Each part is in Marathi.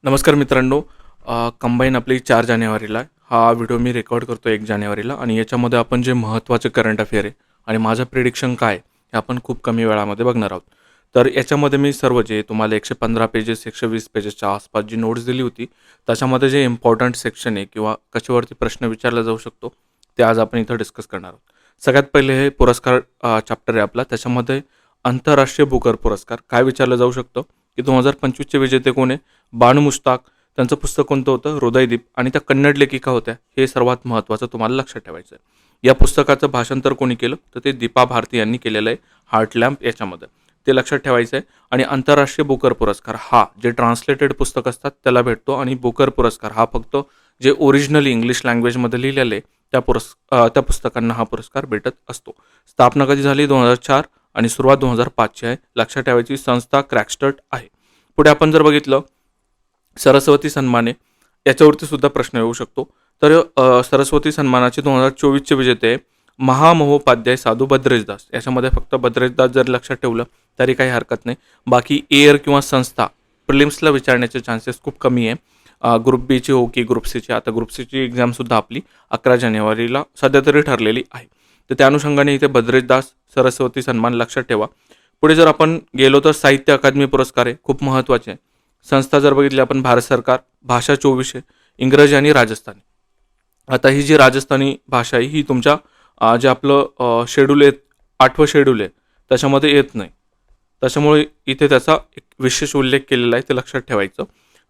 नमस्कार मित्रांनो. कंबाईन आपली 4 जानेवारीला आहे. हा व्हिडिओ मी रेकॉर्ड करतो 1 जानेवारीला आणि याच्यामध्ये आपण जे महत्त्वाचे करंट अफेअर आहे आणि माझं प्रिडिक्शन काय आहे, हे आपण खूप कमी वेळामध्ये बघणार आहोत. तर याच्यामध्ये मी सर्व जे तुम्हाला 115 पेजेस, 120 पेजेसच्या आसपास जी नोट्स दिली होती, त्याच्यामध्ये जे इम्पॉर्टंट सेक्शन आहे किंवा कशावरती प्रश्न विचारला जाऊ शकतो, ते आज आपण इथं डिस्कस करणार आहोत. सगळ्यात पहिले हे पुरस्कार चॅप्टर आहे आपला. त्याच्यामध्ये आंतरराष्ट्रीय बुकर पुरस्कार काय विचारलं जाऊ शकतं, की 2025चे विजेते कोण आहे? बानू मुश्ताक. त्यांचं पुस्तक कोणतं होतं? हृदयदीप. आणि त्या कन्नड लेखिका होत्या. हे सर्वात महत्त्वाचं तुम्हाला लक्षात ठेवायचं आहे. या पुस्तकाचं भाषांतर कोणी केलं? तर ते दीपा भारती यांनी केलेलं आहे, हार्ट लॅम्प याच्यामध्ये. ते लक्षात ठेवायचं आहे. आणि आंतरराष्ट्रीय बुकर पुरस्कार हा जे ट्रान्सलेटेड पुस्तक असतात त्याला भेटतो, आणि बुकर पुरस्कार हा फक्त जे ओरिजिनली इंग्लिश लँग्वेजमध्ये लिहिलेले त्या पुस्तकांना हा पुरस्कार भेटत असतो. स्थापना कधी झाली? 2004. आणि सुरुवात 2005ची आहे. लक्षात ठेवायची संस्था क्रॅकस्टर्ट आहे. पुढे आपण जर बघितलं सरस्वती सन्मान आहे, याच्यावरती सुद्धा प्रश्न येऊ शकतो. तर सरस्वती सन्मानाचे 2024चे विजेते आहे महामहोपाध्याय साधू भद्रेशदास. याच्यामध्ये फक्त भद्रेशदास जर लक्षात ठेवलं तरी काही हरकत नाही. बाकी एअर किंवा संस्था प्रिलिम्सला विचारण्याचे चान्सेस खूप कमी आहे. ग्रुप बीची हो की ग्रुप सीची. आता ग्रुप सीची एक्झामसुद्धा आपली 11 जानेवारीला सध्या तरी ठरलेली आहे. तर त्या अनुषंगाने इथे भद्रेशदास सरस्वती सन्मान लक्षात ठेवा. पुढे जर आपण गेलो तर साहित्य अकादमी पुरस्कार आहे, खूप महत्त्वाचे आहे. संस्था जर बघितली आपण भारत सरकार. भाषा 24 आहे, इंग्रजी आणि राजस्थानी. आता ही जी राजस्थानी भाषा आहे ही तुमच्या जे आपलं शेड्यूल आहे, 8वं शेड्यूल आहे, त्याच्यामध्ये येत नाही. त्याच्यामुळे इथे त्याचा एक विशेष उल्लेख केलेला आहे, ते लक्षात ठेवायचं.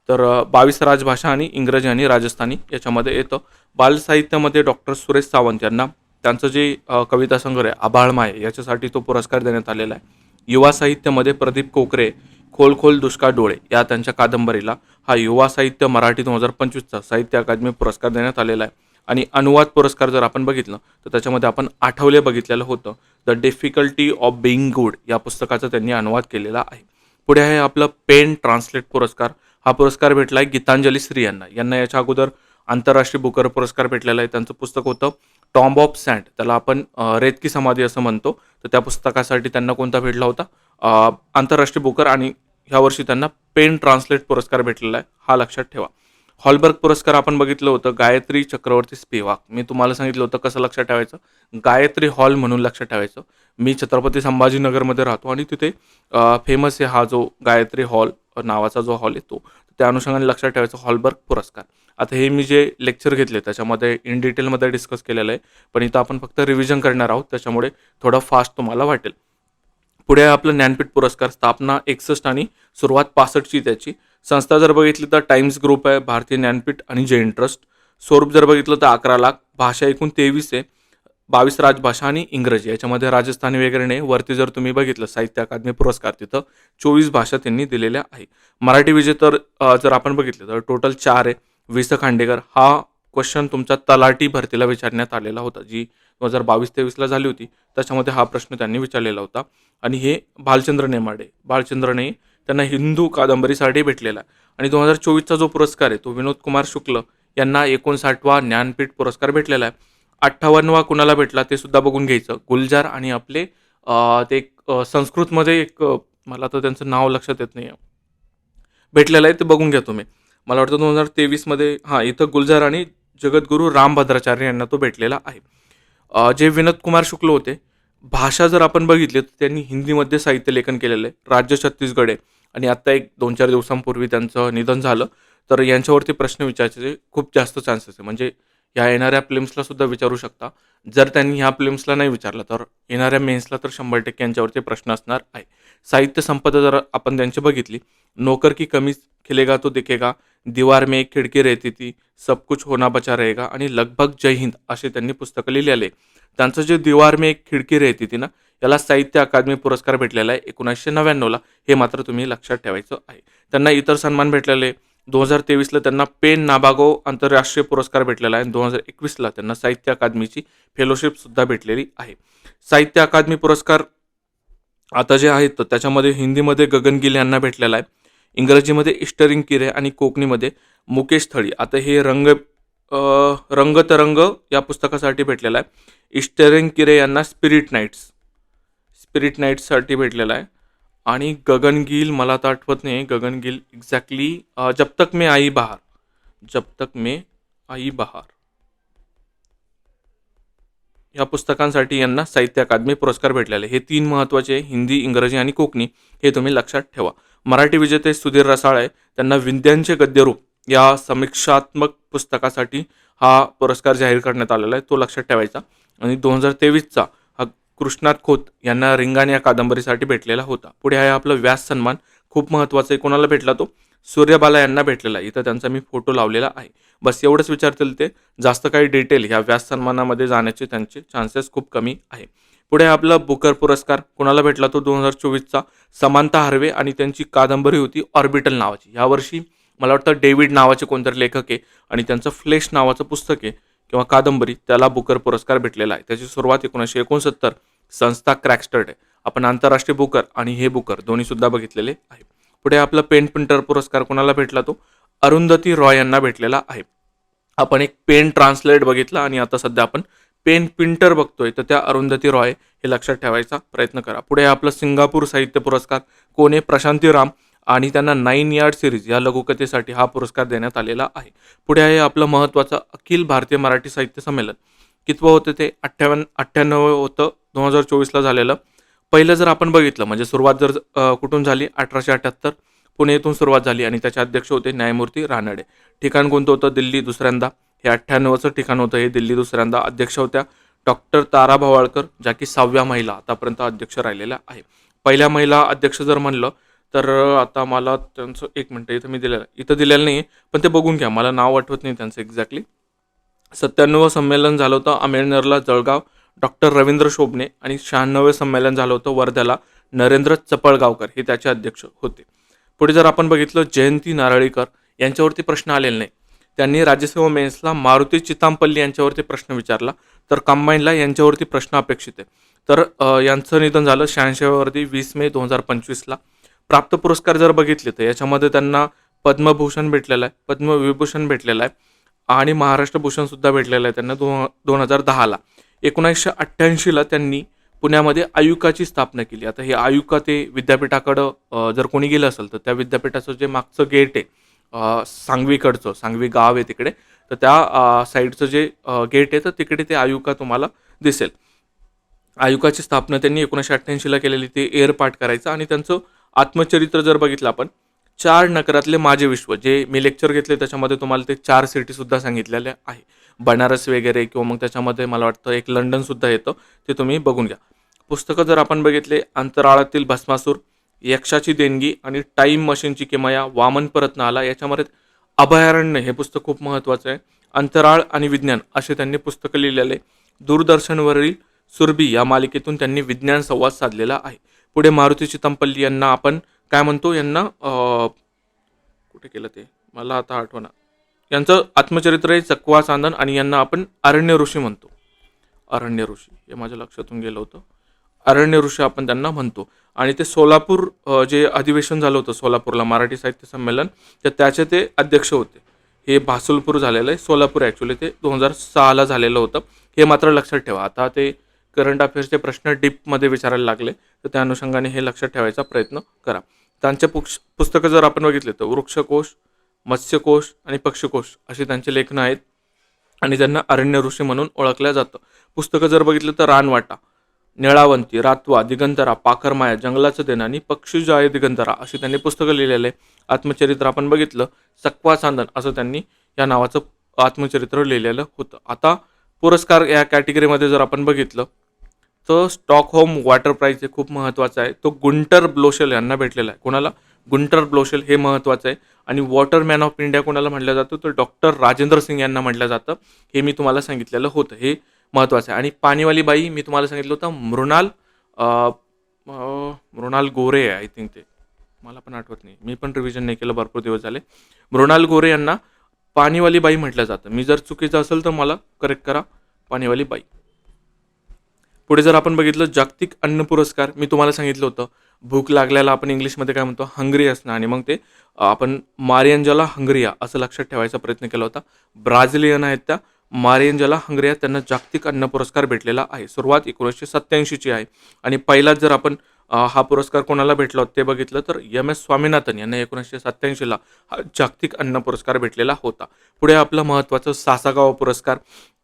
तर 22 राजभाषा आणि इंग्रजी आणि राजस्थानी याच्यामध्ये येतं. बालसाहित्यामध्ये डॉक्टर सुरेश सावंत यांना त्यांचं जे कविता संग्रह आहे आभाळमाय, याच्यासाठी तो पुरस्कार देण्यात आलेला आहे. युवा साहित्यामध्ये प्रदीप कोकरे खोल खोल दुष्काळ डोळे या त्यांच्या कादंबरीला हा युवा साहित्य मराठी 2025चा साहित्य अकादमी पुरस्कार देण्यात आलेला आहे. आणि अनुवाद पुरस्कार जर आपण बघितलं तर त्याच्यामध्ये आपण आठवले बघितलेलं होतं. The difficulty of being good या पुस्तकाचा त्यांनी अनुवाद केलेला आहे. पुढे आहे आपलं पेन ट्रान्सलेट पुरस्कार. हा पुरस्कार भेटला आहे गीतांजली श्री यांना याच्या अगोदर आंतरराष्ट्रीय बुकर पुरस्कार भेटलेला आहे. त्यांचं पुस्तक होतं टॉम्ब ऑफ सँड, त्याला आपण रेतकी समाधी असं म्हणतो. तर त्या पुस्तकासाठी त्यांना कोणता भेटला होता? आंतरराष्ट्रीय बुकर. आणि ह्या वर्षी त्यांना पेन ट्रान्सलेट पुरस्कार भेटलेला आहे, हा लक्षात ठेवा. हॉलबर्ग पुरस्कार आपण बघितलं होतं गायत्री चक्रवर्ती स्पिवाक. मी तुम्हाला सांगितलं होतं कसं लक्षात ठेवायचं, गायत्री हॉल म्हणून लक्षात ठेवायचं. मी छत्रपती संभाजीनगरमध्ये राहतो आणि तिथे फेमस आहे हा जो गायत्री हॉल नावाचा जो हॉल आहे तो. त्या अनुषंगाने लक्षात ठेवायचं हॉलबर्ग पुरस्कार. आता हे मी जे लेक्चर घेतले त्याच्यामध्ये इन डिटेलमध्ये डिस्कस केलेलं आहे, पण इथं आपण फक्त रिव्हिजन करणार आहोत, त्याच्यामुळे थोडं फास्ट तुम्हाला वाटेल. पुढे आपलं ज्ञानपीठ पुरस्कार. स्थापना 61 आणि सुरुवात 65ची त्याची. संस्था जर बघितली तर टाइम्स ग्रुप आहे, भारतीय ज्ञानपीठ आणि जैन ट्रस्ट. स्वरूप जर बघितलं तर 11 लाख. भाषा एकूण 23 आहे, 22 राजभाषा आणि इंग्रजी. याच्यामध्ये राजस्थानी वगैरे नाही. वरती जर तुम्ही बघितलं साहित्य अकादमी पुरस्कार, तिथं 24 भाषा त्यांनी दिलेल्या आहे. मराठी विजेतर जर आपण बघितलं तर टोटल 4 आहे. वि स खांडेकर. हा क्वेश्चन तुमच्या तलाठी भरतीला विचारण्यात आलेला होता, जी 2022-23ला झाली होती. त्याच्यामध्ये हा प्रश्न त्यांनी विचारलेला होता. आणि हे भालचंद्र नेमाडे. त्यांना हिंदू कादंबरीसाठी भेटलेला आहे. आणि 2024चा जो पुरस्कार आहे तो विनोद कुमार शुक्ल यांना 59वा ज्ञानपीठ पुरस्कार भेटलेला आहे. 58वा कुणाला भेटला ते सुद्धा बघून घ्यायचं. गुलजार आणि आपले ते संस्कृतमध्ये एक मला तर त्यांचं नाव लक्षात येत नाही भेटलेलं आहे, ते बघून घ्या तुम्ही. मला वाटतं 2023मध्ये इथं गुलजार आणि जगद्गुरू रामभद्राचार्य यांना तो भेटलेला आहे. जे विनोद कुमार शुक्ल होते, भाषा जर आपण बघितली तर त्यांनी हिंदीमध्ये साहित्य लेखन केलेलं आहे. राज्य छत्तीसगड आहे आणि आत्ता एक 2-4 दिवसांपूर्वी त्यांचं निधन झालं. तर यांच्यावरती प्रश्न विचारायचे खूप जास्त चान्सेस आहे. म्हणजे ह्या येणाऱ्या फिल्म्सला सुद्धा विचारू शकता. जर त्यांनी ह्या फिल्म्सला नाही विचारलं तर येणाऱ्या मेन्सला तर 100% यांच्यावरती प्रश्न असणार आहे. साहित्य संपदा जर आपण त्यांची बघितली, नौकर की कमी खिलेगा तो दिखेगा, दीवार में एक खिडकी रहती थी, सब कुछ होना बचा रहेगा आणि लगभग जय हिंद असे त्यांनी पुस्तकं लिहिलेले. त्यांचं जे दीवार में एक खिडकी रहती थी ना, याला साहित्य अकादमी पुरस्कार भेटलेला आहे 1999ला. हे मात्र तुम्ही लक्षात ठेवायचं आहे. त्यांना इतर सन्मान भेटलेले. 2023ला त्यांना पेन नाबागो आंतरराष्ट्रीय पुरस्कार भेटलेला आहे आणि 2021ला त्यांना साहित्य अकादमीची फेलोशिप सुद्धा भेटलेली आहे. साहित्य अकादमी पुरस्कार आता जे आहेत तर त्याच्यामध्ये हिंदीमध्ये गगन गिल यांना भेटलेला आहे, इंग्रजीमध्ये इस्टरिंग किरे आणि कोकणीमध्ये मुकेश थळी. आता हे रंगतरंग या पुस्तकासाठी भेटलेला आहे. इस्टरिंग किरे यांना स्पिरिट नाईट्ससाठी भेटलेला आहे. आणि गगनगिल मला आता आठवत नाही गगनगिल एक्झॅक्टली जब तक मैं आई बहार, जब तक मैं आई बहार या पुस्तकांसाठी यांना साहित्य अकादमी पुरस्कार भेटलेले. हे 3 महत्त्वाचे हिंदी, इंग्रजी आणि कोकणी हे तुम्ही लक्षात ठेवा. मराठी विजेते सुधीर रसाळे त्यांना विंध्यांचे गद्यरूप या समीक्षात्मक पुस्तकासाठी हा पुरस्कार जाहीर करण्यात आलेला आहे, तो लक्षात ठेवायचा. आणि 2023चा हा कृष्णात खोत यांना रिंगाण या कादंबरीसाठी भेटलेला होता. पुढे आहे आपलं व्यास सन्मान, खूप महत्त्वाचा आहे. कोणाला भेटला तो? सूर्यबाला यांना भेटलेला आहे. इथं त्यांचा मी फोटो लावलेला आहे. बस एवढंच विचारतील ते, जास्त काही डिटेल ह्या व्यास सन्मानामध्ये जाण्याचे त्यांचे चान्सेस खूप कमी आहे. पुढे आपला बुकर पुरस्कार कोणाला भेटला तो 2024चा समांथा हार्वे आणि त्यांची कादंबरी होती ऑर्बिटल नावाची. यावर्षी मला वाटतं डेव्हिड नावाचे कोणतरी लेखक आहे आणि त्यांचं फ्लेश नावाचं पुस्तक आहे किंवा कादंबरी, त्याला बुकर पुरस्कार भेटलेला आहे. त्याची सुरुवात 1969 संस्था क्रॅकस्टर्ड आहे. आपण आंतरराष्ट्रीय बुकर आणि हे बुकर दोन्ही सुद्धा बघितलेले आहे. पुढे आपला पेन प्रिंटर पुरस्कार कोणाला भेटला तो अरुंधती रॉय यांना भेटलेला आहे. आपण एक पेन ट्रान्सलेट बघितला आणि आता सध्या आपण पेन प्रिंटर बघतोय, तर त्या अरुंधती रॉय हे लक्षात ठेवायचा प्रयत्न करा. पुढे आपलं सिंगापूर साहित्य पुरस्कार कोण आहे? प्रशांती राम आणि त्यांना 9 यार्ड सिरीज या लघुकथेसाठी हा पुरस्कार देण्यात आलेला आहे. पुढे आहे आपलं महत्त्वाचं अखिल भारतीय मराठी साहित्य संमेलन. कितवं होतं ते? 98 होतं 2024ला झालेलं. पहिलं जर आपण बघितलं म्हणजे सुरुवात जर कुठून झाली 1878 पुणे येथून सुरुवात झाली आणि त्याचे अध्यक्ष होते न्यायमूर्ती रानडे. ठिकाण कोणतं होतं? दिल्ली दुसऱ्यांदा. हे 98चं ठिकाण होतं, हे दिल्ली दुसऱ्यांदा. अध्यक्ष होत्या डॉक्टर तारा भवाळकर, ज्या की 6व्या महिला आतापर्यंत अध्यक्ष राहिलेल्या आहे. पहिल्या महिला अध्यक्ष जर म्हणलं तर आता मला त्यांचं एक मिनटं इथं दिलेलं नाही, पण ते बघून घ्या, मला नाव आठवत नाही त्यांचं एक्झॅक्टली. 97वं संमेलन झालं होतं अमेरनेरला जळगाव, डॉक्टर रवींद्र शोभणे. आणि 96वं संमेलन झालं होतं वर्ध्याला, नरेंद्र चपळगावकर हे त्याचे अध्यक्ष होते. पुढे जर आपण बघितलं जयंती नारळीकर यांच्यावरती प्रश्न आलेला नाही. त्यांनी राज्यसेवा मेन्सला मारुती चितांपल्ली यांच्यावरती प्रश्न विचारला, तर कंबाईनला यांच्यावरती प्रश्न अपेक्षित आहे. तर यांचं निधन झालं 86व्या 20 मे 2025ला. प्राप्त पुरस्कार जर बघितले तर याच्यामध्ये त्यांना पद्मभूषण भेटलेला आहे, पद्मविभूषण भेटलेला आहे आणि महाराष्ट्र भूषण सुद्धा भेटलेलं आहे त्यांना 2010ला. 1988ला त्यांनी पुण्यामध्ये आयुकाची स्थापना केली. आता हे आयुका ते विद्यापीठाकडं जर कोणी गेलं असेल तर त्या विद्यापीठाचं जे मागचं गेट आहे सांगवीकडचं, सांगवी गाव आहे तिकडे, तर त्या साईडचं जे गेट आहे तर तिकडे ते आयुका तुम्हाला दिसेल. आयुकाची स्थापना त्यांनी 1988ला केलेली, ते एअर पार्ट करायचं. आणि त्यांचं आत्मचरित्र जर बघितलं आपण, 4 नगरातले माझे विश्व, जे मी लेक्चर घेतले त्याच्यामध्ये तुम्हाला ते 4 सिटीसुद्धा सांगितलेल्या आहे, बनारस वगैरे, किंवा मग त्याच्यामध्ये मला वाटतं एक लंडनसुद्धा येतं, ते तुम्ही बघून घ्या. पुस्तकं जर आपण बघितले, अंतराळातील भस्मासूर, यक्षाची देणगी आणि टाईम मशीनची किमया, वामन परत आला, याच्यामध्ये अभयारण्य हे पुस्तक खूप महत्त्वाचं आहे. अंतराळ आणि विज्ञान असे त्यांनी पुस्तकं लिहिलेले. दूरदर्शनवरील सुरभी या मालिकेतून त्यांनी विज्ञान संवाद साधलेला आहे. पुढे मारुती चितमपल्ली यांना आपण काय म्हणतो, यांना कुठे केलं ते मला आता आठवना. यांचं आत्मचरित्र आहे चकवा चांदन आणि यांना आपण अरण्य ऋषी म्हणतो. अरण्य ऋषी हे माझ्या लक्षातून गेलं होतं. अरण्य ऋषी आपण त्यांना म्हणतो. आणि ते सोलापूर जे अधिवेशन झालं होतं सोलापूरला मराठी साहित्य संमेलन, तर त्याचे ते अध्यक्ष होते. हे भासुलपूर झालेलं आहे, सोलापूर ॲक्च्युली ते 2006ला झालेलं होतं. हे मात्र लक्षात ठेवा. आता ते करंट अफेअर्सचे प्रश्न डीपमध्ये विचारायला लागले, तर त्या अनुषंगाने हे लक्षात ठेवायचा प्रयत्न करा. त्यांचे पुस्तकं जर आपण बघितले तर वृक्षकोश, मत्स्यकोश आणि पक्षीकोश अशी त्यांची लेखनं आहेत आणि त्यांना अरण्य ऋषी म्हणून ओळखलं जातं. पुस्तकं जर बघितलं तर रानवाटा, निळावंती, रातवा, दिगंतरा, पाखरमाया, जंगलाचं देणं आणि पक्षीजाय दिगंतरा अशी त्यांनी पुस्तकं लिहिलेले. आत्मचरित्र आपण बघितलं, चकवा चांदन असं त्यांनी या नावाचं आत्मचरित्र लिहिलेलं होतं. आता पुरस्कार या कॅटेगरीमध्ये जर आपण बघितलं तर स्टॉकहोम वॉटर प्राईज हे खूप महत्त्वाचं आहे. तो गुंटर ब्लोशेल यांना भेटलेला आहे. कोणाला? गुंटर ब्लोशेल हे महत्त्वाचं आहे. आणि वॉटरमॅन ऑफ इंडिया कोणाला म्हटलं जातं तर डॉक्टर राजेंद्र सिंग यांना म्हटलं जातं. हे मी तुम्हाला सांगितलेलं होतं, हे महत्त्वाचं आहे. आणि पाणीवाली बाई मी तुम्हाला सांगितलं होतं मृणाल गोरे आहे आय थिंक, ते मला पण आठवत नाही, मी पण रिव्हिजन नाही केलं, भरपूर दिवस झाले. मृणाल गोरे यांना पाणीवाली बाई म्हटलं जातं. मी जर चुकीचं असेल तर मला करेक्ट करा, पाणीवाली बाई. पुढे जर आपण बघितलं जागतिक अन्न पुरस्कार, मी तुम्हाला सांगितलं होतं भूक लागल्याला आपण इंग्लिशमध्ये काय म्हणतो, हंग्री असणं, आणि मग ते आपण मारियंजला हंगरिया असं लक्षात ठेवायचा प्रयत्न केला होता. ब्राझिलियन आहेत त्या मारियंजला हंगरिया, त्यांना जागतिक अन्न पुरस्कार भेटलेला आहे. सुरुवात 1987ची आहे. आणि पहिलाच जर आपण हा पुरस्कार कोणाला भेटला होता ते बघितलं तर एम.एस. स्वामीनाथन यांना 1987ला हा जागतिक अन्न पुरस्कार भेटलेला होता. पुढे आपलं महत्त्वाचं सासागावा पुरस्कार,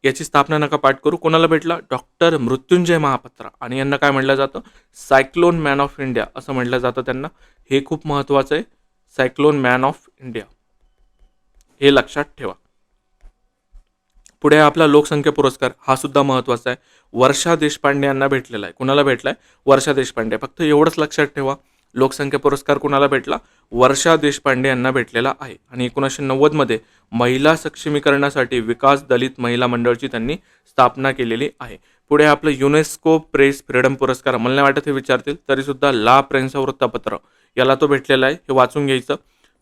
याची स्थापना नका पाठ करू. कोणाला भेटला? डॉक्टर मृत्युंजय महापात्रा आणि यांना काय म्हटलं जातं? सायक्लोन मॅन ऑफ इंडिया असं म्हटलं जातं त्यांना. हे खूप महत्त्वाचं आहे. सायक्लोन मॅन ऑफ इंडिया हे लक्षात ठेवा. पुढे आपला लोकसंख्या पुरस्कार, हा सुद्धा महत्त्वाचा आहे. वर्षा देशपांडे यांना भेटलेला आहे. कुणाला भेटलाय? वर्षा देशपांडे. फक्त एवढंच लक्षात ठेवा, लोकसंख्या पुरस्कार कुणाला भेटला? वर्षा देशपांडे यांना भेटलेला आहे. आणि 1990मध्ये महिला सक्षमीकरणासाठी विकास दलित महिला मंडळची त्यांनी स्थापना केलेली आहे. पुढे आपलं युनेस्को प्रेस फ्रीडम पुरस्कार, मला नाही वाटत हे विचारतील, तरीसुद्धा ला प्रेन्सा वृत्तपत्र याला तो भेटलेला आहे. हे वाचून घ्यायचं.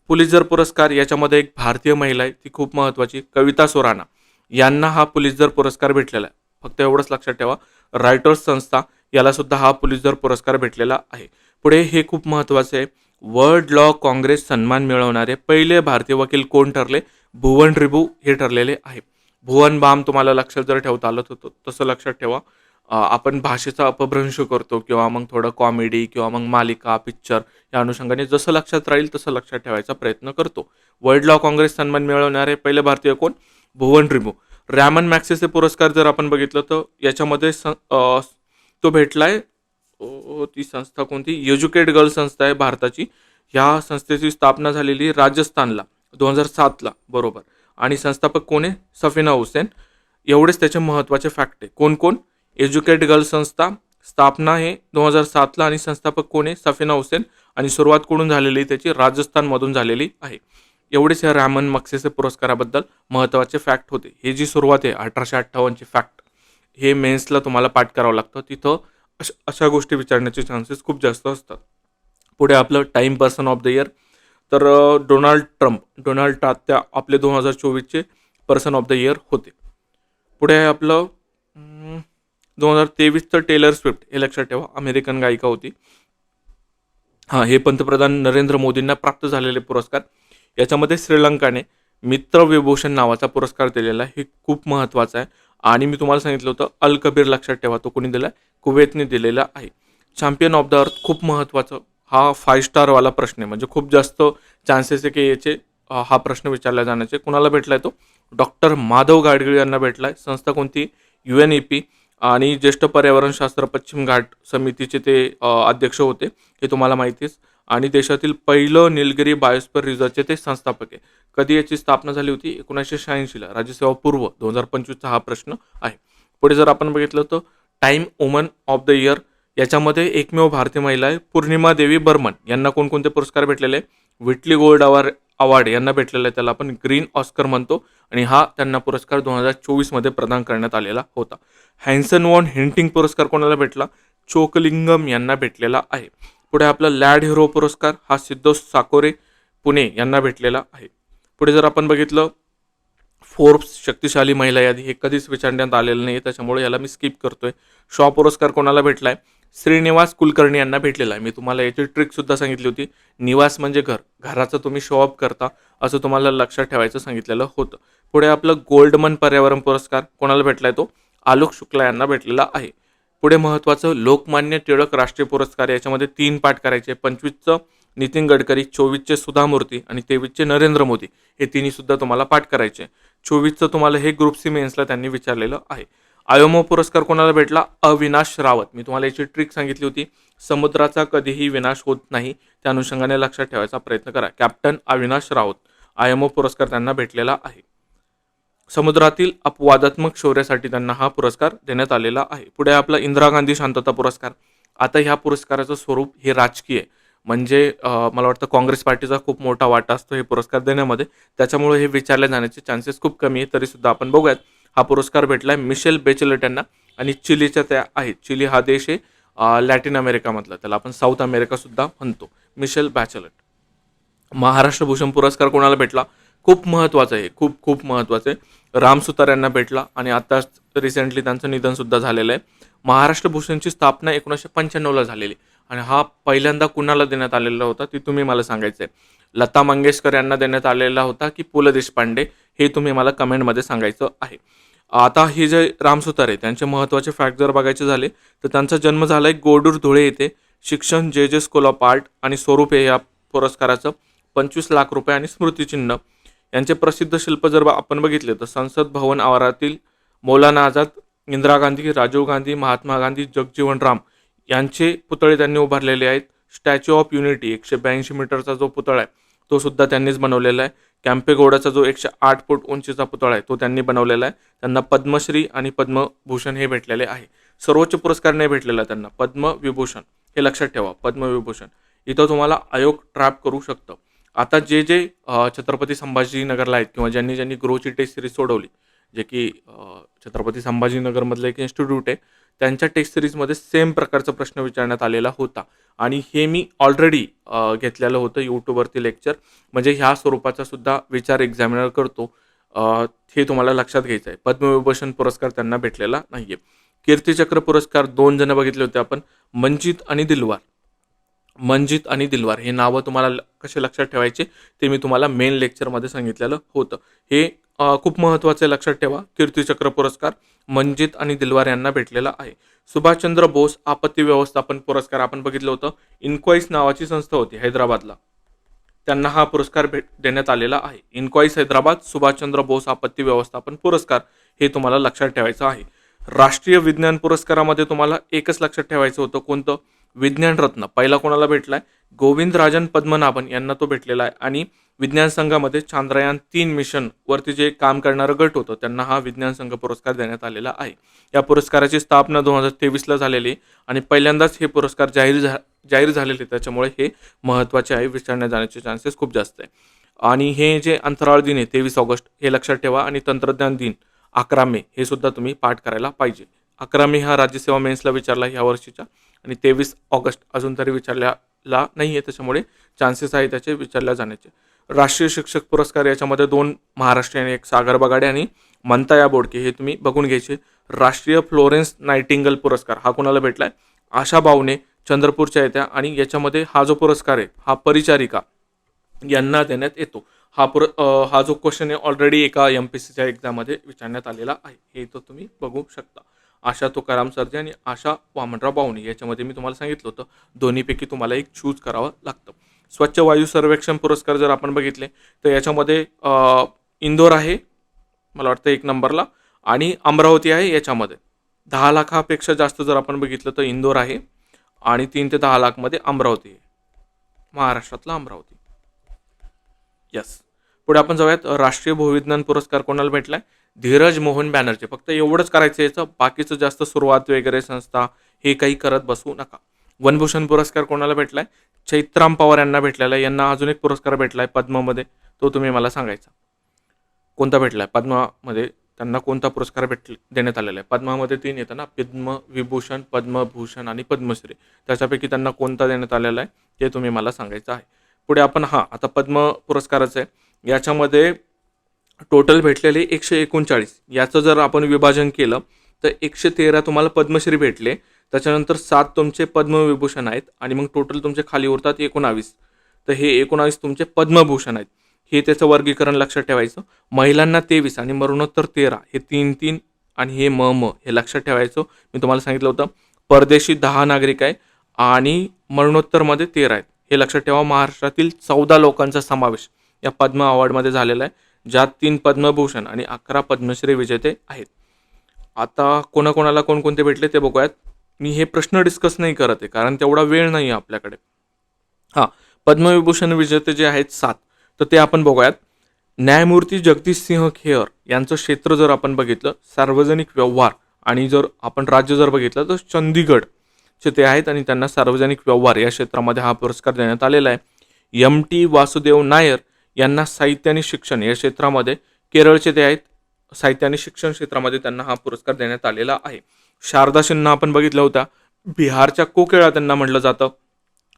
पुलित्झर पुरस्कार, याच्यामध्ये एक भारतीय महिला आहे, ती खूप महत्त्वाची, कविता सोराना यांना हा पुलित्झर पुरस्कार भेटलेला आहे. फक्त एवढंच लक्षात ठेवा. रायटर्स संस्था याला सुद्धा हा पुलित्झर पुरस्कार भेटलेला आहे. पुढे हे खूप महत्त्वाचे आहे. वर्ल्ड लॉ काँग्रेस सन्मान मिळवणारे पहिले भारतीय वकील कोण ठरले? भुवन रिबू हे ठरलेले आहे. भुवन बाम तुम्हाला लक्षात जर ठेवता आलं होतं तसं लक्षात ठेवा. आपण भाषेचा अपभ्रंश करतो किंवा मग थोडं कॉमेडी किंवा मग मालिका पिक्चर या अनुषंगाने जसं लक्षात राहील तसं लक्षात ठेवायचा प्रयत्न करतो. वर्ल्ड लॉ काँग्रेस सन्मान मिळवणारे पहिले भारतीय कोण? भुवन रिबू. रॅमन मॅक्सेसे पुरस्कार जर आपण बघितलं तर याच्यामध्ये तो भेटलाय, ती संस्था कोणती? एज्युकेट गर्ल संस्था आहे भारताची. ह्या संस्थेची स्थापना झालेली राजस्थानला 2007ला बरोबर. आणि संस्थापक कोण आहे? सफिना हुसेन. एवढेच त्याचे महत्त्वाचे फॅक्ट आहे. कोण कोण? एज्युकेट गर्ल संस्था, स्थापना हे 2007ला आणि संस्थापक कोण आहे? सफिना हुसेन. आणि सुरुवात कुठून झालेली? त्याची राजस्थानमधून झालेली आहे. एवढेच या रॅमन मॅक्सेसे पुरस्काराबद्दल महत्त्वाचे फॅक्ट होते. ही जी सुरुवात आहे 1858ची फॅक्ट, हे मेन्सला तुम्हाला पाठ करावं लागतं. तिथं अशा गोष्टी विचारण्याचे चान्सेस खूप जास्त असतात. पुढे आपलं time person of the year, तर डोनाल्ड ट्रम्प त्या आपले 2024चे पर्सन ऑफ द इयर होते. पुढे आहे आपलं 2023चं टेलर स्विफ्ट, हे लक्षात ठेवा, अमेरिकन गायिका होती. हे पंतप्रधान नरेंद्र मोदींना प्राप्त झालेले पुरस्कार. याच्यामध्ये श्रीलंकाने मित्र विभूषण नावाचा पुरस्कार दिलेला आहे. हे खूप महत्त्वाचं आहे. आणि मी तुम्हाला सांगितलं होतं अल कबीर लक्षात ठेवा, तो कोणी दिला? कुवेतने दिलेला आहे. चॅम्पियन ऑफ द अर्थ खूप महत्त्वाचं, हा 5 स्टारवाला प्रश्न आहे, म्हणजे खूप जास्त चान्सेस आहे की याचे हा प्रश्न विचारला जाण्याचे. कुणाला भेटलाय तो? डॉक्टर माधव गाडगीळ यांना भेटलाय. संस्था कोणती? UNEP. आणि ज्येष्ठ पर्यावरणशास्त्र पश्चिम घाट समितीचे ते अध्यक्ष होते, हे तुम्हाला माहितीच. आणि देशातील पहिलं निलगिरी बायोस्फिअर रिझर्वचे ते संस्थापक आहे. कधी याची स्थापना झाली होती? 1986ला. राज्यसेवा पूर्व 2025चा हा प्रश्न आहे. पुढे जर आपण बघितलं तर time woman of the year, याच्यामध्ये एकमेव भारतीय महिला आहे पूर्णिमा देवी बर्मन. यांना कोणकोणते पुरस्कार भेटलेले? व्हिटली गोल्ड अवॉर्ड यांना भेटलेला आहे, त्याला आपण ग्रीन ऑस्कर म्हणतो. आणि हा त्यांना पुरस्कार 2024मध्ये प्रदान करण्यात आलेला होता. हॅन्सन वॉन हिंटिंग पुरस्कार कोणाला भेटला? चोकलिंगम यांना भेटलेला आहे. पुढे आपला लॅड हिरो पुरस्कार, हा सिद्धोस साकोरे पुणे यांना भेटलेला आहे. पुढे जर आपण बघितलं फोर्ब्स शक्तिशाली महिला यादी, हे कधीच विचारण्यात आलेलं नाही, त्याच्यामुळे याला मी स्किप करतोय. शॉ पुरस्कार कोणाला भेटलाय? श्रीनिवास कुलकर्णी यांना भेटलेला आहे. मी तुम्हाला याची ट्रिक सुद्धा सांगितली होती. निवास म्हणजे घर, घराचं तुम्ही शो अप करता असं तुम्हाला लक्षात ठेवायचं सांगितलेलं होतं. पुढे आपलं गोल्डमन पर्यावरण पुरस्कार कोणाला भेटलाय? तो आलोक शुक्ला यांना भेटलेला आहे. पुढे महत्त्वाचं लोकमान्य टिळक राष्ट्रीय पुरस्कार, याच्यामध्ये 3 पाठ करायचे. 25चं नितीन गडकरी, 24चे सुधा मूर्ती आणि 23चे नरेंद्र मोदी, हे तिन्ही सुद्धा तुम्हाला पाठ करायचे. 24चं तुम्हाला हे ग्रुप सी मेन्सला त्यांनी विचारलेलं आहे. आयोमो पुरस्कार कोणाला भेटला? अविनाश रावत. मी तुम्हाला याची ट्रिक सांगितली होती, समुद्राचा कधीही विनाश होत नाही, त्या अनुषंगाने लक्षात ठेवायचा प्रयत्न करा. कॅप्टन अविनाश रावत, आयोमो पुरस्कार त्यांना भेटलेला आहे. समुद्रातील अपवादात्मक शौर्यासाठी त्यांना हा पुरस्कार देण्यात आलेला आहे. पुढे आपला इंदिरा गांधी शांतता पुरस्कार. आता ह्या पुरस्काराचं स्वरूप हे राजकीय आहे, म्हणजे मला वाटतं काँग्रेस पार्टीचा खूप मोठा वाटा असतो हे पुरस्कार देण्यामध्ये, त्याच्यामुळे हे विचारले जाण्याचे चान्सेस खूप कमी आहे. तरीसुद्धा आपण बघूयात. हा पुरस्कार भेटला आहे मिशेल बेचलेट यांना आणि चिलीच्या त्या आहेत. चिली हा देश आहे लॅटिन अमेरिकामधला, त्याला आपण साऊथ अमेरिकासुद्धा म्हणतो. Michel Bachelet. महाराष्ट्र भूषण पुरस्कार कोणाला भेटला? खूप महत्त्वाचं आहे, खूप खूप महत्त्वाचं आहे. राम सुतार यांना भेटला आणि आताच रिसेंटली त्यांचं निधनसुद्धा झालेलं आहे. महाराष्ट्र भूषणची स्थापना 1995ला झालेली आणि हा पहिल्यांदा कुणाला देण्यात आलेला होता ती तुम्ही मला सांगायचं आहे. लता मंगेशकर यांना देण्यात आलेला होता की पु ल देशपांडे, हे तुम्ही मला कमेंटमध्ये सांगायचं आहे. आता हे जे राम सुतार आहे त्यांचे महत्त्वाचे फॅक्ट जर बघायचे झाले तर त्यांचा जन्म झाला आहे गोडूर धुळे येथे शिक्षण जे जे स्कूल ऑफ आर्ट आणि स्वरूपे या पुरस्काराचं 25 लाख रुपये आणि स्मृतिचिन्ह. यांचे प्रसिद्ध शिल्प जर आपण बघितले तर संसद भवन आवारातील मौलाना आझाद, इंदिरा गांधी, राजीव गांधी, महात्मा गांधी, जगजीवन राम यांचे पुतळे त्यांनी उभारलेले आहेत. स्टॅच्यू ऑफ युनिटी 182 मीटरचा जो पुतळा आहे तो सुद्धा त्यांनीच बनवलेला आहे. कॅम्पेगौडाचा जो 108 फूट उंचीचा पुतळा आहे तो त्यांनी बनवलेला आहे. त्यांना पद्मश्री आणि पद्मभूषण हे भेटलेले आहे. सर्वोच्च पुरस्कार नाही भेटलेला त्यांना, पद्मविभूषण. हे लक्षात ठेवा, पद्मविभूषण. इथं तुम्हाला आयोग ट्रॅप करू शकतं. आता जे जे छत्रपती संभाजीनगरला आहेत किंवा ज्यांनी ज्यांनी ग्रोची टेस्ट सिरीज सोडवली, जे की छत्रपती संभाजीनगरमधलं एक इन्स्टिट्यूट आहे, त्यांच्या टेस्ट सिरीजमध्ये सेम प्रकारचा प्रश्न विचारण्यात आलेला होता आणि हे मी ऑलरेडी घेतलेलं होतं यूट्यूबवरती लेक्चर. म्हणजे ह्या स्वरूपाचा सुद्धा विचार एक्झामिनर करतो, हे तुम्हाला लक्षात घ्यायचं आहे. पद्मविभूषण पुरस्कार त्यांना भेटलेला नाही आहे. कीर्तिचक्र पुरस्कार 2 जण बघितले होते आपण, मंजित आणि दिलवार. मंजित आणि दिलवार हे नावं तुम्हाला कसे लक्षात ठेवायचे ते मी तुम्हाला मेन लेक्चरमध्ये सांगितलेलं होतं. हे खूप महत्त्वाचं आहे, लक्षात ठेवा. कीर्तिचक्र पुरस्कार मंजित आणि दिलवार यांना भेटलेला आहे. सुभाषचंद्र बोस आपत्ती व्यवस्थापन पुरस्कार आपण बघितलं होतं. इन्क्वाईस नावाची संस्था होती हैदराबादला, त्यांना हा पुरस्कार देण्यात आलेला आहे. इन्क्वाईस हैदराबाद सुभाषचंद्र बोस आपत्ती व्यवस्थापन पुरस्कार, हे तुम्हाला लक्षात ठेवायचं आहे. राष्ट्रीय विज्ञान पुरस्कारामध्ये तुम्हाला एकच लक्षात ठेवायचं होतं, कोणतं? विज्ञान रत्न. पहिला कोणाला भेटलाय? गोविंदराजन पद्मनाभन यांना तो भेटलेला आहे. आणि विज्ञान संघामध्ये चांद्रयान 3 मिशन वरती जे काम करणारं गट होतं त्यांना हा विज्ञान संघ पुरस्कार देण्यात आलेला आहे. या पुरस्काराची स्थापना 2023ला झालेली आणि पहिल्यांदाच हे पुरस्कार जाहीर झालेले, त्याच्यामुळे हे महत्त्वाचे आहे. विचारण्यात जाण्याचे चान्सेस खूप जास्त आहे. आणि हे जे अंतराळ दिन आहे 23 ऑगस्ट हे लक्षात ठेवा. आणि तंत्रज्ञान दिन 11 मे हे सुद्धा तुम्ही पाठ करायला पाहिजे. 11 मे हा राज्यसेवा मेन्सला विचारला ह्या वर्षीच्या, आणि 23 ऑगस्ट अजून तरी विचारलेला नाही आहे, त्याच्यामुळे चान्सेस आहे त्याचे विचारल्या जाण्याचे. राष्ट्रीय शिक्षक पुरस्कार याच्यामध्ये 2 महाराष्ट्रीयन, एक सागर बगाडे आणि मंताया बोडके, हे तुम्ही बघून घ्यायचे. राष्ट्रीय फ्लोरेन्स नायटिंगल पुरस्कार हा कोणाला भेटलाय? आशा बावने, चंद्रपूरच्या येत्या. आणि याच्यामध्ये हा जो पुरस्कार आहे हा परिचारिका यांना देण्यात येतो. हा जो क्वेश्चन आहे ऑलरेडी एका MPSCच्या एक्झाममध्ये विचारण्यात आलेला आहे, हे तो तुम्ही बघू शकता. आशा तुकाराम सरजे आणि आशा वामनराव बावणे याच्यामध्ये मी तुम्हाला सांगितलं होतं दोन्हीपैकी तुम्हाला एक चूज करावं लागतं. स्वच्छ वायू सर्वेक्षण पुरस्कार जर आपण बघितले तर याच्यामध्ये इंदोर आहे मला वाटतं 1 नंबरला, आणि अमरावती आहे. याच्यामध्ये 10 लाखापेक्षा जास्त जर आपण बघितलं तर इंदोर आहे, आणि 3 ते 10 लाखमध्ये अमरावती आहे, महाराष्ट्रातला अमरावती. यस. पुढे आपण जाऊयात. राष्ट्रीय भूविज्ञान पुरस्कार कोणाला भेटलाय? धीरज मोहन बॅनर्जी. फक्त एवढंच करायचं याचं, बाकीचं जास्त सुरुवात वगैरे संस्था हे काही करत बसू नका. वनभूषण पुरस्कार कोणाला भेटलाय? चैत्राम पवार यांना भेटलेला आहे. यांना अजून एक पुरस्कार भेटलाय पद्ममध्ये, तो तुम्ही मला सांगायचा कोणता भेटलाय. पद्मामध्ये त्यांना कोणता पुरस्कार देण्यात आलेला आहे? पद्मामध्ये 3 येतं ना, पद्मविभूषण, पद्मभूषण आणि पद्मश्री. त्याच्यापैकी त्यांना कोणता देण्यात आलेला आहे ते तुम्ही मला सांगायचं आहे. पुढे आपण आता पद्म पुरस्काराचं आहे. याच्यामध्ये टोटल भेटलेले 139. याचं जर आपण विभाजन केलं तर 113 तुम्हाला पद्मश्री भेटले, त्याच्यानंतर 7 तुमचे पद्मविभूषण आहेत, आणि मग टोटल तुमचे खाली उरतात 19. तर हे 19 तुमचे पद्मभूषण आहेत. हे त्याचं वर्गीकरण लक्षात ठेवायचं. महिलांना 23 आणि मरणोत्तर 13, हे 3-3 आणि हे हे लक्षात ठेवायचं. मी तुम्हाला सांगितलं होतं परदेशी 10 नागरिक आहे आणि मरणोत्तरमध्ये 13 आहेत, हे लक्षात ठेवा. महाराष्ट्रातील 14 लोकांचा समावेश या पद्म अवॉर्डमध्ये झालेला आहे, ज्यात 3 पद्मभूषण आणि 11 पद्मश्री विजेते आहेत. आता कोणाकोणाला कोणकोणते भेटले ते बघूयात. मी हे प्रश्न डिस्कस नाही करत आहे कारण तेवढा वेळ नाही आहे आपल्याकडे. पद्मविभूषण विजेते जे आहेत 7, तर ते आपण बघूयात. न्यायमूर्ती जगदीश सिंह खेर यांचं क्षेत्र जर आपण बघितलं सार्वजनिक व्यवहार, आणि जर आपण राज्य जर बघितलं तर चंदीगडचे ते आहेत, आणि त्यांना सार्वजनिक व्यवहार या क्षेत्रामध्ये हा पुरस्कार देण्यात आलेला आहे. MT वासुदेव नायर यांना साहित्य आणि शिक्षण या क्षेत्रामध्ये, केरळचे ते आहेत, साहित्य आणि शिक्षण क्षेत्रामध्ये त्यांना हा पुरस्कार देण्यात आलेला आहे. शारदा सिन्हा आपण बघितलं होता, बिहारच्या कोकेळा त्यांना म्हटलं जातं,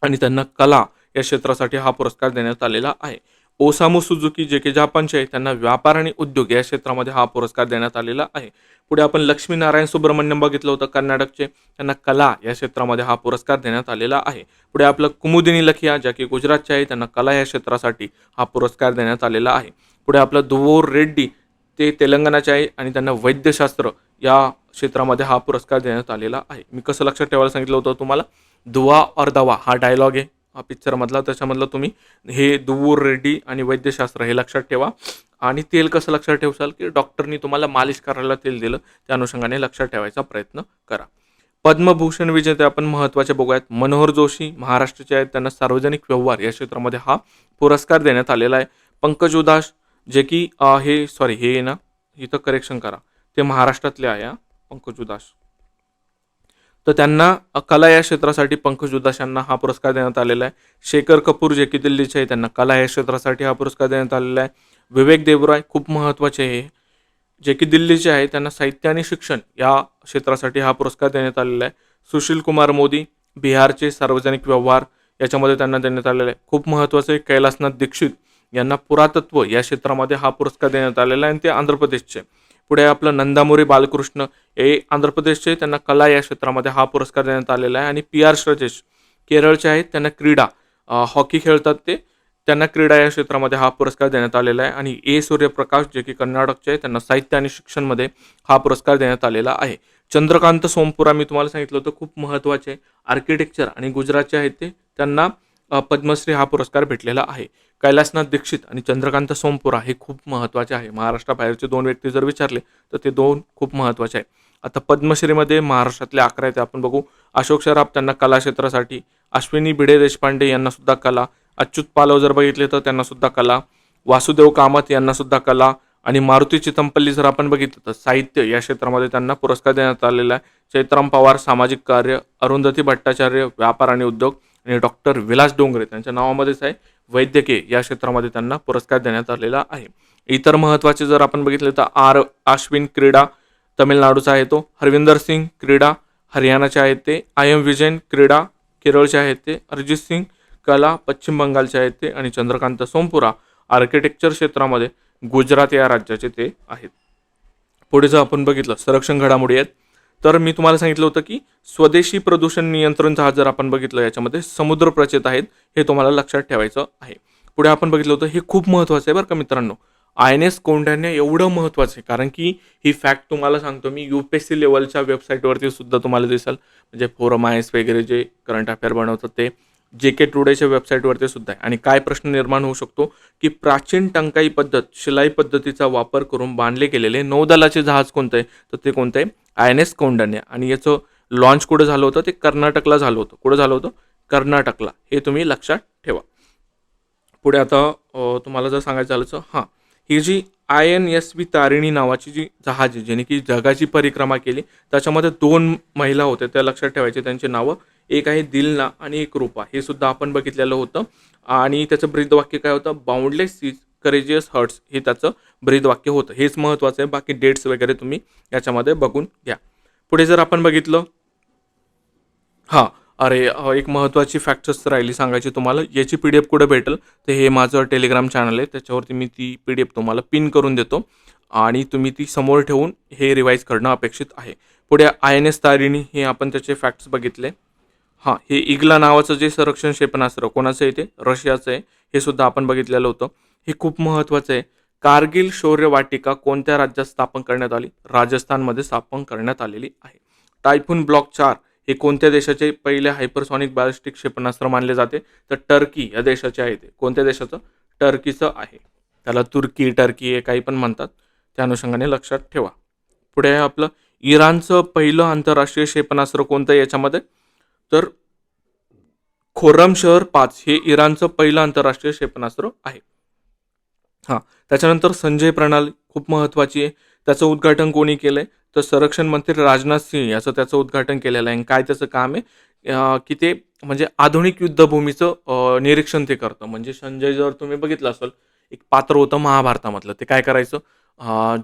आणि त्यांना कला या क्षेत्रासाठी हा पुरस्कार देण्यात आलेला आहे. ओसामू सुझुकी जे की जापानचे आहे, त्यांना व्यापार आणि उद्योग या क्षेत्रामध्ये हा पुरस्कार देण्यात आलेला आहे. पुढे आपण लक्ष्मीनारायण सुब्रमण्यम बघितलं होतं, कर्नाटकचे, त्यांना कला या क्षेत्रामध्ये हा पुरस्कार देण्यात आलेला आहे. पुढे आपलं कुमुदिनी लखिया ज्या की गुजरातचे आहे, त्यांना कला या क्षेत्रासाठी हा पुरस्कार देण्यात आलेला आहे. पुढे आपलं दुवोर रेड्डी ते तेलंगणाचे आहे, आणि त्यांना वैद्यशास्त्र या क्षेत्रामध्ये हा पुरस्कार देण्यात आलेला आहे. मी कसं लक्षात ठेवायला सांगितलं होतं तुम्हाला, दुवा और दवा हा डायलॉग आहे पिक्चरमधला, त्याच्यामधलं तुम्ही हे दुव्वूर रेड्डी आणि वैद्यशास्त्र हे लक्षात ठेवा. आणि तेल कसं लक्षात ठेवसाल की डॉक्टरनी तुम्हाला मालिश करायला तेल दिलं, त्या अनुषंगाने लक्षात ठेवायचा प्रयत्न करा. पद्मभूषण विजेते आपण महत्त्वाचे बघूयात. मनोहर जोशी महाराष्ट्राचे आहेत, त्यांना सार्वजनिक व्यवहार या क्षेत्रामध्ये हा पुरस्कार देण्यात आलेला आहे. पंकज उधास जे की हे ना, इथं करेक्शन करा, ते महाराष्ट्रातले आहे पंकज उधास. तर त्यांना कला या क्षेत्रासाठी पंकज उधास यांना हा पुरस्कार देण्यात आलेला आहे. शेखर कपूर जे की दिल्लीचे आहे, त्यांना कला या क्षेत्रासाठी हा पुरस्कार देण्यात आलेला आहे. विवेक देवराय खूप महत्त्वाचे आहे, जे की दिल्लीचे आहे, त्यांना साहित्य आणि शिक्षण या क्षेत्रासाठी हा पुरस्कार देण्यात आलेला आहे. सुशील कुमार मोदी बिहारचे सार्वजनिक व्यवहार याच्यामध्ये त्यांना देण्यात आलेला आहे. खूप महत्त्वाचं आहे कैलासनाथ दीक्षित यांना पुरातत्व या क्षेत्रामध्ये हा पुरस्कार देण्यात आलेला आहे आणि ते आंध्र प्रदेशचे. पुढे आपलं नंदामुरी बालकृष्ण हे आंध्र प्रदेशचे, त्यांना कला या क्षेत्रामध्ये हा पुरस्कार देण्यात आलेला आहे. आणि PR श्रजेश केरळचे आहेत, त्यांना क्रीडा हॉकी खेळतात ते, त्यांना क्रीडा या क्षेत्रामध्ये हा पुरस्कार देण्यात आलेला आहे. आणि सूर्यप्रकाश जे की कर्नाटकचे आहे, त्यांना साहित्य आणि शिक्षणमध्ये हा पुरस्कार देण्यात आलेला आहे. चंद्रकांत सोमपुरा मी तुम्हाला सांगितलं होतं खूप महत्त्वाचे आर्किटेक्चर आणि गुजरातचे आहेत ते, त्यांना पद्मश्री हा पुरस्कार भेटलेला आहे. कैलासनाथ दीक्षित आणि चंद्रकांत सोमपुरा हे खूप महत्त्वाचे आहे. महाराष्ट्राबाहेरचे 2 व्यक्ती जर विचारले तर ते 2 खूप महत्त्वाचे आहे. आता पद्मश्रीमध्ये महाराष्ट्रातले 11 आहेत, आपण बघू. अशोक सराफ त्यांना कला क्षेत्रासाठी, अश्विनी भिडे देशपांडे यांना सुद्धा कला, अच्युत पालव जर बघितले तर त्यांना सुद्धा कला, वासुदेव कामत यांना सुद्धा कला, आणि मारुती चितमपल्ली जर आपण बघितलं तर साहित्य या क्षेत्रामध्ये त्यांना पुरस्कार देण्यात आलेला आहे. चैत्राम पवार सामाजिक कार्य, अरुंधती भट्टाचार्य व्यापार आणि उद्योग, आणि डॉक्टर विलास डोंगरे त्यांच्या नावामध्येच आहे वैद्यकीय या क्षेत्रामध्ये त्यांना पुरस्कार देण्यात आलेला आहे. इतर महत्त्वाचे जर आपण बघितले तर अश्विन क्रीडा तमिळनाडूचा आहे तो, हरविंदर सिंग क्रीडा हरियाणाचे आहेत ते, विजयन क्रीडा केरळचे आहेत ते, अरिजित सिंग कला पश्चिम बंगालचे आहेत ते, आणि चंद्रकांत सोमपुरा आर्किटेक्चर क्षेत्रामध्ये गुजरात या राज्याचे ते आहेत. पुढे जर आपण बघितलं संरक्षण घडामोडी आहेत, तर मी तुम्हाला सांगितलं होतं की स्वदेशी प्रदूषण नियंत्रण जहाज जर आपण बघितलं याच्यामध्ये समुद्र प्रचेत आहेत, हे तुम्हाला लक्षात ठेवायचं आहे. पुढे आपण बघितलं होतं, हे खूप महत्त्वाचं आहे बरं का मित्रांनो, INS कौंडिन्य एवढं महत्त्वाचं आहे कारण की ही फॅक्ट तुम्हाला सांगतो मी, UPSC लेवलच्या वेबसाईटवरती सुद्धा तुम्हाला दिसेल, म्हणजे फोरम IS वगैरे जे करंट अफेअर बनवतात ते, JK टुडेच्या वेबसाईटवरती सुद्धा आहे. आणि काय प्रश्न निर्माण होऊ शकतो की प्राचीन टंकाई पद्धत शिलाई पद्धतीचा वापर करून बांधले गेलेले नौदलाचे जहाज कोणतं आहे, तर ते कोणतं आहे, INS कौंडिन्य. आणि याचं लॉन्च कुठं झालं होतं, ते कर्नाटकला झालं होतं. कुठं झालं होतं, कर्नाटकला, हे तुम्ही लक्षात ठेवा. पुढे आता तुम्हाला जर सांगायचं झालं तर ही जी INSV तारिणी नावाची जी जहाज आहे ज्याने की जगाची परिक्रमा केली, त्याच्यामध्ये 2 महिला होत्या, त्या लक्षात ठेवायचे त्यांची नावं. एक आहे दिलना आणि एक रूपा, हे सुद्धा आपण बघितलेलं होतं. आणि त्याचं ब्रीदवाक्य काय होतं, बाउंडलेस सीज करेजियस हर्ट्स, हे त्याचं ब्रीदवाक्य होतं. हेच महत्त्वाचं आहे, बाकी डेट्स वगैरे तुम्ही याच्यामध्ये बघून घ्या. पुढे जर आपण बघितलं एक महत्त्वाची फॅक्ट्स राहिली सांगायची तुम्हाला, याची PDF कुठे भेटेल, तर हे माझं टेलिग्राम चॅनल आहे, त्याच्यावरती मी ती PDF तुम्हाला पिन करून देतो आणि तुम्ही ती समोर ठेवून हे रिवाईज करणं अपेक्षित आहे. पुढे INS तारिणी, हे आपण त्याचे फॅक्ट्स बघितले. हे इग्ला नावाचं जे संरक्षण क्षेपणास्त्र कोणाचं आहे, ते रशियाचं आहे, हे सुद्धा आपण बघितलेलं होतं. हे खूप महत्त्वाचं आहे. कारगिल शौर्य वाटिका कोणत्या राज्यात स्थापन करण्यात आली, राजस्थानमध्ये स्थापन करण्यात आलेली आहे. टायफून ब्लॉक 4 हे कोणत्या देशाचे पहिले हायपरसॉनिक बॅलिस्टिक क्षेपणास्त्र मानले जाते, तर टर्की या देशाचे आहे. ते कोणत्या देशाचं, टर्कीचं आहे. त्याला टर्की हे काही पण म्हणतात, त्या अनुषंगाने लक्षात ठेवा. पुढे आहे आपलं इराणचं पहिलं आंतरराष्ट्रीय क्षेपणास्त्र कोणतं याच्यामध्ये, तर खोर्रमशहर 5 हे इराणचं पहिलं आंतरराष्ट्रीय क्षेपणास्त्र आहे. त्याच्यानंतर संजय प्रणाली खूप महत्त्वाची आहे. त्याचं उद्घाटन कोणी केलंय, तर संरक्षण मंत्री राजनाथ सिंह याचं त्याचं उद्घाटन केलेलं आहे. आणि काय त्याचं काम आहे की ते म्हणजे आधुनिक युद्धभूमीचं निरीक्षण ते करतं. म्हणजे संजय जर तुम्ही बघितलं असेल, एक पात्र होतं महाभारतामधलं, ते काय करायचं,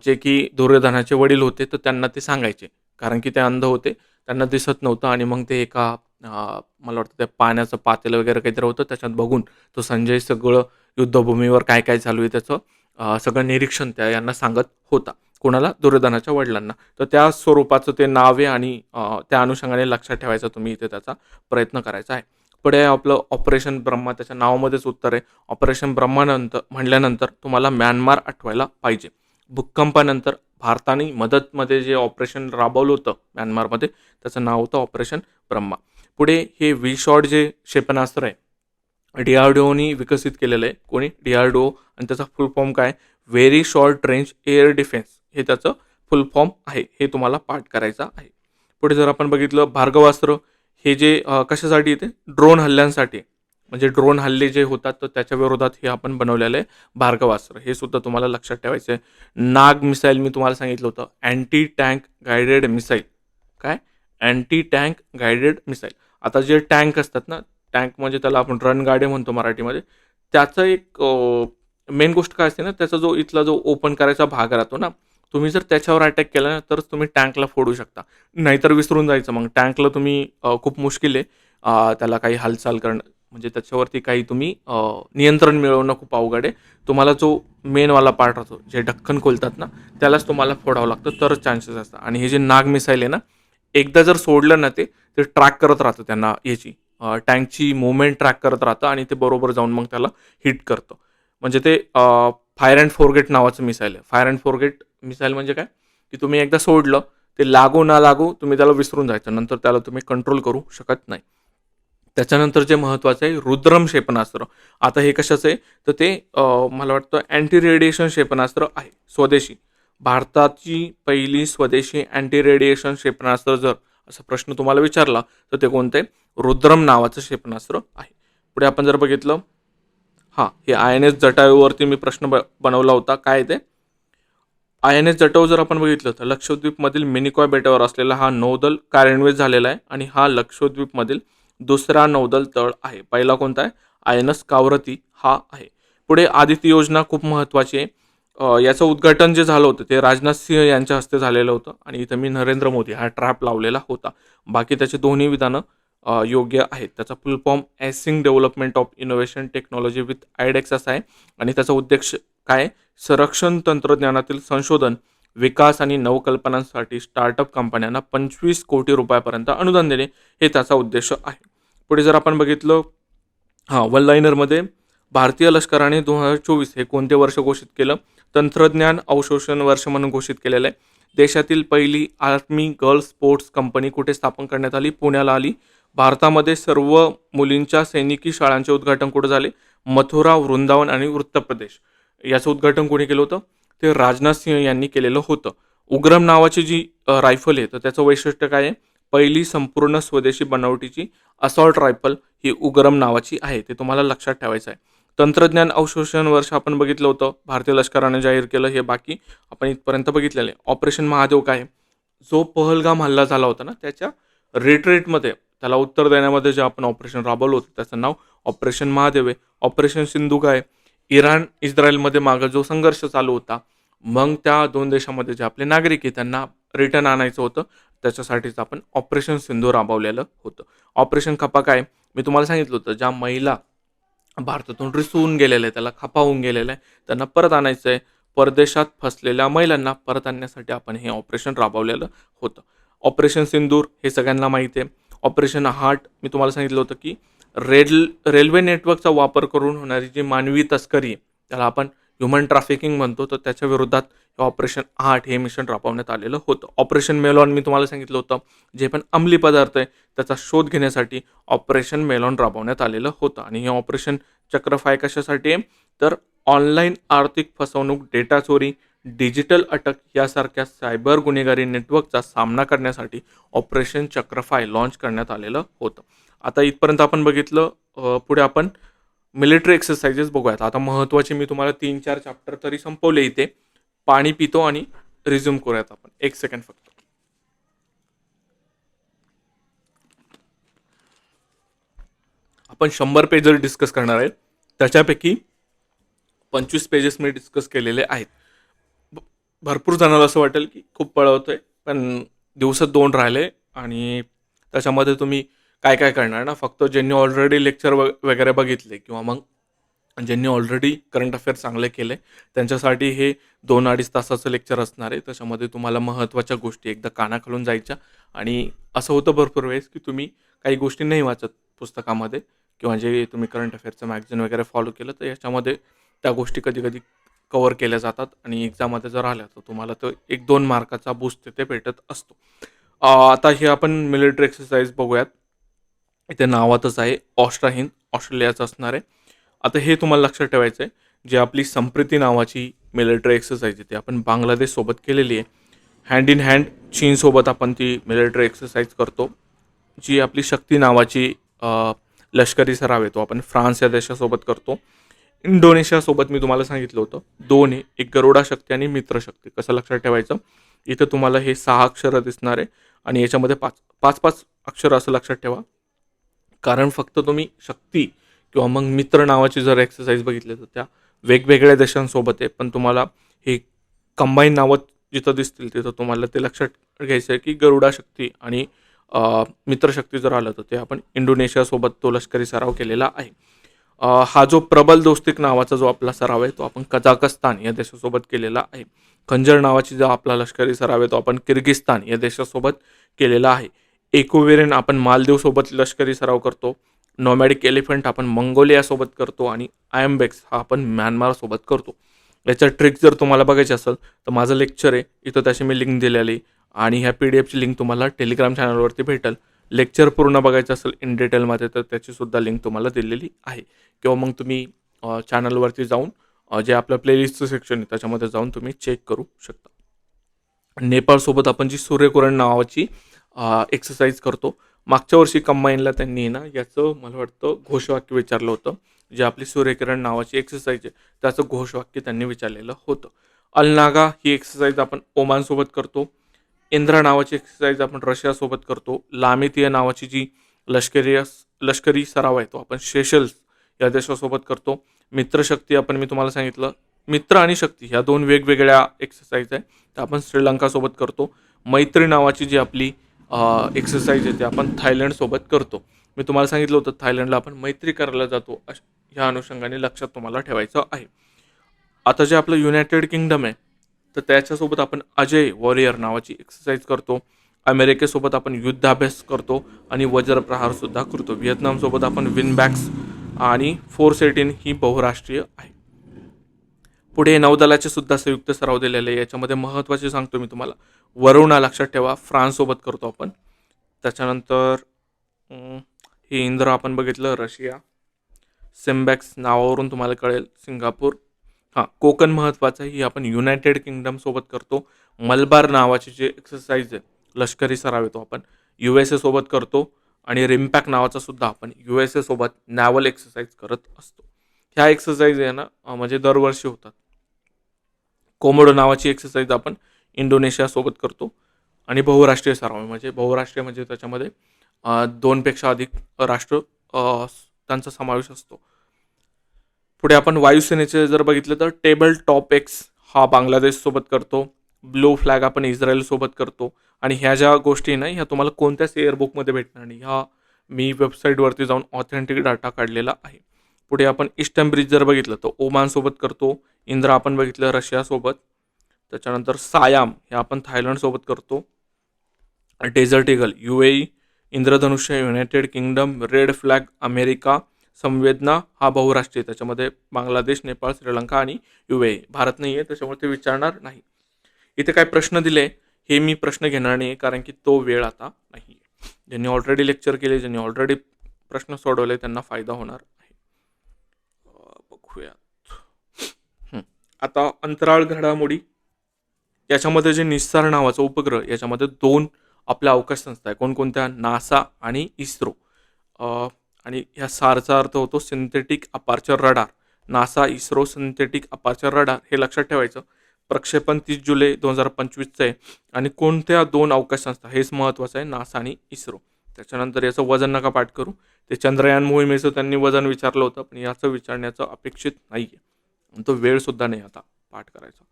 जे की दुर्योधनाचे वडील होते, तर त्यांना ते सांगायचे, कारण की ते अंध होते, त्यांना दिसत नव्हतं. आणि मग ते एका मला वाटतं त्या पाण्याचं पातेलं वगैरे काहीतरी होतं, त्याच्यात बघून तो संजय सगळं युद्धभूमीवर काय काय चालू आहे त्याचं सगळं निरीक्षण त्या यांना सांगत होता. कोणाला, दुर्योधनाच्या वडिलांना. तर त्या स्वरूपाचं ते नाव आहे आणि त्या अनुषंगाने लक्षात ठेवायचं तुम्ही इथे त्याचा प्रयत्न करायचा आहे. पुढे आपलं ऑपरेशन ब्रह्मा, त्याच्या नावामध्येच उत्तर आहे. ऑपरेशन ब्रह्मानंतर म्हणल्यानंतर तुम्हाला म्यानमार आठवायला पाहिजे. भूकंपानंतर भारताने मदतमध्ये जे ऑपरेशन राबवलं होतं म्यानमारमध्ये, त्याचं नाव होतं ऑपरेशन ब्रह्मा. पुढे हे व्ही शॉट जे क्षेपणास्त्र आहे DRDOनी विकसित केलेलं आहे. कोणी? DRDO. आणि त्याचा फुल फॉर्म काय? Very short range air defence हे त्याचं फुल फॉर्म आहे. हे तुम्हाला पाठ करायचं आहे. पुढे जर आपण बघितलं भार्गवास्त्र हे जे कशासाठी येते? ड्रोन हल्ल्यांसाठी. म्हणजे ड्रोन हल्ले जे होतात तर त्याच्या विरोधात हे आपण बनवलेलं आहे भार्गवास्त्र. हे सुद्धा तुम्हाला लक्षात ठेवायचं आहे. नाग मिसाईल मी तुम्हाला सांगितलं होतं. Anti tank guided missile. काय? Anti tank guided missile. आता जे टँक असतात ना, टँक म्हणजे त्याला आपण रणगाडे म्हणतो मराठीमध्ये. त्याचं एक मेन गोष्ट काय असते ना, त्याचा जो इथला जो ओपन करायचा भाग राहतो ना, तुम्ही जर त्याच्यावर अटॅक केला ना, तरच तुम्ही टँकला फोडू शकता. नाहीतर विसरून जायचं मग. टँकला तुम्ही खूप मुश्किल आहे त्याला काही हालचाल करणं. म्हणजे त्याच्यावरती काही तुम्ही नियंत्रण मिळवणं खूप अवघड आहे. तुम्हाला जो मेनवाला पार्ट राहतो, जे ढक्कन खोलतात ना, त्यालाच तुम्हाला फोडावं लागतं तरच चान्सेस असतात. आणि हे जे नाग मिसाईल आहे ना, एकदा जर सोडलं ना ते ट्रॅक करत राहतं त्यांना याची टँकची मूव्हमेंट ट्रॅक करत राहतं आणि ते बरोबर जाऊन मग त्याला हिट करतं. म्हणजे ते फायर अँड फोरगेट नावाचं मिसाईल आहे. फायर अँड फोरगेट मिसाईल म्हणजे काय? की तुम्ही एकदा सोडलं, ते लागू ना लागू तुम्ही त्याला विसरून जायचं. नंतर त्याला तुम्ही कंट्रोल करू शकत नाही. त्याच्यानंतर जे महत्त्वाचं आहे रुद्रम क्षेपणास्त्र. आता हे कशाचं आहे? तर ते मला वाटतं अँटी रेडिएशन क्षेपणास्त्र आहे, स्वदेशी. भारताची पहिली स्वदेशी अँटी रेडिएशन क्षेपणास्त्र जर असा प्रश्न तुम्हाला विचारला तर ते कोणतं आहे? रुद्रम नावाचं क्षेपणास्त्र आहे. पुढे आपण जर बघितलं, हां, हे INS जटायूवरती मी प्रश्न बनवला होता. काय ते? INS जटायू जर आपण बघितलं तर लक्षद्वीपमधील मिनिकॉय बेटावर असलेला हा नौदल कार्यान्वित झालेला आहे आणि हा लक्षद्वीपमधील दुसरा नौदल तळ आहे. पहिला कोणता आहे? INS कावरती हा आहे. पुढे आदिती योजना खूप महत्त्वाची आहे. याचं उद्घाटन जे झालं होतं ते राजनाथ सिंह यांच्या हस्ते झालेलं होतं आणि इथं मी नरेंद्र मोदी हा ट्रॅप लावलेला होता. बाकी त्याची दोन्ही विधानं योग्य आहेत. त्याचा full form acing development of innovation technology with iDEX असा आहे आणि त्याचा उद्देश काय? संरक्षण तंत्रज्ञानातील संशोधन, विकास आणि नवकल्पनांसाठी स्टार्टअप कंपन्यांना 25 कोटी रुपयापर्यंत अनुदान देणे हे त्याचा उद्देश आहे. पुढे जर आपण बघितलं, हां, वन लाईनरमध्ये भारतीय लष्कराने 2024 हे कोणते वर्ष घोषित केलं? तंत्रज्ञान अवशोषण वर्ष म्हणून घोषित केलेलं आहे. देशातील पहिली आर्मी गर्ल्स स्पोर्ट्स कंपनी कुठे स्थापन करण्यात आली? पुण्याला आली. भारतामध्ये सर्व मुलींच्या सैनिकी शाळांचे उद्घाटन कुठे झाले? मथुरा, वृंदावन आणि उत्तर प्रदेश. याचं उद्घाटन कोणी केलं होतं? ते राजनाथ सिंह यांनी केलेलं होतं. उग्रम नावाची जी रायफल आहे तर त्याचं वैशिष्ट्य काय आहे? पहिली संपूर्ण स्वदेशी बनावटीची असॉल्ट रायफल ही उग्रम नावाची आहे. ते तुम्हाला लक्षात ठेवायचं आहे. तंत्रज्ञान अवशोषण वर्ष आपण बघितलं होतं, भारतीय लष्कराने जाहीर केलं. हे बाकी आपण इथपर्यंत बघितलेलं आहे. ऑपरेशन महादेव काय आहे? जो पहलगाम हल्ला झाला होता ना, त्याच्या रिट्रीटमध्ये त्याला उत्तर देण्यामध्ये जे आपण ऑपरेशन राबवलं होतं त्याचं नाव ऑपरेशन महादेव आहे. ऑपरेशन सिंधू काय? इराण इस्रायलमध्ये मागं जो संघर्ष चालू होता, मग त्या दोन देशामध्ये जे आपले नागरिक आहे त्यांना रिटर्न आणायचं होतं, त्याच्यासाठीच आपण ऑपरेशन सिंधू राबवलेलं होतं. ऑपरेशन खपा काय? मी तुम्हाला सांगितलं होतं, ज्या महिला भारतातून रिसून गेलेल्या आहे, त्याला खपा होऊन गेलेला आहे, त्यांना परत आणायचं आहे. परदेशात फसलेल्या महिलांना परत आणण्यासाठी आपण हे ऑपरेशन राबवलेलं होतं. ऑपरेशन सिंदूर हे सगळ्यांना माहिती आहे. ऑपरेशन हार्ट मी तुम्हाला सांगितलं होतं की रेल्वे नेटवर्कचा वापर करून होणारी जी मानवी तस्करी आहे त्याला आपण ह्युमन ट्रॅफिकिंग म्हणतो, तर त्याच्या विरोधात ऑपरेशन हार्ट हे मिशन राबवण्यात आलेलं होतं. ऑपरेशन मेलॉन मी तुम्हाला सांगितलं होतं, जे पण अंमली पदार्थ आहे त्याचा शोध घेण्यासाठी ऑपरेशन मेलॉन राबवण्यात आलेलं होतं. आणि हे ऑपरेशन चक्रफाय कशासाठी आहे? तर ऑनलाईन आर्थिक फसवणूक, डेटा चोरी, डिजिटल अटक यासारख्या सायबर गुन्हेगारी नेटवर्कचा सामना करण्यासाठी ऑपरेशन चक्रफाय लॉन्च करण्यात आलेलं होतं. आता इथपर्यंत आपण बघितलं. पुढे आपण मिलिटरी एक्सरसाइजेस बघूयात. आता महत्त्वाचे मी तुम्हाला 3-4 चॅप्टर तरी संपवले इथे. पाणी पितो आणि रिझ्यूम करूयात आपण. 1 सेकंड फक्त. आपण 100 पेजेस डिस्कस करणार आहेत. त्याच्यापैकी 25 पेजेस मी डिस्कस केलेले आहेत. भरपूर जणांना असं वाटेल की खूप पळवतोय, पण दिवसात 2 राहिले आणि त्याच्यामध्ये तुम्ही काय काय करणार ना, फक्त ज्यांनी ऑलरेडी लेक्चर वगैरे बघितले किंवा मग ज्यांनी ऑलरेडी करंट अफेअर चांगले केले त्यांच्यासाठी हे 2-2.5 तासाचं लेक्चर असणार आहे. त्याच्यामध्ये तुम्हाला महत्त्वाच्या गोष्टी एकदा कानाखालून जायच्या. आणि असं होतं भरपूर वेळेस की तुम्ही काही गोष्टी नाही वाचत पुस्तकामध्ये किंवा जे तुम्ही करंट अफेअरचं मॅगझिन वगैरे फॉलो केलं तर याच्यामध्ये त्या गोष्टी कधी कधी कव्हर केल्या जातात आणि एक्झाममध्ये जर आल्या तर तुम्हाला तो 1-2 मार्काचा बूस्ट तिथे भेटत असतो. आता हे आपण मिलिटरी एक्सरसाइज बघूयात. इथे नावातच आहे ऑस्ट्रा हिंद, ऑस्ट्रेलियाचं असणार आहे. आता हे तुम्हाला लक्षात ठेवायचं आहे, जी आपली संप्रीती नावाची मिलिटरी एक्सरसाइज आहे ती आपण बांगलादेशसोबत केलेली आहे. हँड इन हँड चीनसोबत आपण ती मिलिटरी एक्सरसाइज करतो. जी आपली शक्ती नावाची लष्करी सराव आहे तो आपण फ्रान्स या देशासोबत करतो. इंडोनेशियासोबत मी तुम्हाला सांगितलं होतं 2 आहे, एक गरुडा शक्ती आणि मित्र शक्ती. कसं लक्षात ठेवायचं? इथं तुम्हाला हे 6 अक्षरं दिसणार आहे आणि याच्यामध्ये 5-5 अक्षरं असं लक्षात ठेवा. कारण फक्त तुम्ही शक्ती किंवा मग मित्र नावाची जर एक्सरसाइज बघितली तर त्या वेगवेगळ्या देशांसोबत आहे. पण तुम्हाला हे कंबाईन नावं जिथं दिसतील तिथं तुम्हाला ते लक्षात घ्यायचं आहे की गरुडा शक्ती आणि मित्रशक्ती जर आलं तर ते आपण इंडोनेशियासोबत तो लष्करी सराव केलेला आहे. हा जो प्रबल दोस्तिक नावाचा जो आपला सराव आहे तो आपण कझाकस्तान या देशासोबत केलेला आहे. खंजर नावाची जो आपला लष्करी सराव आहे तो आपण किर्गिस्तान या देशासोबत केलेला आहे. एकोवेरियन आपण मालदीवसोबत लष्करी सराव करतो. नॉमॅडिक एलिफंट आपण मंगोलियासोबत करतो आणि आयम्बेक्स हा आपण म्यानमारसोबत करतो. याच्या ट्रिक जर तुम्हाला बघायची असेल तर माझं लेक्चर आहे, इथं त्याची मी लिंक दिलेली आणि ह्या PDF ची लिंक तुम्हाला टेलिग्राम चॅनलवरती भेटेल. लेक्चर पूर्ण बघायचं असेल इन डिटेलमध्ये तर त्याचीसुद्धा लिंक तुम्हाला दिलेली आहे किंवा मग तुम्ही चॅनलवरती जाऊन जे आपलं प्लेलिस्टचं सेक्शन आहे त्याच्यामध्ये जाऊन तुम्ही चेक करू शकता. नेपाळसोबत आपण जी सूर्यकिरण नावाची एक्सरसाइज करतो. मागच्या वर्षी कंबाईनला त्यांनी ना याचं मला वाटतं घोषवाक्य विचारलं होतं. जे आपली सूर्यकिरण नावाची एक्सरसाइज आहे त्याचं घोषवाक्य त्यांनी विचारलेलं होतं. अलनागा ही एक्सरसाइज आपण ओमानसोबत करतो. इंद्रा नावाची एक्सरसाइज आपण रशियासोबत करतो. लामितिया नावाची जी लष्करी सराव आहे तो आपण सेशल्स या देशासोबत करतो. मित्रशक्ती आपण मी तुम्हाला सांगितलं मित्र आणि शक्ती ह्या 2 वेगवेगळ्या एक्सरसाइज आहे त्या आपण श्रीलंकासोबत करतो. मैत्री नावाची जी आपली एक्सरसाइज आहे ते आपण थायलंडसोबत करतो. मी तुम्हाला सांगितलं होतं थायलंडला आपण मैत्री करायला जातो ह्या अनुषंगाने लक्षात तुम्हाला ठेवायचं आहे. आता जे आपलं युनायटेड किंगडम आहे तर त्याच्यासोबत आपण अजय वॉरियर नावाची एक्सरसाइज करतो. अमेरिकेसोबत आपण युद्धाभ्यास करतो आणि वज्रप्रहारसुद्धा करतो. व्हिएतनामसोबत आपण विनबॅक्स आणि फोर्स 18 ही बहुराष्ट्रीय आहे. पुढे नौदलाचे सुद्धा संयुक्त सराव दिलेले आहे. याच्यामध्ये महत्त्वाचे सांगतो मी तुम्हाला. वरुणा लक्षात ठेवा फ्रान्ससोबत करतो आपण. त्याच्यानंतर हे इंद्र आपण बघितलं रशिया. सिम्बॅक्स नावावरून तुम्हाला कळेल सिंगापूर. कोकण महत्त्वाचं आहे ही आपण युनायटेड किंगडमसोबत करतो. मलबार नावाची जी एक्सरसाइज आहे लष्करी सराव आहे तो आपण USA सोबत करतो आणि रिम्पॅक नावाचा सुद्धा आपण USA सोबत नॅव्हल एक्सरसाइज करत असतो. ह्या एक्सरसाइज आहे ना म्हणजे दरवर्षी होतात. कोमोडो नावाची एक्सरसाइज आपण इंडोनेशियासोबत करतो आणि बहुराष्ट्रीय सराव म्हणजे बहुराष्ट्रीय म्हणजे त्याच्यामध्ये 2 पेक्षा अधिक राष्ट्र त्यांचा समावेश असतो. पुढे आपण वायुसेनेचे जर बघितलं तर टेबल टॉप एक्स हा बांगलादेशसोबत करतो. ब्लू फ्लॅग आपण इस्रायलसोबत करतो आणि ह्या ज्या गोष्टी ना ह्या तुम्हाला कोणत्याच एअरबुकमध्ये भेटणार नाही. ह्या मी वेबसाईटवरती जाऊन ऑथेंटिक डाटा काढलेला आहे. पुढे आपण ईस्टर्न ब्रिज जर बघितलं तर ओमानसोबत करतो. इंद्रा आपण बघितलं रशियासोबत. त्याच्यानंतर सायाम हे आपण थायलंडसोबत करतो. Desert eagle UAE. इंद्रधनुष्य United Kingdom. Red flag America. संवेदना हा बहुराष्ट्रीय त्याच्यामध्ये बांगलादेश, नेपाळ, श्रीलंका आणि UAE. भारत नाही आहे त्याच्यामुळे ते विचारणार नाही. इथे काय प्रश्न दिले हे मी प्रश्न घेणार नाही कारण की तो वेळ आता नाही आहे. ज्यांनी ऑलरेडी लेक्चर केले ज्यांनी ऑलरेडी प्रश्न सोडवले त्यांना फायदा होणार आहे. बघूयात आता अंतराळ घडामोडी. याच्यामध्ये जे निस्सार नावाचा उपग्रह याच्यामध्ये 2 आपल्या अवकाश संस्था आहे. कोणकोणत्या? नासा आणि इस्रो. आणि ह्या सारचा अर्थ होतो synthetic aperture radar. NASA ISRO synthetic aperture radar हे लक्षात ठेवायचं. प्रक्षेपण 30 जुलै 2025 आहे आणि कोणत्या 2 अवकाश संस्था हेच महत्त्वाचं आहे नासा आणि इस्रो. त्याच्यानंतर याचं वजन नका पाठ करू. ते चंद्रयान मोहिमेचं त्यांनी वजन विचारलं होतं पण याचं विचारण्याचं अपेक्षित नाही आहे. तो वेळसुद्धा नाही आता पाठ करायचा.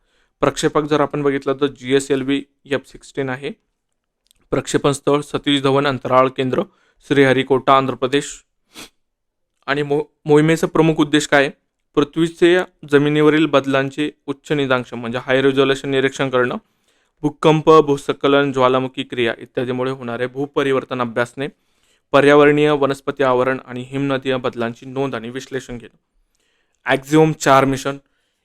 प्रक्षेपक जर आपण बघितलं तर GSLV F-16 आहे. प्रक्षेपण स्थळ सतीश धवन अंतराळ केंद्र श्रीहरिकोटा आंध्र प्रदेश. आणि मोहिमेचा प्रमुख उद्देश काय? पृथ्वीचे जमिनीवरील बदलांचे उच्च निदांक्षम म्हणजे हाय रेझोल्युशन निरीक्षण करणं. भूकंप, भूस्खलन, ज्वालामुखी क्रिया इत्यादीमुळे होणारे भूपरिवर्तन अभ्यासणे. पर्यावरणीय वनस्पती आवरण आणि हिमनदीय बदलांची नोंद आणि विश्लेषण घेणं. ॲक्झिओम 4 मिशन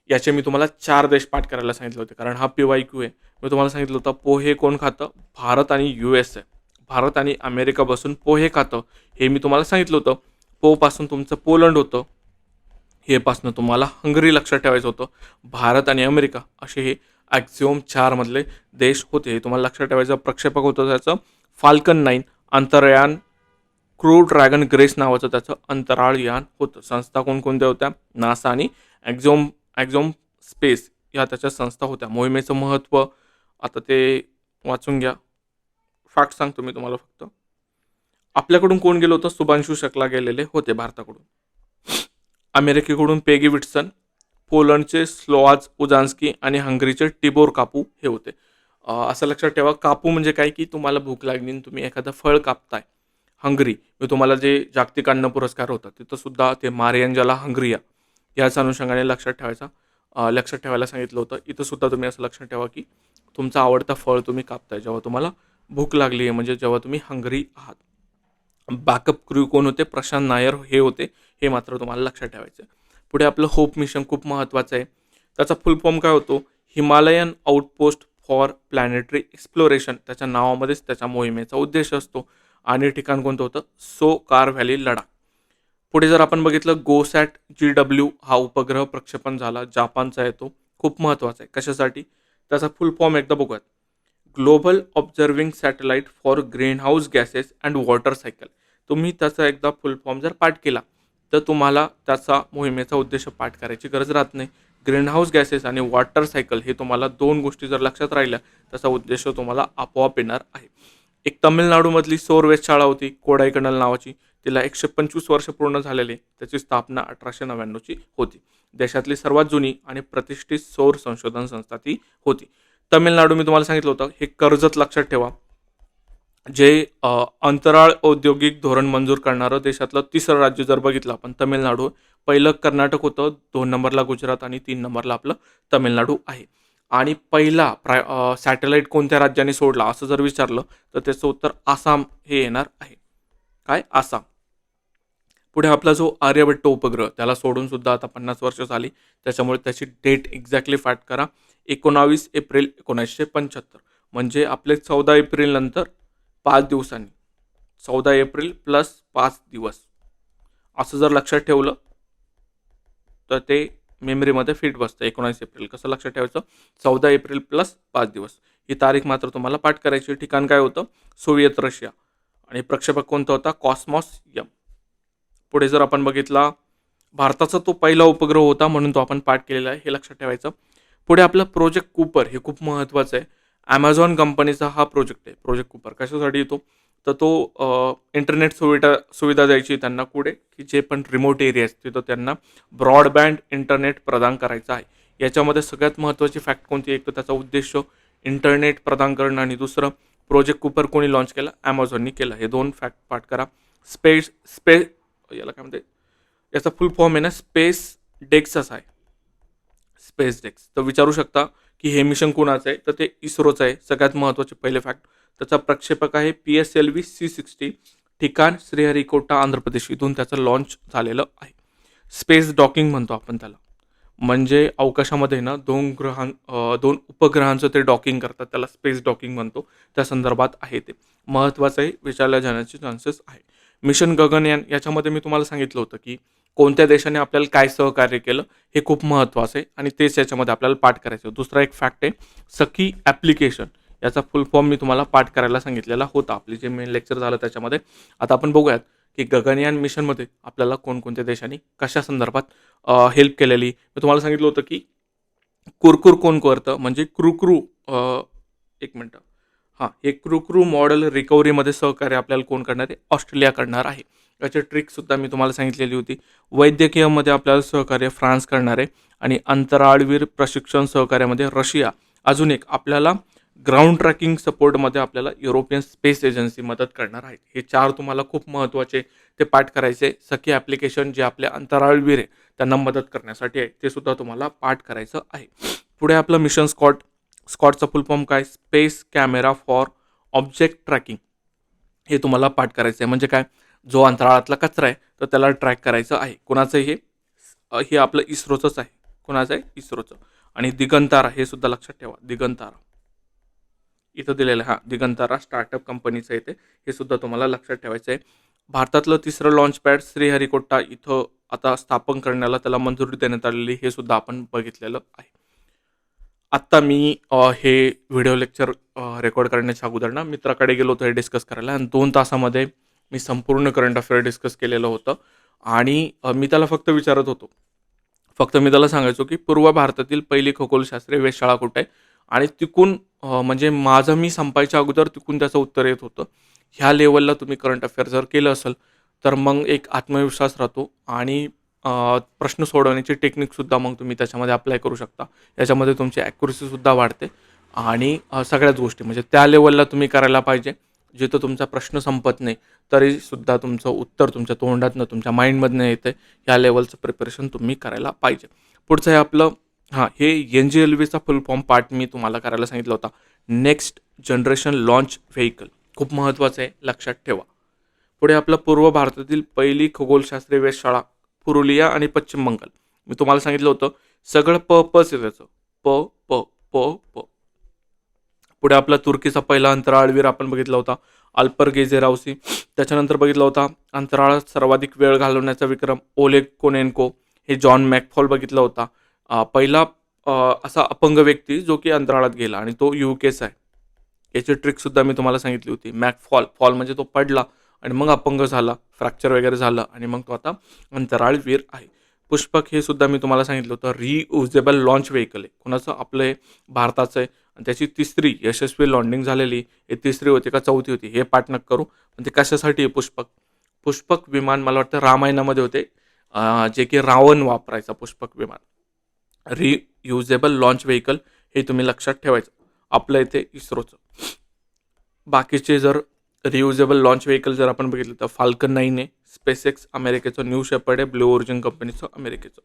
याचे मी तुम्हाला 4 देश पाठ करायला सांगितले होते कारण हा PYQ आहे. मी तुम्हाला सांगितलं होतं पोहे कोण खातं? भारत आणि USA. भारत आणि अमेरिका बसून पोहे खातं, हे मी तुम्हाला सांगितलं होतं. पोपासून तुमचं पोलंड होतं, हे पासनं तुम्हाला हंगरी लक्षात ठेवायचं होतं. भारत आणि अमेरिका असे हे ॲक्झिओम 4 मधले देश होते. हे तुम्हाला लक्षात ठेवायचं. प्रक्षेपक होतं त्याचं फाल्कन 9, अंतराळयान क्रू ड्रॅगन ग्रेस नावाचं त्याचं अंतराळयान होतं. संस्था कोणकोणत्या होत्या? नासा आणि ॲक्झिओम ॲक्झिओम स्पेस या त्याच्या संस्था होत्या. मोहिमेचं महत्त्व आता ते वाचून घ्या. फॅक्ट सांगतो मी तुम्हाला फक्त. आपल्याकडून कोण गेलं होतं? शुभांशु शुक्ला गेलेले होते भारताकडून. अमेरिकेकडून पेगी विट्सन, पोलंडचे स्लोआज उजान्स्की आणि हंगरीचे टिबोर कापू हे होते. असं लक्षात ठेवा, कापू म्हणजे काय की तुम्हाला भूक लागली आणि तुम्ही एखादं फळ कापताय. हंगरी मी तुम्हाला जे जागतिक अन्न पुरस्कार होता तिथं सुद्धा ते मारियांजाला हंगरिया याच अनुषंगाने लक्षात ठेवायला सांगितलं होतं. इथं सुद्धा तुम्ही असं लक्षात ठेवा की तुमचा आवडता फळ तुम्ही कापताय जेव्हा तुम्हाला भूक लागली आहे, म्हणजे जेव्हा तुम्ही हंगरी आहात. बॅकअप क्रू कोण होते? प्रशांत नायर हे होते. हे मात्र तुम्हाला लक्षात ठेवायचं आहे. पुढे आपलं होप मिशन खूप महत्त्वाचं आहे. त्याचा फुल फॉर्म काय होतो? Himalayan outpost for planetary exploration. त्याच्या नावामध्येच त्याच्या मोहिमेचा उद्देश असतो. आणि ठिकाण कोणतं होतं? So car valley Ladakh. पुढे जर आपण बघितलं गोसॅट GW हा उपग्रह प्रक्षेपण झाला, जापानचा आहे तो. खूप महत्त्वाचा आहे. कशासाठी? त्याचा फुल फॉर्म एकदा बघूयात. Global observing satellite for green house gases and water cycle. तुम्ही त्याचा एकदा फुल फॉर्म जर पाठ केला तर तुम्हाला त्याचा मोहिमेचा उद्देश पाठ करायची गरज राहत नाही. ग्रीन हाऊस गॅसेस आणि वॉटर सायकल हे तुम्हाला 2 गोष्टी जर लक्षात राहिल्या त्याचा उद्देश तुम्हाला आपोआप येणार आहे. एक तामिळनाडूमधली सौर वेधशाळा होती कोडाईकनाल नावाची. तिला 125 वर्ष पूर्ण झालेले. त्याची स्थापना 1899ची होती. देशातली सर्वात जुनी आणि प्रतिष्ठित सौर संशोधन संस्था ती होती. तमिळनाडू मी तुम्हाला सांगितलं होतं, हे कर्जत लक्षात ठेवा. जे अंतराळ औद्योगिक धोरण मंजूर करणारं देशातलं तिसरं राज्य जर बघितलं आपण तमिळनाडू. पहिलं कर्नाटक होतं, 2 नंबरला गुजरात आणि 3 नंबरला आपलं तमिळनाडू आहे. आणि पहिला सॅटेलाईट कोणत्या राज्याने सोडला असं जर विचारलं तर त्याचं उत्तर आसाम हे येणार आहे. काय? आसाम. पुढे आपला जो आर्यभट्ट उपग्रह त्याला सोडून सुद्धा आता 50 वर्ष झाली. त्याच्यामुळे त्याची डेट एक्झॅक्टली फाट करा. 19 एप्रिल 1975. म्हणजे आपले 14 एप्रिल नंतर 5 दिवसांनी. 14 एप्रिल प्लस 5 दिवस असं जर लक्षात ठेवलं तर ते मेमरीमध्ये फिट बसतं. 19 एप्रिल कसं लक्षात ठेवायचं? 14 एप्रिल प्लस 5 दिवस. ही तारीख मात्र तुम्हाला पाठ करायची. ठिकाण काय होतं? Soviet Russia. आणि प्रक्षेपक कोणता होता? Cosmos M. पुढे जर आपण बघितला, भारताचा तो पहिला उपग्रह होता म्हणून तो आपण पाठ केलेला आहे, हे लक्षात ठेवायचं. पुढे आपलं प्रोजेक्ट कूपर हे खूप महत्त्वाचं आहे. ॲमेझॉन कंपनीचा हा प्रोजेक्ट आहे. प्रोजेक्ट कूपर कशासाठी येतो? तर तो इंटरनेट सुविधा द्यायची त्यांना कुठे की जे पण रिमोट एरियाज तिथं त्यांना ब्रॉडबँड इंटरनेट प्रदान करायचं आहे. याच्यामध्ये सगळ्यात महत्त्वाची फॅक्ट कोणती? एक तर त्याचा उद्देश इंटरनेट प्रदान करणं आणि दुसरं प्रोजेक्ट कूपर कोणी लॉन्च केला? ॲमेझॉननी केलं. हे 2 फॅक्ट पाठ करा. स्पेस याला काय म्हणते? याचा फुल फॉर्म आहे ना स्पेस डेक्स असा आहे. स्पेस डेक्स. तर विचारू शकता की हे मिशन कोणाचं आहे? तर ते इस्रोचं आहे. सगळ्यात महत्त्वाचे पहिले फॅक्ट. त्याचा प्रक्षेपक आहे PSLV C60. ठिकाण श्रीहरिकोटा आंध्र प्रदेश. इथून त्याचं लॉन्च झालेलं आहे. स्पेस डॉकिंग म्हणतो आपण त्याला. म्हणजे अवकाशामध्ये ना 2 उपग्रहांचं ते डॉकिंग करतात. त्याला स्पेस डॉकिंग म्हणतो. त्या संदर्भात आहे ते. महत्त्वाचं आहे, विचारल्या जाण्याचे चान्सेस आहे. मिशन गगनयान याच्यामध्ये मी तुम्हाला सांगितलं होतं की कोणत्या देशाने आपल्याला काय सहकार्य केलं हे खूप महत्त्वाचं आहे आणि तेच याच्यामध्ये आपल्याला पाठ करायचं. दुसरा एक फॅक्ट आहे सखी ॲप्लिकेशन. याचा फुल फॉर्म मी तुम्हाला पाठ करायला सांगितलेला होता. आपले जे मेन लेक्चर झालं त्याच्यामध्ये. आता आपण बघूयात की गगनयान मिशनमध्ये आपल्याला कोणकोणत्या देशांनी कशा संदर्भात हेल्प केलेली. मी तुम्हाला सांगितलं होतं की कुरकुर कोण करतं? म्हणजे क्रूक्रू. एक मिनटं. हां, हे क्रूक्रू मॉडेल रिकव्हरीमध्ये सहकार्य आपल्याला कोण करणार आहे? ऑस्ट्रेलिया करणार आहे. याची ट्रिकसुद्धा मी तुम्हाला सांगितलेली होती. वैद्यकीयमध्ये आपल्याला सहकार्य फ्रान्स करणार आहे आणि अंतराळवीर प्रशिक्षण सहकार्यामध्ये रशिया. अजून एक आपल्याला ग्राउंड ट्रॅकिंग सपोर्टमध्ये आपल्याला युरोपियन स्पेस एजन्सी मदत करणार आहे. हे 4 तुम्हाला खूप महत्त्वाचे ते पाठ करायचे. सखी ॲप्लिकेशन जे आपले अंतराळवीर आहे त्यांना मदत करण्यासाठी आहे ते सुद्धा तुम्हाला पाठ करायचं आहे. पुढे आपलं मिशन स्कॉटचा फुल फॉर्म काय? Space camera for object tracking. हे तुम्हाला पाठ करायचं आहे. म्हणजे काय? जो अंतराळातला कचरा आहे तर त्याला ट्रॅक करायचं आहे. कोणाचं हे? हे आपलं इस्रोचंच आहे. कोणाचं आहे? इस्रोचं. आणि दिगंतारा हे सुद्धा लक्षात ठेवा. दिगंतारा इथं दिलेलं आहे. हां, दिगंतरा स्टार्टअप कंपनीचं आहे ते. हे सुद्धा तुम्हाला लक्षात ठेवायचं आहे. भारतातलं तिसरं लॉन्च पॅड श्रीहरिकोटा इथं आता स्थापन करण्याला त्याला मंजुरी देण्यात आलेली, हे सुद्धा आपण बघितलेलं आहे. आत्ता मी हे व्हिडिओ लेक्चर रेकॉर्ड करण्याच्या अगोदर ना मित्राकडे गेलो होतो हे डिस्कस करायला आणि 2 तासामध्ये मी संपूर्ण करंट अफेअर डिस्कस केलेलं होतं आणि मी त्याला फक्त विचारत होतो. फक्त मी त्याला सांगायचो, की पूर्व भारतातील पहिली खगोलशास्त्रीय वेधशाळा कुठे आहे? आणि तिकून म्हणजे माझं मी संपायच्या अगोदर तिकून त्याचं उत्तर येत होतं. ह्या लेव्हलला तुम्ही करंट अफेअर जर केलं असेल, तर मग एक आत्मविश्वास राहतो आणि प्रश्न सोडवण्याची टेक्निकसुद्धा मग तुम्ही त्याच्यामध्ये अप्लाय करू शकता. याच्यामध्ये तुमची ॲक्युरसीसुद्धा वाढते आणि सगळ्याच गोष्टी म्हणजे त्या लेव्हलला तुम्ही करायला पाहिजे, जिथं तुमचा प्रश्न संपत नाही, तरीसुद्धा तुमचं उत्तर तुमच्या तोंडातनं, तुमच्या माइंडमधनं येतंय. ह्या लेव्हलचं प्रिपरेशन तुम्ही करायला पाहिजे. पुढचं आहे आपलं हे NGLVचा फुल फॉर्म पार्ट मी तुम्हाला करायला सांगितला होता. Next generation launch vehicle. खूप महत्त्वाचं आहे, लक्षात ठेवा. पुढे आपलं पूर्व भारतातील पहिली खगोलशास्त्रीय वेधशाळा पुरुलिया आणि पश्चिम बंगाल. मी तुम्हाला सांगितलं होतं सगळं पच आहे त्याचं. प, प, प, प. पुढे आपला तुर्कीचा पहिला अंतराळवीर आपण बघितला होता अल्पर गेझेरावसी. त्याच्यानंतर बघितला होता अंतराळात सर्वाधिक वेळ घालवण्याचा विक्रम ओलेग कोनेन्को. हे जॉन मॅकफॉल बघितला होता. पहिला असा अपंग व्यक्ती जो की अंतराळात गेला आणि तो UKचा आहे. याची ट्रिकसुद्धा मी तुम्हाला सांगितली होती. फॉल म्हणजे तो पडला आणि मग अपंग झाला, फ्रॅक्चर वगैरे झालं आणि मग तो आता अंतराळवीर आहे. पुष्पक हे सुद्धा मी तुम्हाला सांगितलं होतं रियुजेबल लॉन्च व्हेइकल आहे. कोणाचं? आपलं आहे, भारताचं आहे आणि त्याची तिसरी यशस्वी लॉन्डिंग झालेली. हे तिसरी होती का चौथी होती हे पाठ नका करू. पण ते कशासाठी आहे पुष्पक? पुष्पक विमान मला वाटतं रामायणामध्ये होते, जे की रावण वापरायचा पुष्पक विमान. रियुजेबल लॉन्च व्हेइकल हे तुम्ही लक्षात ठेवायचं. आपलं इथे इस्रोचं. बाकीचे जर रियुजेबल लॉन्च व्हेइकल जर आपण बघितलं तर फाल्कन 9 आहे स्पेसएक्स अमेरिकेचं, न्यू शेपर्ड आहे ब्लू ओरिजिन कंपनीचं अमेरिकेचं.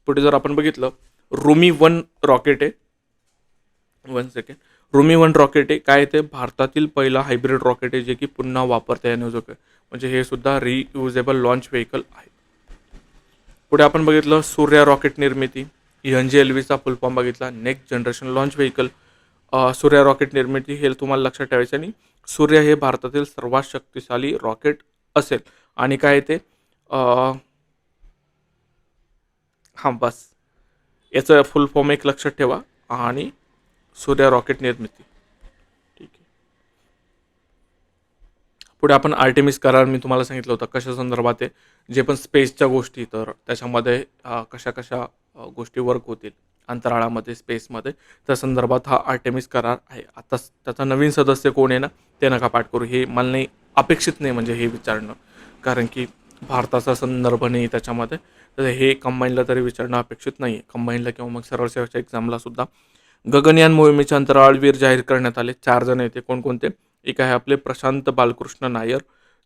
पुढे जर आपण बघितलं रुमी 1 रॉकेट आहे. 1 सेकंड. रुमी 1 रॉकेट आहे. काय ते? भारतातील पहिला हायब्रिड रॉकेट आहे जे की पुन्हा वापरता येण्याजोगं आहे. म्हणजे हे सुद्धा रियुजेबल लॉन्च व्हेइकल आहे. पुढे आपण बघितलं सूर्या रॉकेट निर्मिती. NGLVचा फुल फॉर्म बघितला next generation launch vehicle. Surya rocket निर्मिती हे तुम्हाला लक्षात ठेवायचं आणि सूर्य हे भारतातील सर्वात शक्तिशाली रॉकेट असेल आणि काय ते हां बस याचं फुल फॉर्म एक लक्षात ठेवा आणि सूर्या रॉकेट निर्मिती. ठीक आहे. पुढे आपण आर्टेमिस करार मी तुम्हाला सांगितलं होतं कशा संदर्भात आहे, जे पण स्पेसच्या गोष्टी, तर त्याच्यामध्ये कशा कशा गोष्टी वर्क होतील अंतराळामध्ये स्पेसमध्ये, त्या संदर्भात हा आर्टेमिस करार आहे. आता त्याचा नवीन सदस्य कोण आहे ना ते नका पाठ करू. हे मला नाही अपेक्षित नाही म्हणजे हे विचारणं, कारण की भारताचा संदर्भ नाही त्याच्यामध्ये, तर हे कंबाईनला तरी विचारणं अपेक्षित नाही आहे. कंबाईनला किंवा मग सरळ सेवेच्या एक्झामला सुद्धा. गगनयान मोहिमेचे अंतराळवीर जाहीर करण्यात आले. 4 जण येते. कोणकोणते? एक आहे आपले प्रशांत बालकृष्ण नायर.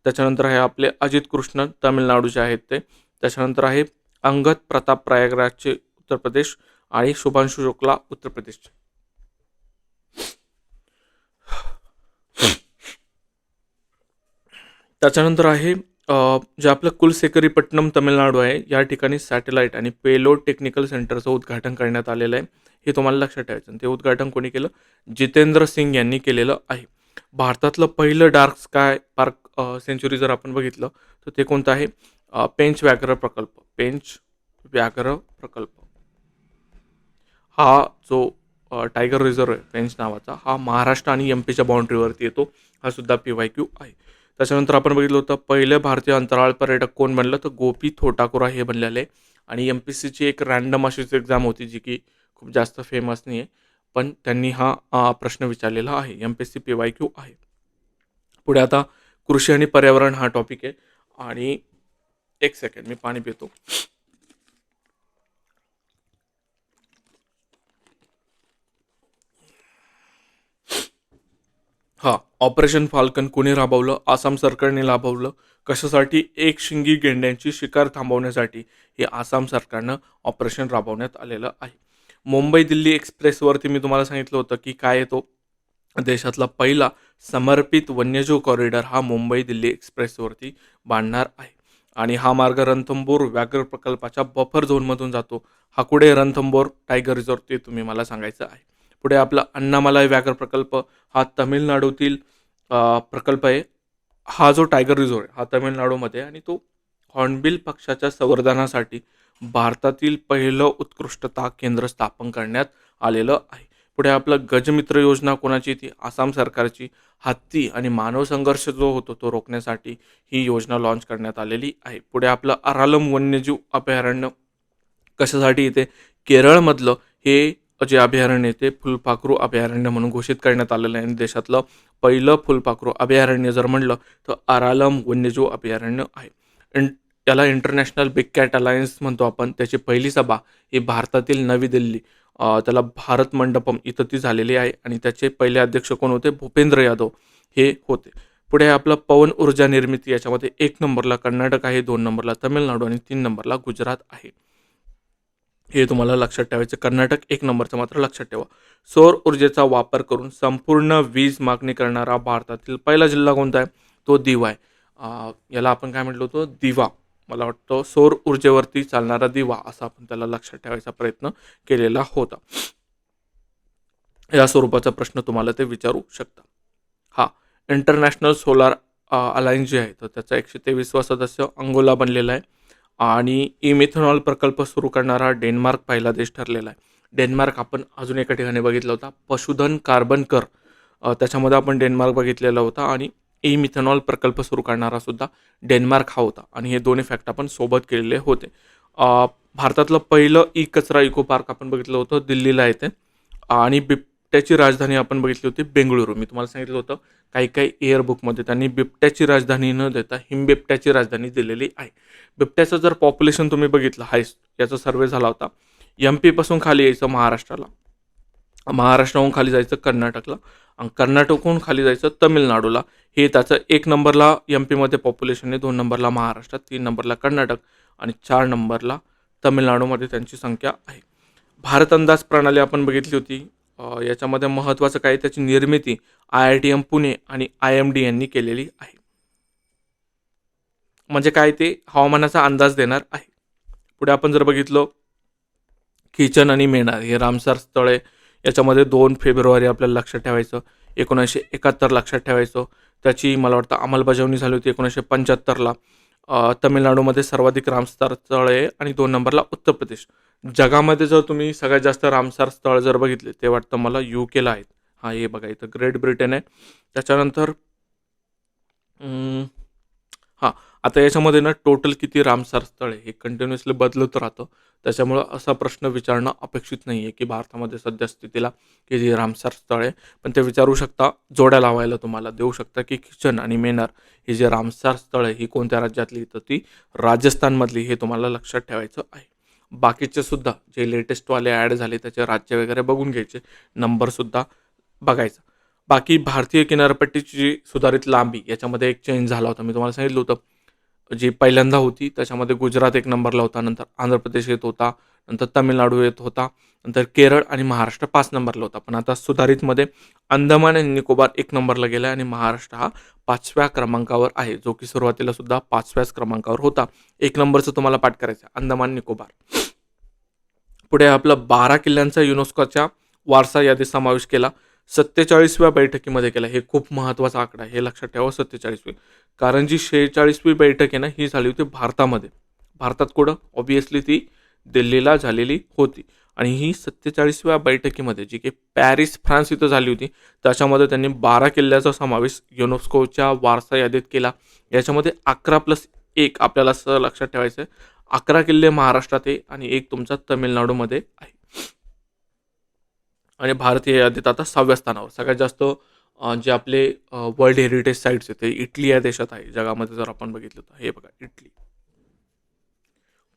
त्याच्यानंतर आहे आपले अजित कृष्ण तामिळनाडूचे आहेत ते. त्याच्यानंतर आहे अंगद प्रताप प्रयागराजचे उत्तर प्रदेश आणि शुभांशु शुक्ला उत्तर प्रदेशचे. त्याच्यानंतर आहे जे आपलं कुलसेकरीपट्टणम तमिळनाडू आहे, या ठिकाणी सॅटेलाईट आणि पेलोड टेक्निकल सेंटरचं उद्घाटन करण्यात आलेलं आहे. हे तुम्हाला लक्षात ठेवायचं. आणि ते उद्घाटन कोणी केलं? जितेंद्र सिंग यांनी केलेलं आहे. भारतातलं पहिलं डार्क स्काय पार्क सेंच्युरी जर आपण बघितलं तर ते कोणतं आहे? पेंच व्याघ्र प्रकल्प. पेंच व्याघ्र प्रकल्प हा जो टायगर रिझर्व आहे पेंच नावाचा, हा महाराष्ट्र आणि MPच्या बाउंड्रीवरती येतो. हा सुद्धा PYQ आहे. त्याच्यानंतर आपण बघितलं होतं पहिलं भारतीय अंतराळ पर्यटक कोण बनलं? तर गोपी थोटाकुरा हे बनलेले आहे. आणि MPSCची एक रँडम अशीच एक्झाम होती जी की खूप जास्त फेमस नाही आहे, पण त्यांनी हा प्रश्न विचारलेला आहे. MPSC PYQ आहे. पुढे आता कृषी आणि पर्यावरण हा टॉपिक आहे. आणि एक सेकंड मी पाणी पितो. हां, ऑपरेशन फाल्कन कोणी राबवलं? आसाम सरकारने राबवलं. कशासाठी? एक शिंगी गेंड्यांची शिकार थांबवण्यासाठी हे आसाम सरकारनं ऑपरेशन राबवण्यात आलेलं आहे. मुंबई दिल्ली एक्सप्रेसवरती मी तुम्हाला सांगितलं होतं की काय आहे तो देशातला पहिला समर्पित वन्यजीव कॉरिडॉर हा मुंबई दिल्ली एक्सप्रेसवरती बांधणार आहे. आणि हा मार्ग रणथंबोर व्याघ्र प्रकल्पाच्या बफर झोनमधून जातो. हा कुठे? रणथंबोर टायगर रिझर्व, ते तुम्ही मला सांगायचं आहे. पुढे आपला अण्णामलाई व्याघ्र प्रकल्प हा तमिळनाडूतील प्रकल्प आहे. हा जो टायगर रिझर्व आहे हा तमिळनाडूमध्ये आहे आणि तो हॉर्नबिल पक्ष्याच्या संवर्धनासाठी भारतातील पहिलं उत्कृष्टता केंद्र स्थापन करण्यात आलेलं आहे. पुढे आपलं गजमित्र योजना कोणाची ती आसाम सरकारची. हत्ती आणि मानव संघर्ष जो होतो तो रोखण्यासाठी ही योजना लॉन्च करण्यात आलेली आहे. पुढे आपलं अरालम वन्यजीव अभयारण्य कशासाठी येते, केरळमधलं हे जे अभयारण्य आहे ते फुलपाखरू अभयारण्य म्हणून घोषित करण्यात आलेलं आहे आणि देशातलं पहिलं फुलपाखरू अभयारण्य जर म्हणलं तर अरालम वन्यजीव अभयारण्य आहे. याला इंटरनॅशनल बिग कॅट अलायन्स म्हणतो आपण. त्याची पहिली सभा ही भारतातील नवी दिल्ली त्याला भारत मंडपम इथं ती झालेली आहे आणि त्याचे पहिले अध्यक्ष कोण होते, भूपेंद्र यादव हे होते. पुढे आपलं पवन ऊर्जा निर्मिती याच्यामध्ये 1 नंबरला कर्नाटक आहे, 2 नंबरला तमिळनाडू आणि 3 नंबरला गुजरात आहे. हे तुम्हाला लक्षात ठेवायचं. कर्नाटक 1 नंबरचं मात्र लक्षात ठेवा. सौर ऊर्जेचा वापर करून संपूर्ण वीज मागणी करणारा भारतातील पहिला जिल्हा कोणता आहे, तो दिवा आहे. याला आपण काय म्हटलं होतं, दिवा. मला वाटतं सौर ऊर्जेवरती चालणारा दिवा असा आपण त्याला लक्षात ठेवायचा प्रयत्न केलेला होता. या स्वरूपाचा प्रश्न तुम्हाला ते विचारू शकता. हा इंटरनॅशनल सोलार अलायन्स जे आहे तर त्याचा 123वा सदस्य अंगोला बनलेला आहे आणि इमिथेनॉल प्रकल्प सुरू करणारा डेन्मार्क पहिला देश ठरलेला आहे. डेन्मार्क आपण अजून एका ठिकाणी बघितला होता, पशुधन कार्बन कर त्याच्यामध्ये आपण डेन्मार्क बघितलेला होता आणि इमिथेनॉल प्रकल्प सुरू करणारा सुद्धा डेन्मार्क हा होता आणि हे दोन्ही फॅक्ट आपण सोबत केलेले होते. भारतातलं पहिलं ई कचरा इको पार्क आपण बघितलं होतं, दिल्लीला येते आणि बिबट्याची राजधानी आपण बघितली होती बेंगळुरू. मी तुम्हाला सांगितलं होतं काही काही एअर बुकमध्ये त्यांनी बिबट्याची राजधानी न देता हिमबिबट्याची राजधानी दिलेली आहे. बिबट्याचं जर पॉप्युलेशन तुम्ही बघितलं हायस्ट, याचा सर्वे झाला होता. MP पासून खाली यायचं महाराष्ट्राला, महाराष्ट्राहून खाली जायचं कर्नाटकला आणि कर्नाटकहून खाली जायचं तमिळनाडूला. हे त्याचं 1 नंबरला MP मध्ये पॉप्युलेशन आहे, 2 नंबरला महाराष्ट्रात, 3 नंबरला कर्नाटक आणि 4 नंबरला तमिळनाडूमध्ये त्यांची संख्या आहे. भारत अंदाज प्रणाली आपण बघितली होती. याच्यामध्ये महत्त्वाचं काय, त्याची निर्मिती IITM पुणे आणि IMD यांनी केलेली आहे. म्हणजे काय, ते हवामानाचा अंदाज देणार आहे. पुढे आपण जर बघितलं किचन आणि मेणार हे रामसार स्थळ आहे. याच्यामध्ये 2 फेब्रुवारी आपल्याला लक्षात ठेवायचं. 1971 लक्षात ठेवायचं. त्याची मला वाटतं अंमलबजावणी झाली होती 1975ला. तमिळनाडूमध्ये सर्वाधिक रामसार स्थळ आहे आणि 2 नंबरला उत्तर प्रदेश. जगामध्ये जर तुम्ही सगळ्यात जास्त रामसार स्थळ जर बघितले ते वाटतं मला UKला आहेत. हां, हे बघा इथं ग्रेट ब्रिटन आहे. त्याच्यानंतर हां, आता याच्यामध्ये ना टोटल किती रामसार स्थळ आहे हे कंटिन्युअसली बदलत राहतं. त्याच्यामुळं असा प्रश्न विचारणं अपेक्षित नाही आहे की भारतामध्ये सध्या स्थितीला किती रामसार स्थळ आहे. पण ते विचारू शकता, जोड्या लावायला तुम्हाला देऊ शकता की किचन आणि मेनार ही जे रामसार स्थळ आहे ही कोणत्या राज्यातली, तर ती राजस्थानमधली. हे तुम्हाला लक्षात ठेवायचं आहे. बाकीचे सुद्धा जे लेटेस्टवाले ॲड झाले त्याचे राज्य वगैरे बघून घ्यायचे, नंबरसुद्धा बघायचा. बाकी भारतीय किनारपट्टीची जी सुधारित लांबी याच्यामध्ये एक चेंज झाला होता. मी तुम्हाला सांगितलं होतं जी पहिल्यांदा होती त्याच्यामध्ये गुजरात 1 नंबरला होता, नंतर आंध्र प्रदेश येत होता, नंतर तामिळनाडू येत होता, नंतर केरळ आणि महाराष्ट्र 5 नंबरला होता. पण आता सुधारितमध्ये अंदमान आणि निकोबार 1 नंबरला गेला आणि महाराष्ट्र हा 5व्या क्रमांकावर आहे, जो की सुरुवातीला सुद्धा 5व्याच क्रमांकावर होता. 1 नंबरचं तुम्हाला पाठ करायचं अंदमान निकोबार. पुढे आपलं 12 किल्ल्यांचा युनेस्कोच्या वारसा यादीत समावेश केला. 47व्या बैठकीमध्ये केला. हे खूप महत्त्वाचा आकडा आहे, हे लक्षात ठेवा 47वी. कारण जी 46वी बैठक आहे ना ही झाली होती भारतामध्ये. भारतात कुठं, ऑब्व्हियसली ती दिल्लीला झालेली होती आणि ही 47व्या बैठकीमध्ये जी की पॅरिस फ्रान्स इथं झाली होती त्याच्यामध्ये त्यांनी 12 किल्ल्याचा समावेश युनेस्कोच्या वारसा यादीत केला. याच्यामध्ये 11+1 आपल्याला लक्षात ठेवायचं आहे. 11 किल्ले महाराष्ट्रात आहे आणि 1 तुमचा तमिळनाडूमध्ये आहे आणि भारतीय यादीत आता 6व्या स्थानावर. सगळ्यात जास्त जे आपले वर्ल्ड हेरिटेज साईट्स आहेत ते इटली या देशात आहे जगामध्ये. जर आपण बघितलं तर हे बघा इटली.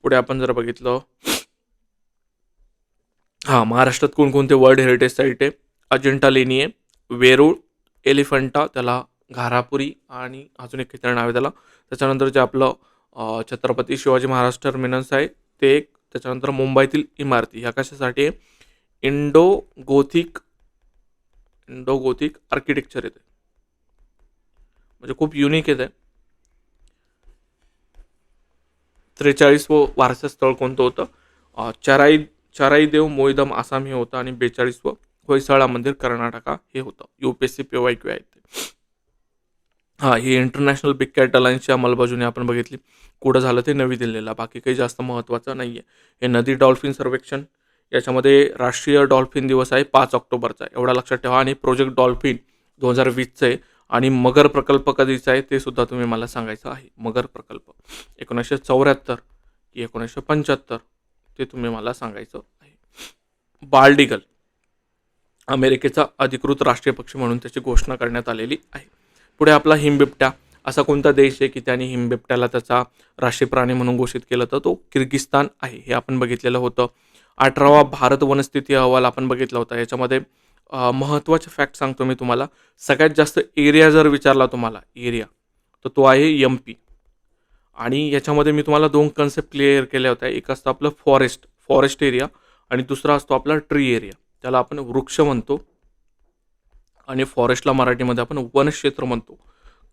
पुढे आपण जर बघितलं, हां, महाराष्ट्रात कोणकोणते वर्ल्ड हेरिटेज साईट आहे, अजिंठा लेणी आहे, वेरूळ, एलिफंटा, त्याला घारापुरी आणि अजून एक काहीतरी नाव आहे त्याला. त्याच्यानंतर जे आपलं छत्रपती शिवाजी महाराज टर्मिनस आहे ते एक. त्याच्यानंतर मुंबईतील इमारती ह्या कशासाठी आहे, इंडो गोथिक आर्किटेक्चर येते, म्हणजे खूप युनिक येते. 43वं वारसा स्थळ कोणतं होतं, चराई देव मोईदम आसाम हे होतं आणि 42वं होयसाळा मंदिर कर्नाटका हे होतं. UPSC PYQ आहे ते. हां, ही इंटरनॅशनल बिग कॅट अलायन्सची अंमलबजावणी आपण बघितली. कुठं झालं ते नवी दिल्लीला. बाकी काही जास्त महत्त्वाचं नाही आहे. हे नदी डॉल्फिन सर्वेक्षण याच्यामध्ये राष्ट्रीय डॉल्फिन दिवस आहे 5 ऑक्टोबरचा आहे. एवढा लक्षात ठेवा आणि प्रोजेक्ट डॉल्फिन 2020चं आहे आणि मगर प्रकल्प कधीचा आहे ते सुद्धा तुम्ही मला सांगायचं आहे. मगर प्रकल्प 1974 की 1975 ते तुम्ही मला सांगायचं आहे. बाल्ड ईगल अमेरिकेचा अधिकृत राष्ट्रीय पक्षी म्हणून त्याची घोषणा करण्यात आलेली आहे. पुढे आपला हिमबिबट्या. असा कोणता देश आहे की त्याने हिमबिबट्याला त्याचा राष्ट्रीय प्राणी म्हणून घोषित केलं, तर तो किर्गिस्तान आहे. हे आपण बघितलेलं होतं. 18वा भारत वनस्थिती अहवाल आपण बघितला होता. याच्यामध्ये महत्त्वाचे फॅक्ट सांगतो मी तुम्हाला. सगळ्यात जास्त एरिया जर विचारला तुम्हाला एरिया, तर तो आहे MP. आणि याच्यामध्ये मी तुम्हाला 2 कन्सेप्ट क्लिअर केल्या होत्या. एक असतं आपलं फॉरेस्ट एरिया आणि दुसरा असतो आपला ट्री एरिया. त्याला आपण वृक्ष म्हणतो आणि फॉरेस्टला मराठीमध्ये आपण वनक्षेत्र म्हणतो.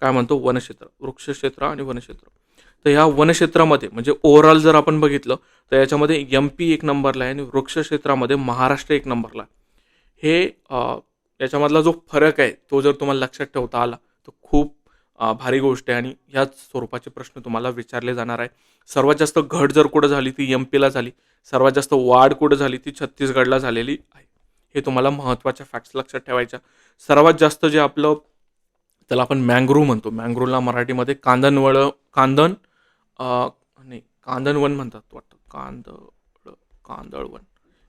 काय म्हणतो? वनक्षेत्र. वृक्षक्षेत्र आणि वनक्षेत्र. तर ह्या वनक्षेत्रामध्ये म्हणजे ओव्हरऑल जर आपण बघितलं तर याच्यामध्ये MP एक नंबरला आहे आणि वृक्षक्षेत्रामध्ये महाराष्ट्र एक नंबरला आहे. हे याच्यामधला जो फरक आहे तो जर तुम्हाला लक्षात ठेवता आला तर खूप भारी गोष्ट आहे आणि ह्याच स्वरूपाचे प्रश्न तुम्हाला विचारले जाणार आहे. सर्वात जास्त घट जर कुठं झाली ती MPला झाली. सर्वात जास्त वाढ कुठं झाली ती छत्तीसगडला झालेली आहे. हे तुम्हाला महत्त्वाच्या फॅक्ट्स लक्षात ठेवायच्या. सर्वात जास्त जे आपलं त्याला आपण मँग्रोव्ह म्हणतो. मँग्रोव्हला मराठीमध्ये कांदळवन म्हणतात वाटतं. कांदळवन.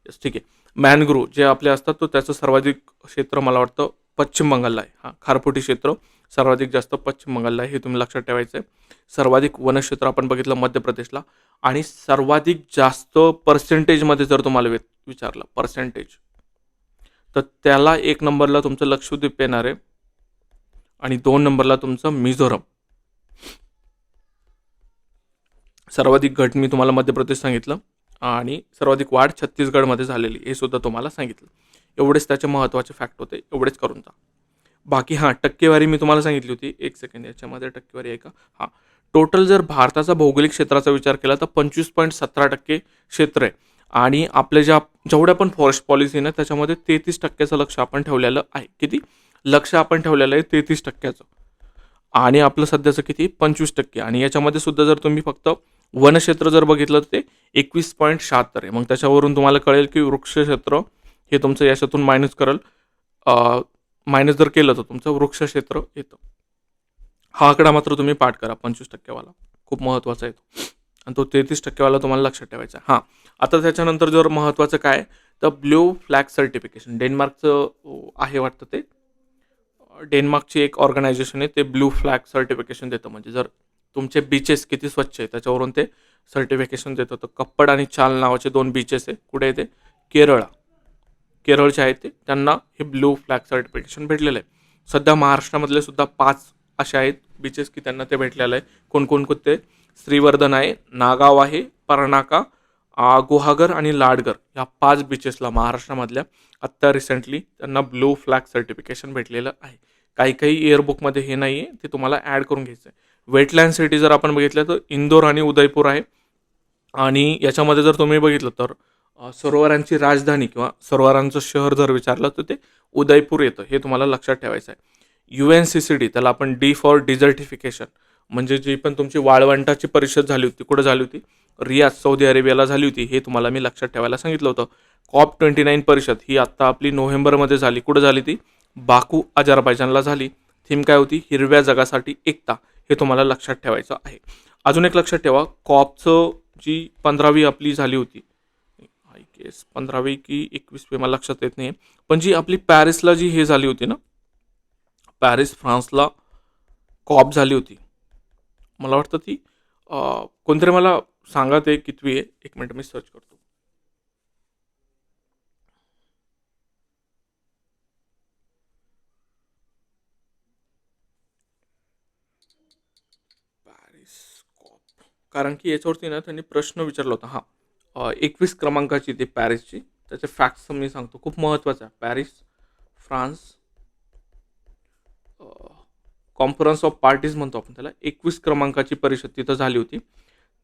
येस, ठीक आहे. मॅनग्रोव्ह जे आपले असतात तो त्याचं सर्वाधिक क्षेत्र मला वाटतं पश्चिम बंगालला आहे. हां, खारफुटी क्षेत्र सर्वाधिक जास्त पश्चिम बंगालला आहे. हे तुम्ही लक्षात ठेवायचं आहे. सर्वाधिक वनक्षेत्र आपण बघितलं मध्य प्रदेशला आणि सर्वाधिक जास्त पर्सेंटेजमध्ये जर तुम्हाला विचारलं पर्सेंटेज, तर त्याला 1 नंबरला तुमचं लक्षद्वीप येणार आहे आणि 2 नंबरला तुमचं मिझोरम. सर्वाधिक घट मी तुम्हाला मध्य प्रदेश सांगितलं आणि सर्वाधिक वाढ छत्तीसगडमध्ये झालेली हे सुद्धा तुम्हाला सांगितलं. एवढेच त्याचे महत्त्वाचे फॅक्ट होते. एवढेच करून जा. बाकी हां, टक्केवारी मी तुम्हाला सांगितली होती. एक सेकंड, याच्यामध्ये टक्केवारी आहे का? हां, टोटल जर भारताचा भौगोलिक क्षेत्राचा विचार केला तर 25.17% क्षेत्र आहे आणि आपल्या जेवढ्या पण फॉरेस्ट पॉलिसी ना त्याच्यामध्ये 33%चं लक्ष आपण ठेवलेलं आहे. किती लक्ष आपण ठेवलेलं आहे? 33%चं. आणि आपलं सध्याचं किती? 25% आणि याच्यामध्ये सुद्धा जर तुम्ही फक्त वनक्षेत्र जर बघितलं तर ते 21.76 आहे. मग त्याच्यावरून तुम्हाला कळेल की वृक्षक्षेत्र हे तुमचं याच्यातून मायनस करेल. मायनस जर केलं तर तुमचं वृक्षक्षेत्र येतं. हा आकडा मात्र तुम्ही पाठ करा. 25%वाला खूप महत्त्वाचा आहे तो आणि तो 33%वाला तुम्हाला लक्षात ठेवायचा. हां, आता त्याच्यानंतर जर महत्त्वाचं काय तर ब्ल्यू फ्लॅग सर्टिफिकेशन. डेन्मार्कचं आहे वाटतं ते. डेन्मार्कची एक ऑर्गनायझेशन आहे ते ब्ल्यू फ्लॅग सर्टिफिकेशन देतं. म्हणजे जर तुमचे बीचेस किती स्वच्छ आहे त्याच्यावरून ते सर्टिफिकेशन देतं. तर कप्पड आणि चाल नावाचे 2 बीचेस आहे. कुठे आहे ते? केरळचे आहेत ते. त्यांना हे ब्ल्यू फ्लॅग सर्टिफिकेशन भेटलेलं आहे. सध्या महाराष्ट्रामधले सुद्धा 5 असे आहेत बीचेस की त्यांना ते भेटलेलं आहे. कोणते? श्रीवर्धन आहे, नागाव आहे, परनाका, गुहागर आणि लाडगर ह्या 5 बीचेसला महाराष्ट्रामधल्या आत्ता रिसेंटली त्यांना ब्ल्यू फ्लॅग सर्टिफिकेशन भेटलेलं आहे. काही एअरबुकमध्ये हे नाही आहे, ते तुम्हाला ॲड करून घ्यायचं आहे. वेटलँड सिटी जर आपण बघितलं तर इंदोर आणि उदयपूर आहे आणि याच्यामध्ये जर तुम्ही बघितलं तर सरोवरांची राजधानी किंवा सरोवरांचं शहर जर विचारलं तर ते उदयपूर येतं. हे तुम्हाला लक्षात ठेवायचं आहे. UNCCD त्याला आपण D फॉर डिझर्टिफिकेशन म्हणजे जी पण तुमची वाळवंटाची परिषद झाली होती कुठं झाली होती? रियाद सौदी अरेबियाला झाली होती. हे तुम्हाला मी लक्षात ठेवायला सांगितलं होतं. COP29 परिषद ही आत्ता आपली नोव्हेंबरमध्ये झाली. कुठं झाली ती? बाकू अझरबैजानला झाली. थीम काय होती? हिरव्या जगासाठी एकता. हे तुम्हाला लक्षात ठेवायचं आहे. अजून एक लक्षात ठेवा, कॉपचं जी 15वी आपली झाली होती, आय गेस 15वी की 21वी मला लक्षात येत नाही, पण जी आपली पॅरिसला जी हे झाली होती ना, पॅरिस फ्रान्सला कॉप झाली होती. मला वाटतं ती कोणतरी मला सांगा ते कितवी आहे. 1 मिनिट मी सर्च करतो. पॅरिस कॉप, कारण की याच्यावरती ना त्यांनी प्रश्न विचारला होता. हां, 21 क्रमांकाची ती पॅरिसची. त्याचे फॅक्ट्स मी सांगतो, खूप महत्त्वाचं आहे. Paris France conference of parties म्हणतो आपण त्याला. 21 क्रमांकाची परिषद तिथं झाली होती.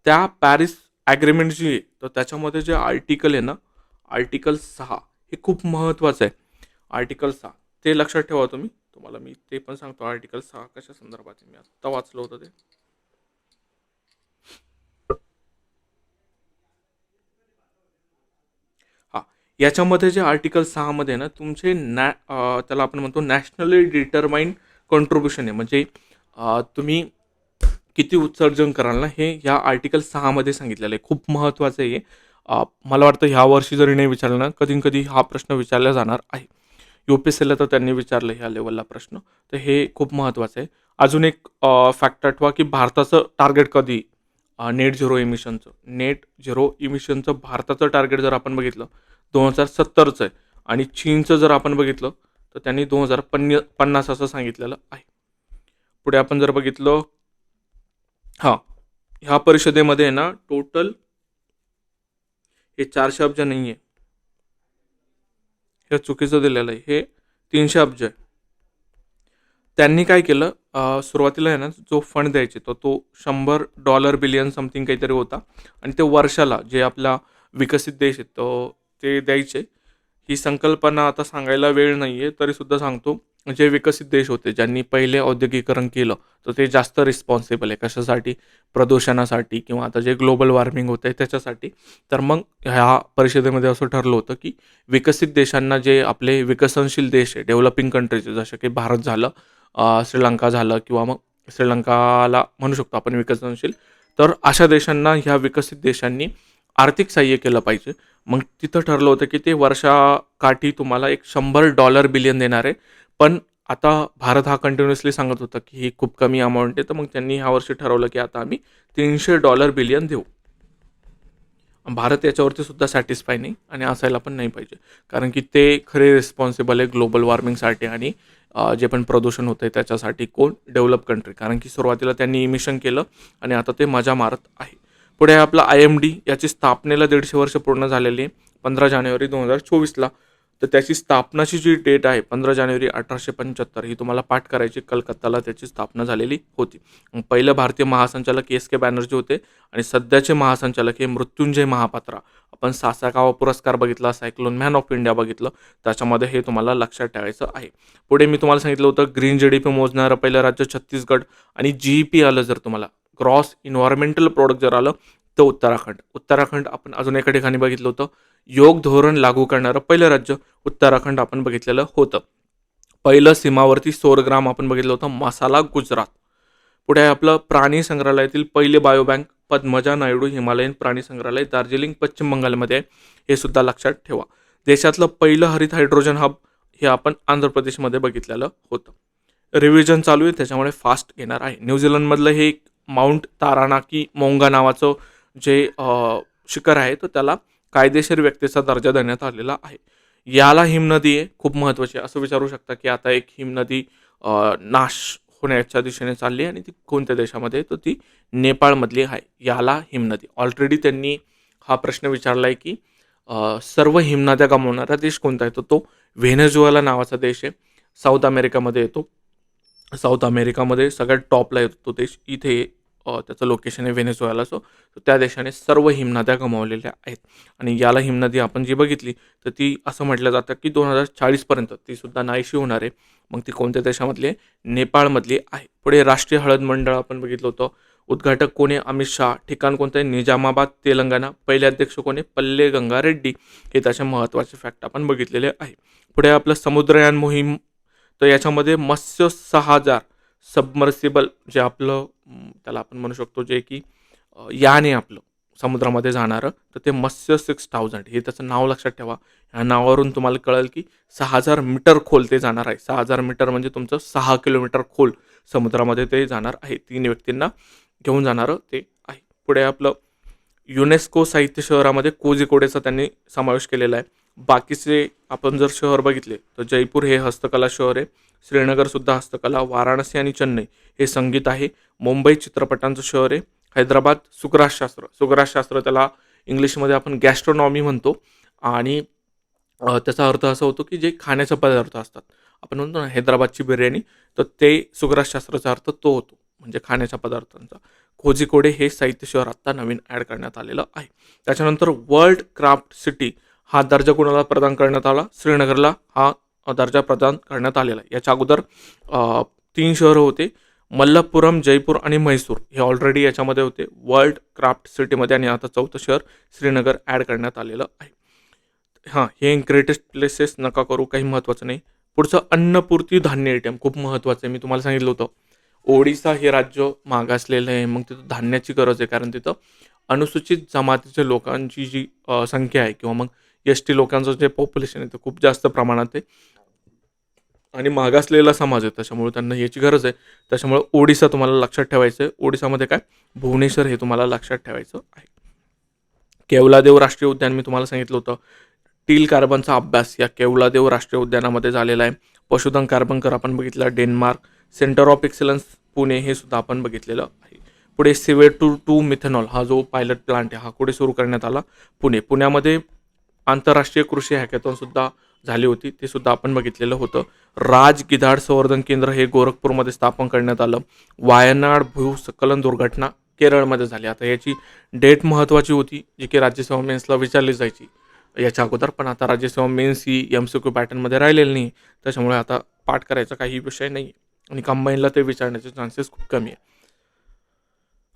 त्या पॅरिस ॲग्रीमेंट जी आहे तर त्याच्यामध्ये जे आर्टिकल आहे ना, आर्टिकल 6 हे खूप महत्त्वाचं आहे. आर्टिकल 6 ते लक्षात ठेवा तुम्ही. तुम्हाला मी ते पण सांगतो आर्टिकल 6 कशा संदर्भात आहे. मी आत्ता वाचलं होतं ते. हां, याच्यामध्ये जे आर्टिकल 6 मध्ये ना तुमचे त्याला आपण म्हणतो नॅशनली डिटरमाइंड कॉन्ट्रिब्युशन आहे. म्हणजे तुम्ही किती उत्सर्जन कराल ना, हे या आर्टिकल 6 मध्ये सांगितलेलं आहे. खूप महत्त्वाचं आहे हे. मला वाटतं ह्या वर्षी जरी नाही विचारलं ना, कधी-कधी हा प्रश्न विचारला जाणार आहे. यू-पी-एस-सीला तर त्यांनी विचारलं ह्या लेव्हलला प्रश्न. तर हे खूप महत्त्वाचं आहे. अजून एक फॅक्ट आठवा, की भारताचं टार्गेट कधी नेट झिरो इमिशनचं. नेट झिरो इमिशनचं भारताचं टार्गेट जर आपण बघितलं 2070चं आहे आणि चीनचं जर आपण बघितलं तर त्यांनी 2050 असं सांगितलेलं आहे. पुढे आपण जर बघितलं हां, ह्या परिषदेमध्ये आहे ना टोटल हे 400 अब्ज नाही आहे. हे चुकीचं दिलेलं आहे. हे 300 अब्ज आहे. त्यांनी काय केलं सुरुवातीला आहे ना जो फंड द्यायचे तो $100 बिलियन समथिंग काहीतरी होता आणि ते वर्षाला जे आपला विकसित देश आहेत ते द्यायचे. ही संकल्पना आता सांगायला वेळ नाही आहे, तरीसुद्धा सांगतो. जे विकसित देश होते, ज्यांनी पहिले औद्योगिकीकरण केलं, तर ते जास्त रिस्पॉन्सिबल आहे. कशासाठी? प्रदूषणासाठी किंवा आता जे ग्लोबल वॉर्मिंग होतं आहे त्याच्यासाठी. तर मग ह्या परिषदेमध्ये असं ठरलं होतं, की विकसित देशांना जे आपले विकसनशील देश आहे, डेव्हलपिंग कंट्रीज जसं की भारत झालं, श्रीलंका झालं किंवा मग श्रीलंकाला म्हणू शकतो आपण विकसनशील. तर अशा देशांना ह्या विकसित देशांनी आर्थिक सहाय्य केलं पाहिजे. मग तिथं ठरलं होतं की ते वर्षाकाठी तुम्हाला एक $100 बिलियन देणार आहे. पण आता भारत हा कंटिन्युअसली सांगत होता की ही खूप कमी अमाऊंट आहे. तर मग त्यांनी ह्या वर्षी ठरवलं की आता आम्ही $300 बिलियन देऊ. भारत याच्यावरती सुद्धा सॅटिस्फाय नाही आणि असायला पण नाही पाहिजे. कारण की ते खरे रिस्पॉन्सिबल आहे ग्लोबल वॉर्मिंगसाठी आणि जे पण प्रदूषण होतं आहे त्याच्यासाठी कोण? Develop country. कारण की सुरुवातीला त्यांनी इमिशन केलं आणि आता ते मजा मारत आहे. पुढे आपलं IMD याची स्थापनेला 150 वर्ष पूर्ण झालेली आहे. 15 जानेवारी 2024ला. तर त्याची स्थापनाची जी डेट आहे 15 जानेवारी 1875 ही तुम्हाला पाठ करायची. कलकत्ताला त्याची स्थापना झालेली होती. पहिलं भारतीय महासंचालक SK बॅनर्जी होते आणि सध्याचे महासंचालक हे मृत्युंजय महापात्रा. आपण सासाकावा पुरस्कार बघितला, सायक्लोन मॅन ऑफ इंडिया बघितलं, त्याच्यामध्ये हे तुम्हाला लक्षात ठेवायचं आहे. पुढे मी तुम्हाला सांगितलं होतं ग्रीन GDP मोजणारं पहिलं राज्य छत्तीसगड आणि GEP आलं जर तुम्हाला ग्रॉस इन्व्हायरमेंटल प्रोडक्ट जर आलं तर उत्तराखंड. उत्तराखंड आपण अजून एका ठिकाणी बघितलं होतं. योग धोरण लागू करणारं पहिलं राज्य उत्तराखंड आपण बघितलेलं होतं. पहिलं सीमावर्ती सौरग्राम आपण बघितलं होतं मसाला गुजरात. पुढे आपलं प्राणी संग्रहालयातील पहिले बायोबँक पद्मजा नायडू हिमालयन प्राणी संग्रहालय दार्जिलिंग पश्चिम बंगालमध्ये आहे. हे सुद्धा लक्षात ठेवा. देशातलं पहिलं हरित हायड्रोजन हब हे आपण आंध्र प्रदेशमध्ये बघितलेलं होतं. रिव्हिजन चालू आहे त्याच्यामुळे फास्ट येणार आहे. न्यूझीलंडमधलं हे माउंट तारानाकी मोंगा नावाचं जे शिखर आहे तर त्याला कायदेशीर व्यक्तीचा दर्जा देण्यात आलेला आहे. याला हिमनदी आहे खूप महत्त्वाची. असं विचारू शकता की आता एक हिमनदी नाश होण्याच्या दिशेने चालली आहे आणि ती कोणत्या देशामध्ये आहे तर ती नेपाळमधली आहे. याला हिमनदी. ऑलरेडी त्यांनी हा प्रश्न विचारला आहे की सर्व हिमनद्या गमावणारा देश कोणता आहे तर तो व्हेनेझुएला नावाचा देश आहे. साऊथ अमेरिकामध्ये येतो. साऊथ अमेरिकामध्ये सगळ्यात टॉपला येतो तो देश. इथे त्याचं लोकेशन आहे व्हेनेझुएलाचं. तर त्या देशाने सर्व हिमनद्या गमावलेल्या आहेत आणि याला हिमनदी आपण जी बघितली तर ती असं म्हटलं जातं की 2040 पर्यंत ती सुद्धा नाहीशी होणार आहे. मग ती कोणत्या देशामधली आहे? नेपाळमधली आहे. पुढे राष्ट्रीय हळद मंडळ आपण बघितलं होतं. उद्घाटक कोण आहे? अमित शहा. ठिकाण कोणतं आहे? निजामाबाद, तेलंगणा. पहिले अध्यक्ष कोण आहे? पल्ले गंगा रेड्डी. हे त्याचे महत्त्वाचे फॅक्ट आपण बघितलेले आहे. पुढे आपलं समुद्रयान मोहीम. तर याच्यामध्ये मत्स्य 6000 सबमर्सिबल जे आपलं त्याला आपण म्हणू शकतो जे की यान आहे आपलं समुद्रामध्ये जाणारं तर ते मत्स्य 6000 हे त्याचं नाव लक्षात ठेवा. ह्या नावावरून तुम्हाला कळेल की 6000 मीटर खोल ते जाणार आहे. 6000 मीटर म्हणजे तुमचं 6 किलोमीटर खोल समुद्रामध्ये ते जाणार आहे. 3 व्यक्तींना घेऊन जाणारं ते आहे. पुढे आपलं युनेस्को साहित्य शहरामध्ये कोझिकोडेचा त्यांनी समावेश केलेला आहे. बाकीचे आपण जर शहर बघितले तर जयपूर हे हस्तकला शहर आहे. श्रीनगरसुद्धा हस्तकला. वाराणसी आणि चेन्नई हे संगीत आहे. मुंबई चित्रपटांचं शहर आहे. हैदराबाद सुग्रासशास्त्र. सुग्रासशास्त्र त्याला इंग्लिशमध्ये आपण गॅस्ट्रोनॉमी म्हणतो आणि त्याचा अर्थ असा होतो की जे खाण्याचे पदार्थ असतात. आपण म्हणतो ना हैदराबादची बिर्याणी तर ते सुग्रासशास्त्राचा अर्थ तो होतो म्हणजे खाण्याच्या पदार्थांचा. कोझिकोडे हे साहित्य शहर आत्ता नवीन ॲड करण्यात आलेलं आहे. त्याच्यानंतर वर्ल्ड क्राफ्ट सिटी हा दर्जा कोणाला प्रदान करण्यात आला? श्रीनगरला हा दर्जा प्रदान करण्यात आलेला आहे. याच्या अगोदर 3 शहरं होते, मल्लपुरम, जयपूर आणि म्हैसूर हे ऑलरेडी याच्यामध्ये होते वर्ल्ड क्राफ्ट सिटीमध्ये, आणि आता 4थं शहर श्रीनगर ॲड करण्यात आलेलं आहे. हां, हे ग्रेटेस्ट प्लेसेस नका करू, काही महत्त्वाचं नाही. पुढचं अन्नपूर्ती धान्य एटीएम खूप महत्त्वाचं आहे. मी तुम्हाला सांगितलं होतं, ओडिसा हे राज्य मागासलेलं आहे. मग तिथं धान्याची गरज आहे, कारण तिथं अनुसूचित जमातीच्या लोकांची जी संख्या आहे, किंवा मग एस-टी लोकांचं जे पॉप्युलेशन आहे ते खूप जास्त प्रमाणात आहे आणि मागासलेला समाज आहे. त्याच्यामुळे त्यांना याची गरज आहे. त्याच्यामुळे ओडिसा तुम्हाला लक्षात ठेवायचं आहे. ओडिसामध्ये काय, भुवनेश्वर हे तुम्हाला लक्षात ठेवायचं आहे. केवलादेव राष्ट्रीय उद्यान मी तुम्हाला सांगितलं होतं. टील कार्बनचा अभ्यास या केवलादेव राष्ट्रीय उद्यानामध्ये झालेला आहे. पशुधन कार्बनकर आपण बघितलं Denmark. Centre of excellence Pune हे सुद्धा आपण बघितलेलं आहे. पुढे CO2 मिथेनॉल हा जो पायलट प्लांट आहे हा कुठे सुरू करण्यात आला, पुणे. पुण्यामध्ये आंतरराष्ट्रीय कृषी हॅकॅथॉन सुद्धा झाली होती, ते सुद्धा आपण बघितलेलं होतं. राज गिधाड संवर्धन केंद्र हे गोरखपूरमध्ये स्थापन करण्यात आलं. वायनाड भूस्खलन दुर्घटना केरळमध्ये झाली. आता याची डेट महत्त्वाची होती, जी की राज्यसेवा मेन्सला विचारली जायची याच्या अगोदर, पण आता राज्यसेवा मेन्स ही MCQ पॅटर्नमध्ये राहिलेली नाही, त्याच्यामुळे आता पाठ करायचा काही विषय नाही आणि कंबाईनला ते विचारण्याचे चान्सेस खूप कमी आहे.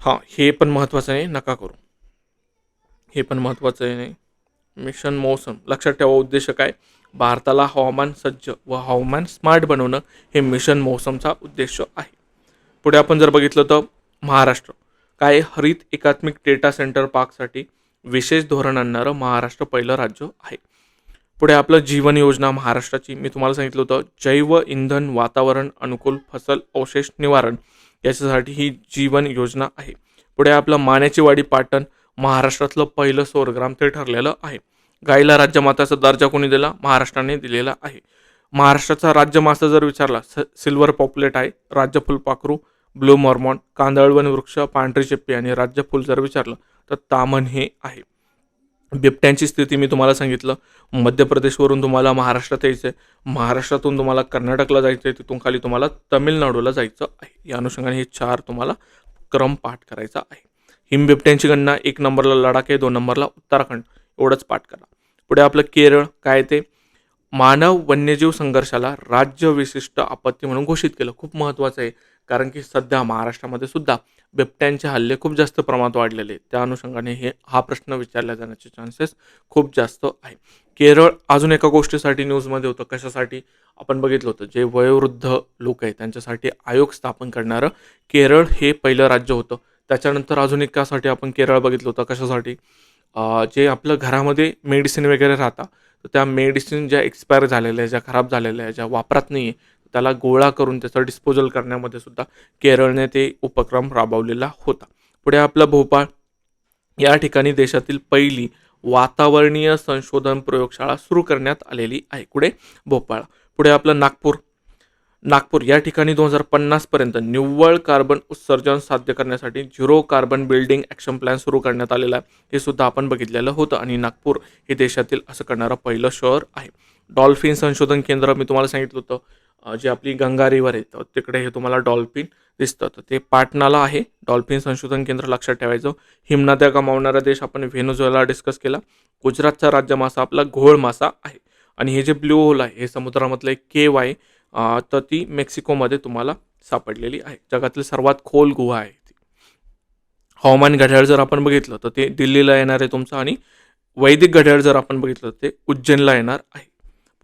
हां, हे पण महत्त्वाचं नाही, नका करू. हे पण महत्त्वाचं आहे नाही. मिशन मौसम लक्षात ठेवा, उद्देश काय, भारताला हवामान सज्ज व हवामान स्मार्ट बनवणं हे मिशन मौसमचा उद्देश आहे. पुढे आपण जर बघितलं तर महाराष्ट्र काय, हरित एकात्मिक डेटा सेंटर पार्कसाठी विशेष धोरण आणणारं महाराष्ट्र पहिलं राज्य आहे. पुढे आपलं जीवन योजना महाराष्ट्राची मी तुम्हाला सांगितलं होतं, जैव इंधन वातावरण अनुकूल फसल अवशेष निवारण याच्यासाठी ही जीवन योजना आहे. पुढे आपलं माण्याची वाडी पाटण महाराष्ट्रातलं पहिलं सौरग्राम ते ठरलेलं आहे. गाईला राज्यमाताचा दर्जा कोणी दिला, महाराष्ट्राने दिलेला आहे. महाराष्ट्राचा राज्यमासा जर विचारला, सिल्वर पॉप्युलेट आहे, राज्य फुलपाखरू ब्लू मॉर्मॉन, कांदळवन वृक्ष, पांढरी चिप्पी आणि राज्य फुल जर विचारलं तर तामन हे आहे. बिबट्यांची स्थिती मी तुम्हाला सांगितलं, मध्य प्रदेशवरून तुम्हाला महाराष्ट्रात यायचं आहे, महाराष्ट्रातून तुम्हाला कर्नाटकला जायचं आहे, तिथून खाली तुम्हाला तमिळनाडूला जायचं आहे. या अनुषंगाने हे 4 तुम्हाला क्रम पाठ करायचा आहे. हिमबिबट्यांची गणना 1 नंबरला लडाख आहे, 2 नंबरला उत्तराखंड, एवढंच पाठ करा. पुढे आपलं केरळ काय, ते मानव वन्यजीव संघर्षाला राज्य विशिष्ट आपत्ती म्हणून घोषित केलं. खूप महत्त्वाचं आहे, कारण की सध्या महाराष्ट्रामध्ये सुद्धा बिबट्यांचे हल्ले खूप जास्त प्रमाणात वाढलेले आहेत. त्या अनुषंगाने हा प्रश्न विचारला जाण्याचे चान्सेस खूप जास्त आहे. केरळ अजून एका गोष्टीसाठी न्यूजमध्ये होतं, कशासाठी आपण बघितलं होतं, जे वयोवृद्ध लोक आहेत त्यांच्यासाठी आयोग स्थापन करणारं केरळ हे पहिलं राज्य होतं. त्याच्यानंतर अजून एकासाठी आपण केरळ बघितलं होतं, कशासाठी, जे आपलं घरामध्ये मेडिसिन वगैरे राहतात, तर त्या मेडिसिन ज्या एक्सपायर झालेल्या आहे, ज्या खराब झालेल्या आहे, ज्या वापरात नाही आहे, त्याला गोळा करून त्याचं डिस्पोजल करण्यामध्ये सुद्धा केरळने ते उपक्रम राबवलेला होता. पुढे आपलं भोपाळ या ठिकाणी देशातील पहिली वातावरणीय संशोधन प्रयोगशाळा सुरू करण्यात आलेली आहे. कुठे, भोपाळ. पुढे आपलं नागपूर या ठिकाणी 2050 पर्यंत निव्वळ कार्बन उत्सर्जन साध्य करण्यासाठी zero carbon building action plan सुरू करण्यात आलेला आहे. हे सुद्धा आपण बघितलेलं होतं आणि नागपूर हे देशातील असं करणारं पहिलं शहर आहे. डॉल्फिन संशोधन केंद्र मी तुम्हाला सांगितलं होतं, जे आपली गंगा रिव्हर आहे तर तिकडे हे तुम्हाला डॉल्फिन दिसतं, तर ते पाटणाला आहे. डॉल्फिन संशोधन केंद्र लक्षात ठेवायचं. हिमनद्या गमावणारा देश आपण व्हेनेझुएला डिस्कस केला. गुजरातचा राज्य मासा आपला घोळ मासा आहे आणि हे जे ब्ल्यू होल आहे हे समुद्रामधलं एक केव आहे, तर ती मेक्सिकोमध्ये तुम्हाला सापडलेली आहे. जगातील सर्वात खोल गुहा आहे ती. हवामान घड्याळ जर आपण बघितलं तर ते दिल्लीला येणार आहे तुमचं, आणि वैदिक घड्याळ जर आपण बघितलं तर ते उज्जैनला येणार आहे.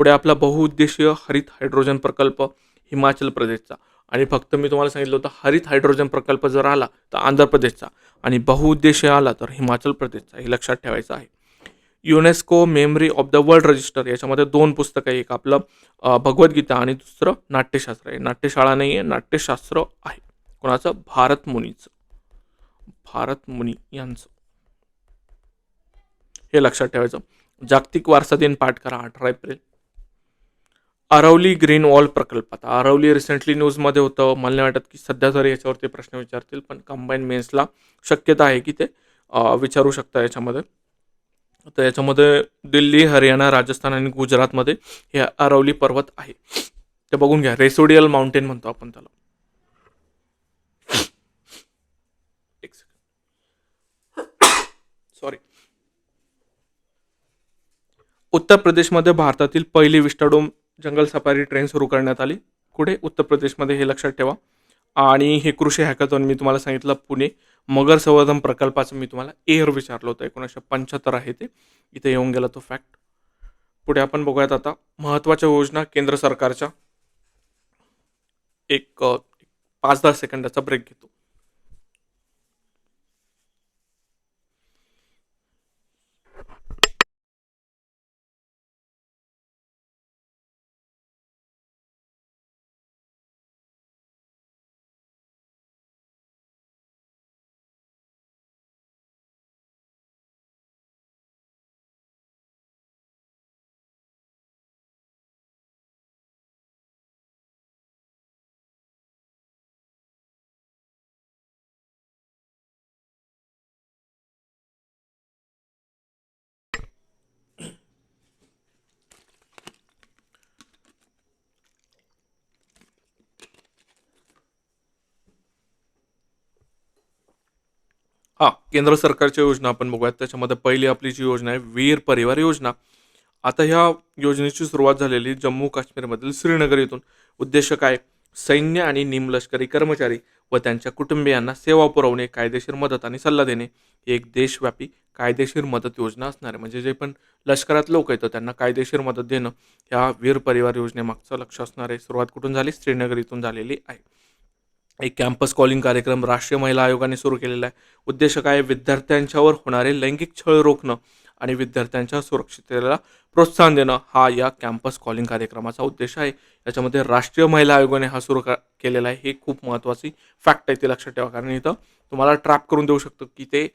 पुढे आपला बहुउद्देशीय हरित हायड्रोजन प्रकल्प हिमाचल प्रदेशचा, आणि फक्त मी तुम्हाला सांगितलं होतं हरित हायड्रोजन प्रकल्प जर आला तर आंध्र प्रदेशचा, आणि बहुउद्देशीय आला तर हिमाचल प्रदेशचा, हे लक्षात ठेवायचं आहे. UNESCO memory of the world register याच्यामध्ये 2 पुस्तकं आहे, एक आपलं भगवद्गीता आणि दुसरं नाट्यशास्त्र आहे. नाट्यशाळा नाही आहे, नाट्यशास्त्र आहे. कोणाचं, भारत मुनी यांचं, हे लक्षात ठेवायचं. जागतिक वारसा दिन पाठ करा 18 एप्रिल. अरवली ग्रीन वॉल प्रकल्प, आता अरवली रिसेंटली न्यूजमध्ये होतं, मला नाही वाटत की सध्या तरी याच्यावरती प्रश्न विचारतील, पण कंबाईन मेन्सला शक्यता आहे की ते विचारू शकता याच्यामध्ये. तर याच्यामध्ये दिल्ली, हरियाणा, राजस्थान आणि गुजरातमध्ये हे अरवली पर्वत आहे, ते बघून घ्या. रेसोडियल माउंटेन म्हणतो आपण त्याला. एक सेकंड, सॉरी. उत्तर प्रदेशमध्ये भारतातील पहिली विस्टाडोम जंगल सफारी ट्रेन सुरू करण्यात आली. कुठे? उत्तर प्रदेशमध्ये, हे लक्षात ठेवा. आणि हे कृषी हॅकॅथॉन मी तुम्हाला सांगितलं पुणे. मगर संवर्धन प्रकल्पाचं मी तुम्हाला एअर विचारलं होतं, 1975 आहे ते. इथे येऊन गेला तो फॅक्ट. पुढे आपण बघूयात आता महत्त्वाच्या योजना केंद्र सरकारच्या. एक 5-10 सेकंदाचा ब्रेक घेतो. हां, केंद्र सरकारच्या योजना आपण बघूयात. त्याच्यामध्ये पहिली आपली जी योजना आहे, वीर परिवार योजना. आता ह्या योजनेची सुरुवात झालेली जम्मू काश्मीरमधील श्रीनगर येथून. उद्देश काय? सैन्य आणि निमलष्करी कर्मचारी व त्यांच्या कुटुंबियांना सेवा पुरवणे, कायदेशीर मदत आणि सल्ला देणे. ही एक देशव्यापी कायदेशीर मदत योजना असणार आहे. म्हणजे जे पण लष्करात लोक आहेत त्यांना कायदेशीर मदत देणं, ह्या वीर परिवार योजनेमागचं लक्ष असणार आहे. सुरुवात कुठून झाली? श्रीनगर इथून झालेली आहे. एक कॅम्पस कॉलिंग कार्यक्रम राष्ट्रीय महिला आयोगाने सुरू केलेला आहे. उद्देश काय? विद्यार्थ्यांच्यावर होणारे लैंगिक छळ रोखणं आणि विद्यार्थ्यांच्या सुरक्षिततेला प्रोत्साहन देणं, हा या कॅम्पस कॉलिंग कार्यक्रमाचा उद्देश आहे. याच्यामध्ये राष्ट्रीय महिला आयोगाने हा सुरू केलेला आहे. हे खूप महत्त्वाची फॅक्ट आहे, ते लक्षात ठेवा. कारण इथं तुम्हाला ट्रॅप करून देऊ शकतं की ते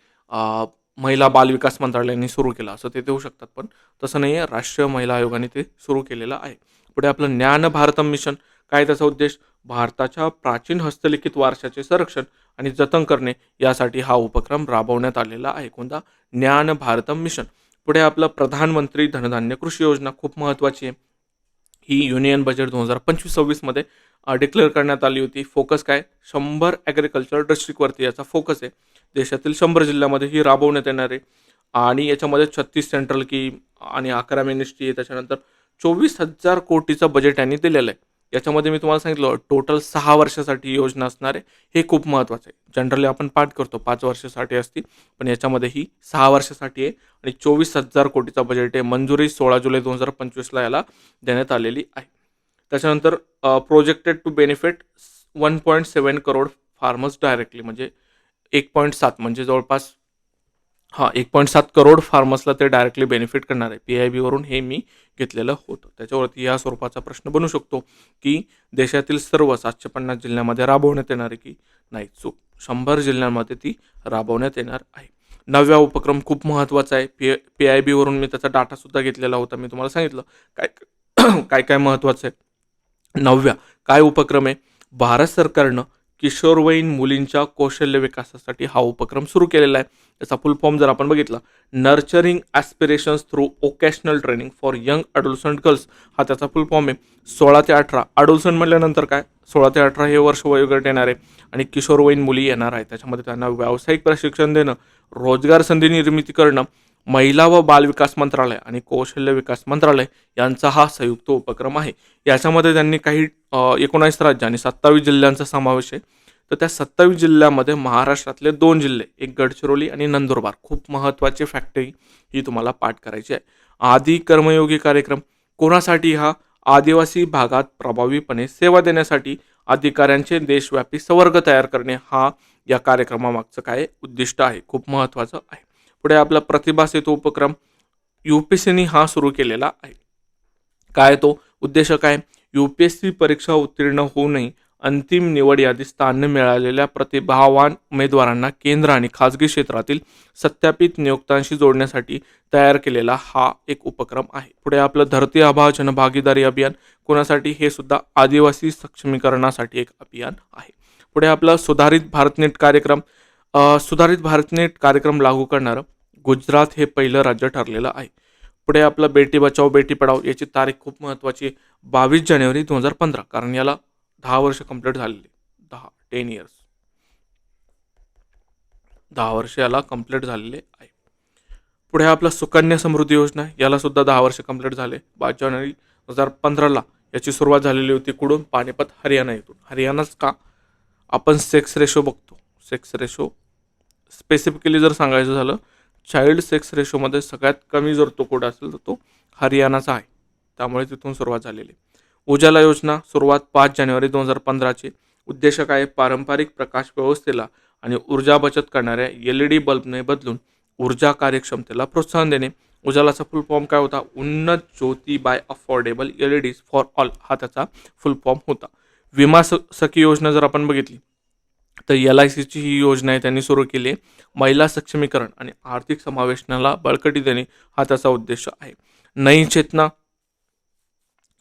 महिला बाल विकास मंत्रालयाने सुरू केलं, असं ते देऊ शकतात. पण तसं नाही आहे, राष्ट्रीय महिला आयोगाने ते सुरू केलेलं आहे. पुढे आपलं ज्ञान भारतम मिशन. काय त्याचा उद्देश? भारताच्या प्राचीन हस्तलिखित वारशाचे संरक्षण आणि जतन करणे, यासाठी हा उपक्रम राबवण्यात आलेला आहे. कोणता? ज्ञान भारतम मिशन. पुढे आपलं प्रधानमंत्री धनधान्य कृषी योजना खूप महत्त्वाची आहे. ही युनियन बजेट 2025-26 मध्ये डिक्लेअर करण्यात आली होती. फोकस काय? 100 ॲग्रिकल्चर डिस्ट्रिक्टवरती याचा फोकस आहे. देशातील 100 जिल्ह्यामध्ये ही राबवण्यात येणार आहे. आणि याच्यामध्ये 36 सेंट्रल की आणि 11 मिनिस्ट्री आहे. त्याच्यानंतर 24,000 कोटीचं बजेट यांनी दिलेलं आहे. याच्यामध्ये मी तुम्हाला सांगितलं टोटल 6 वर्षासाठी योजना असणार आहे. हे खूप महत्त्वाचं आहे. जनरली आपण पाठ करतो 5 वर्षासाठी असती, पण याच्यामध्ये ही 6 वर्षासाठी आहे आणि 24,000 कोटीचा बजेट आहे. मंजुरी 16 जुलै 2025ला याला देण्यात आलेली आहे. त्याच्यानंतर projected to benefit 1.7 crore farmers directly, म्हणजे 1.7 म्हणजे जवळपास 1.7 करोड फार्मर्सला ते डायरेक्टली बेनिफिट करणार आहे. PIB वरून हे मी घेतलेलं होतं. त्याच्यावरती या स्वरूपाचा प्रश्न बनू शकतो की देशातील सर्व 750 जिल्ह्यामध्ये राबवण्यात येणार आहे की नाही. चूक, 100 जिल्ह्यांमध्ये ती राबवण्यात येणार आहे. 9व्या उपक्रम खूप महत्त्वाचा आहे. PIB वरून मी त्याचा डाटासुद्धा घेतलेला होता. मी तुम्हाला सांगितलं काय काय काय महत्त्वाचं आहे. 9व्या काय उपक्रम आहे? भारत सरकारनं किशोरवयीन मुलींच्या कौशल्य विकासासाठी हा उपक्रम सुरू केलेला आहे. त्याचा फुल फॉर्म जर आपण बघितला, nurturing aspirations through occasional training for young adolescent girls, हा त्याचा फुल फॉर्म आहे. 16 ते 18 अडोलसंट म्हटल्यानंतर काय? 16 ते 18 हे वर्ष वयोगट येणार आहे आणि किशोरवयीन मुली येणार आहे. त्याच्यामध्ये त्यांना व्यावसायिक प्रशिक्षण देणं, रोजगार संधी निर्मिती करणं, महिला व बाल विकास मंत्रालय आणि कौशल्य विकास मंत्रालय यांचा हा संयुक्त उपक्रम आहे. याच्यामध्ये त्यांनी काही 19 राज्य आणि 27 जिल्ह्यांचा समावेश आहे. तर त्या 27 जिल्ह्यामध्ये महाराष्ट्रातले 2 जिल्हे, एक गडचिरोली आणि नंदुरबार, खूप महत्त्वाची फॅक्टरी ही तुम्हाला पाठ करायची आहे. आदी कर्मयोगी कार्यक्रम कोणासाठी? हा आदिवासी भागात प्रभावीपणे सेवा देण्यासाठी अधिकाऱ्यांचे देशव्यापी संवर्ग तयार करणे, हा या कार्यक्रमामागचं काय उद्दिष्ट आहे. खूप महत्त्वाचं आहे. पुढे आपला प्रतिभा सेतू उपक्रम UPSCने हा सुरू केलेला आहे. काय तो उद्देश? काय? UPSC परीक्षा उत्तीर्ण होऊनही अंतिम निवड यादीत स्थान मिळालेल्या प्रतिभावान उमेदवारांना केंद्र आणि खाजगी क्षेत्रातील सत्यापित नियोक्त्यांशी जोडण्यासाठी तयार केलेला हा एक उपक्रम आहे. पुढे आपलं धरती आभा जनभागीदारी अभियान कोणासाठी? हे सुद्धा आदिवासी सक्षमीकरणासाठी एक अभियान आहे. पुढे आपलं सुधारित भारतनेट कार्यक्रम. सुधारित भारतनेट कार्यक्रम लागू करणारं गुजरात हे पहिलं राज्य ठरलेलं आहे. पुढे आपलं बेटी बचाओ बेटी पढाओ, याची तारीख खूप महत्त्वाची आहे, 22 जानेवारी 2015, कारण याला 10 वर्ष कंप्लीट झालेली. 10 इयर्स, 10 वर्ष याला कंप्लीट झालेले आहे. पुढे आपला सुकन्या समृद्धी योजना, याला सुद्धा 10 वर्ष कंप्लीट झाले. 22 जानेवारी 2015ला याची सुरुवात झालेली होती कुठून? पानिपत हरियाणा येथून. हरियाणाच का? आपण सेक्स रेशो बघतो. सेक्स रेशो स्पेसिफिकली जर सांगायचं झालं, चाइल्ड सेक्स रेशोमध्ये सगळ्यात कमी जर तो कुठं असेल तर तो हरियाणाचा आहे. त्यामुळे तिथून सुरुवात झालेली. उजाला योजना सुरुवात 5 जानेवारी 2015ची. उद्देश काय? पारंपरिक प्रकाश व्यवस्थेला आणि ऊर्जा बचत करणाऱ्या LED बल्बने बदलून ऊर्जा कार्यक्षमतेला प्रोत्साहन देणे. उजालाचा फुल फॉर्म काय होता? Unnat Jyoti by affordable LEDs for all, हा त्याचा फुल फॉर्म होता. विमा सखी योजना जर आपण बघितली तर LICची ही योजना आहे त्यांनी सुरू केली आहे. महिला सक्षमीकरण आणि आर्थिक समावेशनाला बळकटी देणे हा त्याचा उद्देश आहे. नई चेतना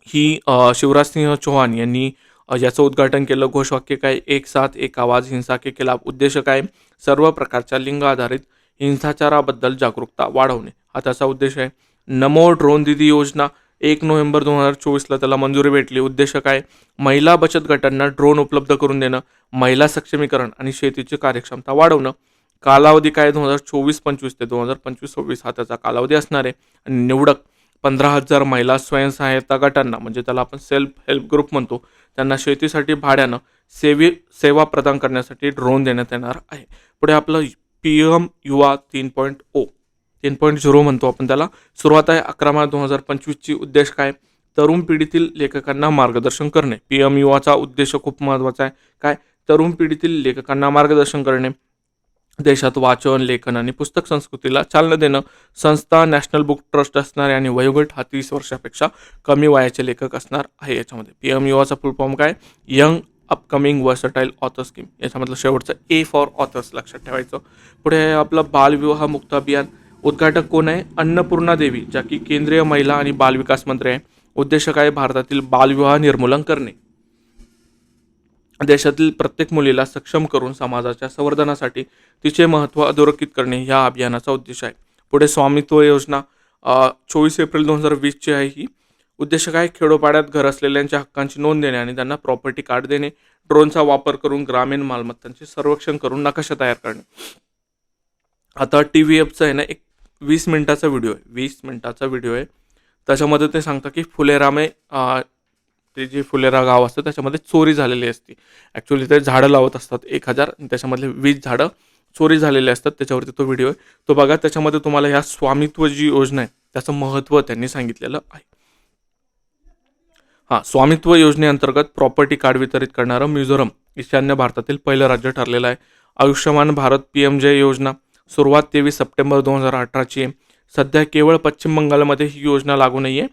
ही शिवराजसिंह चौहान यांनी याचं उद्घाटन केलं. घोषवाक्य काय? एक साथ एक आवाज हिंसा के खिलाफ. उद्देश काय? सर्व प्रकारच्या लिंग आधारित हिंसाचाराबद्दल जागरूकता वाढवणे हा त्याचा उद्देश आहे. नमो ड्रोन दिदी योजना 1 नोव्हेंबर 2024ला त्याला मंजुरी भेटली. उद्देश काय? महिला बचत गटांना ड्रोन उपलब्ध करून देणं, महिला सक्षमीकरण आणि शेतीची कार्यक्षमता वाढवणं. कालावधी काय? 2024-25 ते 2025-26 हा त्याचा कालावधी असणार आहे. आणि निवडक 15,000 महिला स्वयंसहायता गटांना, म्हणजे त्याला आपण सेल्फ हेल्प ग्रुप म्हणतो, त्यांना शेतीसाठी भाड्यानं सेवा प्रदान करण्यासाठी ड्रोन देण्यात येणार आहे. पुढे आपलं PM युवा 3.0 म्हणतो आपण त्याला. सुरुवात आहे 11 मार्च 2025ची. उद्देश काय? तरुण पिढीतील लेखकांना मार्गदर्शन करणे. PM युवाचा उद्देश खूप महत्त्वाचा आहे. काय? तरुण पिढीतील लेखकांना मार्गदर्शन करणे, देशात वाचन, लेखन आणि पुस्तक संस्कृतीला चालना देणं. संस्था नॅशनल बुक ट्रस्ट असणारे आणि वयोगट हा 30 वर्षापेक्षा कमी वयाचे लेखक असणार आहे. याच्यामध्ये PM युवाचा फुल फॉर्म काय? Young upcoming versatile author scheme. याच्यामधलं शेवटचं A फॉर ऑथर्स लक्षात ठेवायचं. पुढे आपलं बालविवाह मुक्त अभियान. उद्घाटक कोण आहे? अन्नपूर्णा देवी, ज्या की केंद्रीय महिला आणि बालविकास मंत्री आहे. उद्देश काय? भारतातील बालविवाह निर्मूलन करणे, देशातील प्रत्येक मुलीला सक्षम करून समाजाच्या संवर्धनासाठी तिचे महत्त्व अधोरेखित करणे या अभियानाचा उद्देश आहे. पुढे स्वामित्व योजना 24 एप्रिल 2020ची आहे ही. उद्देश काय? खेडोपाड्यात घर असलेल्यांच्या हक्कांची नोंद देणे आणि त्यांना प्रॉपर्टी कार्ड देणे. ड्रोनचा वापर करून ग्रामीण मालमत्तांचे सर्वेक्षण करून नकाशा तयार करणे. आता TVFचं आहे ना, एक 20 मिनिटाचा व्हिडिओ आहे. 20 मिनिटाचा व्हिडिओ आहे. त्याच्यामध्ये ते सांगतं की फुलेरामे ते जे फुलेरा गाव असतं त्याच्यामध्ये चोरी झालेली असते. ॲक्च्युली ते झाडं लावत असतात 1000 आणि त्याच्यामधले 20 झाडं चोरी झालेले असतात. त्याच्यावरती तो व्हिडिओ आहे, तो बघा. त्याच्यामध्ये तुम्हाला ह्या स्वामित्व जी योजना आहे त्याचं महत्त्व त्यांनी सांगितलेलं आहे. स्वामित्व योजनेअंतर्गत प्रॉपर्टी कार्ड वितरित करणारं मिझोरम ईशान्य भारतातील पहिलं राज्य ठरलेलं आहे. आयुष्यमान भारत PMJ योजना सुरुवात 23 सप्टेंबर 2018ची आहे. सध्या केवळ पश्चिम बंगालमध्ये ही योजना लागू नाही आहे.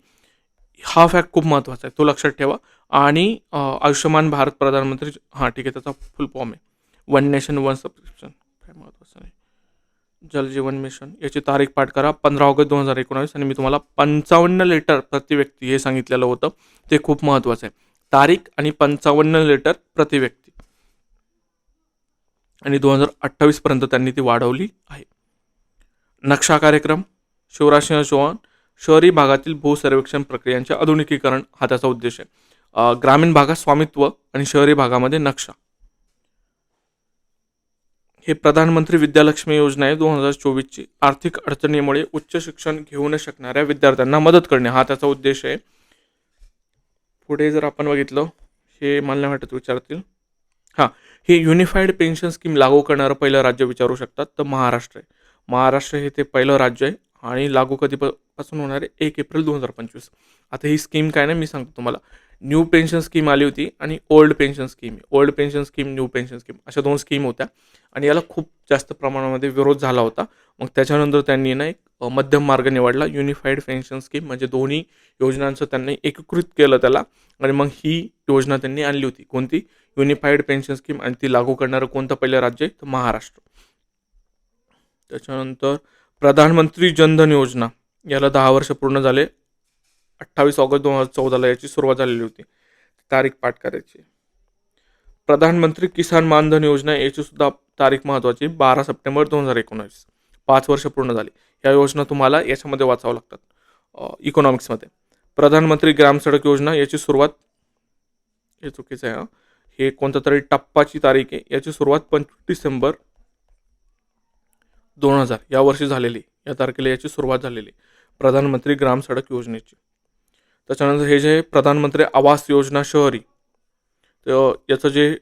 हा फॅक्ट खूप महत्त्वाचा आहे, तो लक्षात ठेवा. आणि आयुष्यमान भारत प्रधानमंत्री ठीक आहे, त्याचा फुल फॉर्म आहे वन नेशन वन सबस्क्रिप्शन. काय महत्त्वाचं नाही. जल जीवन मिशन याची तारीख पाठ करा 15 ऑगस्ट 2019. आणि मी तुम्हाला 55 लिटर प्रति व्यक्ती हे सांगितलेलं होतं, ते खूप महत्त्वाचं आहे. तारीख आणि 55 लिटर प्रति व्यक्ती. आणि 2028 पर्यंत त्यांनी ती वाढवली आहे. नक्षा कार्यक्रम शिवराजसिंह चौहान. शहरी भागातील भूसर्वेक्षण प्रक्रियांचे आधुनिकीकरण हा त्याचा उद्देश आहे. ग्रामीण भागात स्वामित्व आणि शहरी भागामध्ये नक्षा. हे प्रधानमंत्री विद्यालक्ष्मी योजना आहे 2024ची. आर्थिक अडचणीमुळे उच्च शिक्षण घेऊ न शकणाऱ्या विद्यार्थ्यांना मदत करणे हा त्याचा उद्देश आहे. पुढे जर आपण बघितलं, हे मला नाही वाटत विचारतील. हे युनिफाईड पेन्शन स्कीम लागू करणारं पहिलं राज्य विचारू शकतात, तर महाराष्ट्र आहे. महाराष्ट्र हे ते पहिलं राज्य आहे. आणि लागू कधीपासून होणार आहे? 1 एप्रिल 2025. आता ही स्कीम काय नाही, मी सांगतो तुम्हाला. न्यू पेन्शन स्कीम आली होती आणि old pension scheme. Old pension scheme, new pension scheme अशा 2 स्कीम होत्या. आणि याला खूप जास्त प्रमाणामध्ये विरोध झाला होता. मग त्याच्यानंतर त्यांनी ना एक मध्यम मार्ग निवडला, युनिफाईड पेन्शन स्कीम, म्हणजे दोन्ही योजनांचं त्यांनी एकीकृत केलं त्याला. आणि मग ही योजना त्यांनी आणली होती. कोणती? Unified pension scheme. आणि ती लागू करणारं कोणतं पहिलं राज्य आहे? तर महाराष्ट्र. त्याच्यानंतर प्रधानमंत्री जनधन योजना, याला 10 वर्ष पूर्ण झाले. 28 ऑगस्ट 2014ला याची सुरुवात झालेली होती. तारीख पाठ करायची. प्रधानमंत्री किसान मानधन योजना याची सुद्धा तारीख महत्त्वाची, 12 सप्टेंबर 2019. 5 वर्ष पूर्ण झाली. या योजना तुम्हाला याच्यामध्ये वाचावं लागतात इकॉनॉमिक्समध्ये. प्रधानमंत्री ग्राम सडक योजना याची सुरुवात, हे चुकीचं आहे, हे कोणतं तरी टप्पाची तारीख आहे. याची सुरुवात 25 डिसेंबर 2000 या वर्षी झालेली. या तारखेला याची सुरुवात झालेली प्रधानमंत्री ग्राम सडक योजनेची. त्याच्यानंतर हे जे प्रधानमंत्री आवास योजना शहरी, तर याचं जे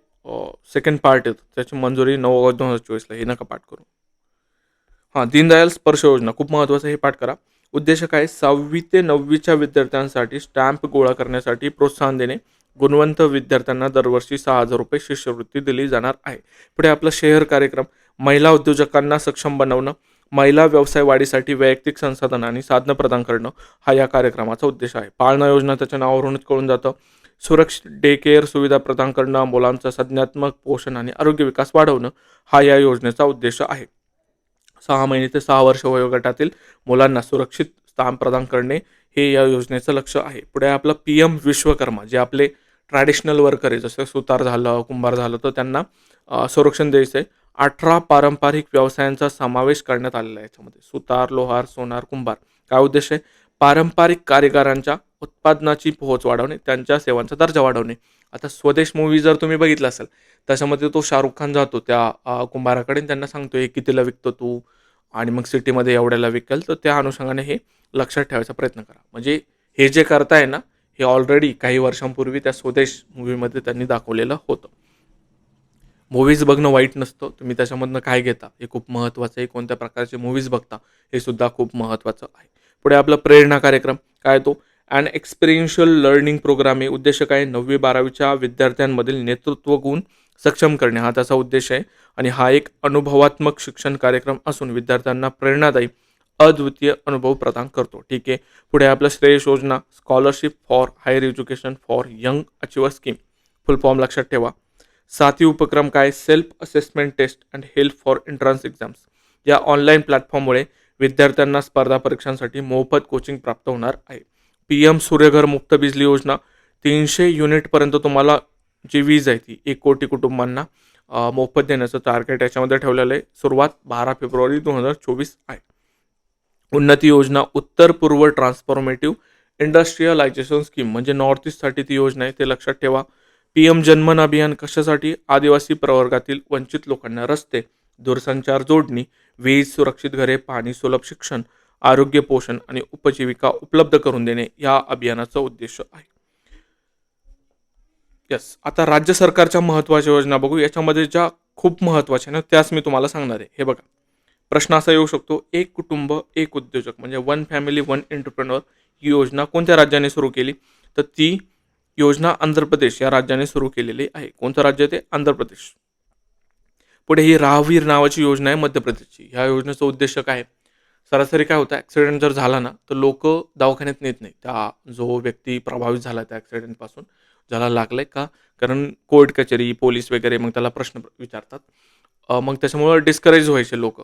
सेकंड पार्ट आहे त्याची मंजुरी 9 ऑगस्ट 2024ला, हे नका पाठ करू. हां, दीनदयाल स्पर्श योजना खूप महत्त्वाचं, हे पाठ करा. उद्देश काय? 6वी ते 9वीच्या विद्यार्थ्यांसाठी स्टॅम्प गोळा करण्यासाठी प्रोत्साहन देणे. गुणवंत विद्यार्थ्यांना दरवर्षी ₹6,000 शिष्यवृत्ती दिली जाणार आहे. पुढे आपला शहर कार्यक्रम, महिला उद्योजकांना सक्षम बनवणं, महिला व्यवसाय वाढीसाठी वैयक्तिक संसाधन आणि साधनं प्रदान करणं, हा या कार्यक्रमाचा उद्देश आहे. पाळणा योजना त्याच्या नावावरूनच कळून जातं. सुरक्षित डे केअर सुविधा प्रदान करणं, मुलांचा संज्ञात्मक पोषण आणि आरोग्य विकास वाढवणं, हा या योजनेचा उद्देश आहे. 6 महिने ते 6 वर्ष वयोगटातील मुलांना सुरक्षित स्थान प्रदान करणे, हे या योजनेचं लक्ष आहे. पुढे आपलं PM विश्वकर्मा, जे आपले ट्रॅडिशनल वर्कर आहे, जसं सुतार झालं, कुंभार झालं, तर त्यांना संरक्षण द्यायचं आहे. 18 पारंपरिक व्यवसायांचा समावेश करण्यात आलेला आहे याच्यामध्ये. सुतार, लोहार, सोनार, कुंभार. काय उद्देश आहे? पारंपरिक कारागिरांच्या उत्पादनाची पोहोच वाढवणे, त्यांच्या सेवांचा दर्जा वाढवणे. आता स्वदेश मूव्ही जर तुम्ही बघितला असेल, त्याच्यामध्ये तो शाहरुख खान जातो त्या कुंभाराकडे आणि त्यांना सांगतो, हे कितीला विकतो तू, आणि मग सिटीमध्ये एवढ्याला विकेल. तर त्या अनुषंगाने हे लक्षात ठेवायचा प्रयत्न करा. म्हणजे हे जे करताय ना, हे ऑलरेडी काही वर्षांपूर्वी त्या स्वदेश मूव्हीमध्ये त्यांनी दाखवलेलं होतं. मूव्हीज बघणं वाईट नसतं, तुम्ही त्याच्यामधनं काय घेता हे खूप महत्त्वाचं आहे. कोणत्या प्रकारचे मूव्हीज बघता हे सुद्धा खूप महत्त्वाचं आहे. पुढे आपला प्रेरणा कार्यक्रम काय तो? अँड एक्सपिरियन्शियल लर्निंग प्रोग्राम आहे. उद्देश काय? 9वी-12वीच्या विद्यार्थ्यांमधील नेतृत्व गुण सक्षम करणे, हा त्याचा उद्देश आहे. आणि हा एक अनुभवात्मक शिक्षण कार्यक्रम असून विद्यार्थ्यांना प्रेरणादायी अद्वितीय अनुभव प्रदान करतो. ठीक आहे. पुढे आपलं श्रेयश योजना, scholarship for higher education for young achiever scheme, full form लक्षात ठेवा. 7वी उपक्रम काय? Self assessment test and help for entrance exams. या ऑनलाईन प्लॅटफॉर्ममुळे विद्यार्थ्यांना स्पर्धा परीक्षांसाठी मोफत कोचिंग प्राप्त होणार आहे. PM सूर्यघर मुफ्त बिजली योजना, 300 युनिटपर्यंत तुम्हाला जी वीज आहे ती 1 कोटी कुटुंबांना मोफत देण्याचं टार्गेट याच्यामध्ये ठेवलेलं आहे. सुरुवात 12 फेब्रुवारी 2024 आहे. उन्नती योजना, उत्तर पूर्व ट्रान्सफॉर्मेटिव्ह इंडस्ट्रियलायझेशन स्कीम, म्हणजे नॉर्थ ईस्टसाठी ती योजना आहे, ते लक्षात ठेवा. PM जनमन अभियान कशासाठी? आदिवासी प्रवर्गातील वंचित लोकांना रस्ते, दूरसंचार जोडणी, वीज, सुरक्षित घरे, पाणी, सुलभ शिक्षण, आरोग्य, पोषण आणि उपजीविका उपलब्ध करून देणे, या अभियानाचा उद्देश आहे. येस, आता राज्य सरकारच्या महत्त्वाच्या योजना बघू. याच्यामध्ये ज्या खूप महत्त्वाच्या ना, त्याच मी तुम्हाला सांगणार आहे. हे बघा, प्रश्न असा येऊ शकतो, एक कुटुंब एक उद्योजक, म्हणजे 1 फॅमिली 1 एंटरप्रेन्योर, ही योजना कोणत्या राज्याने सुरू केली? तर ती योजना आंध्र प्रदेश या राज्याने सुरू केलेली आहे. कोणतं राज्य ते? आंध्र प्रदेश. पुढे ही राहवीर नावाची योजना आहे मध्य प्रदेशची. ह्या योजनेचा उद्देश काय आहे? सरासरी काय होतं, ॲक्सिडेंट जर झाला ना, तर लोक दवाखान्यात नेत नाही त्या जो व्यक्ती प्रभावित झाला त्या ॲक्सिडेंटपासून, ज्याला लागलंय का, कारण कोर्ट कचेरी, पोलीस वगैरे मग त्याला प्रश्न विचारतात. मग त्याच्यामुळं डिस्करेज व्हायचे लोक,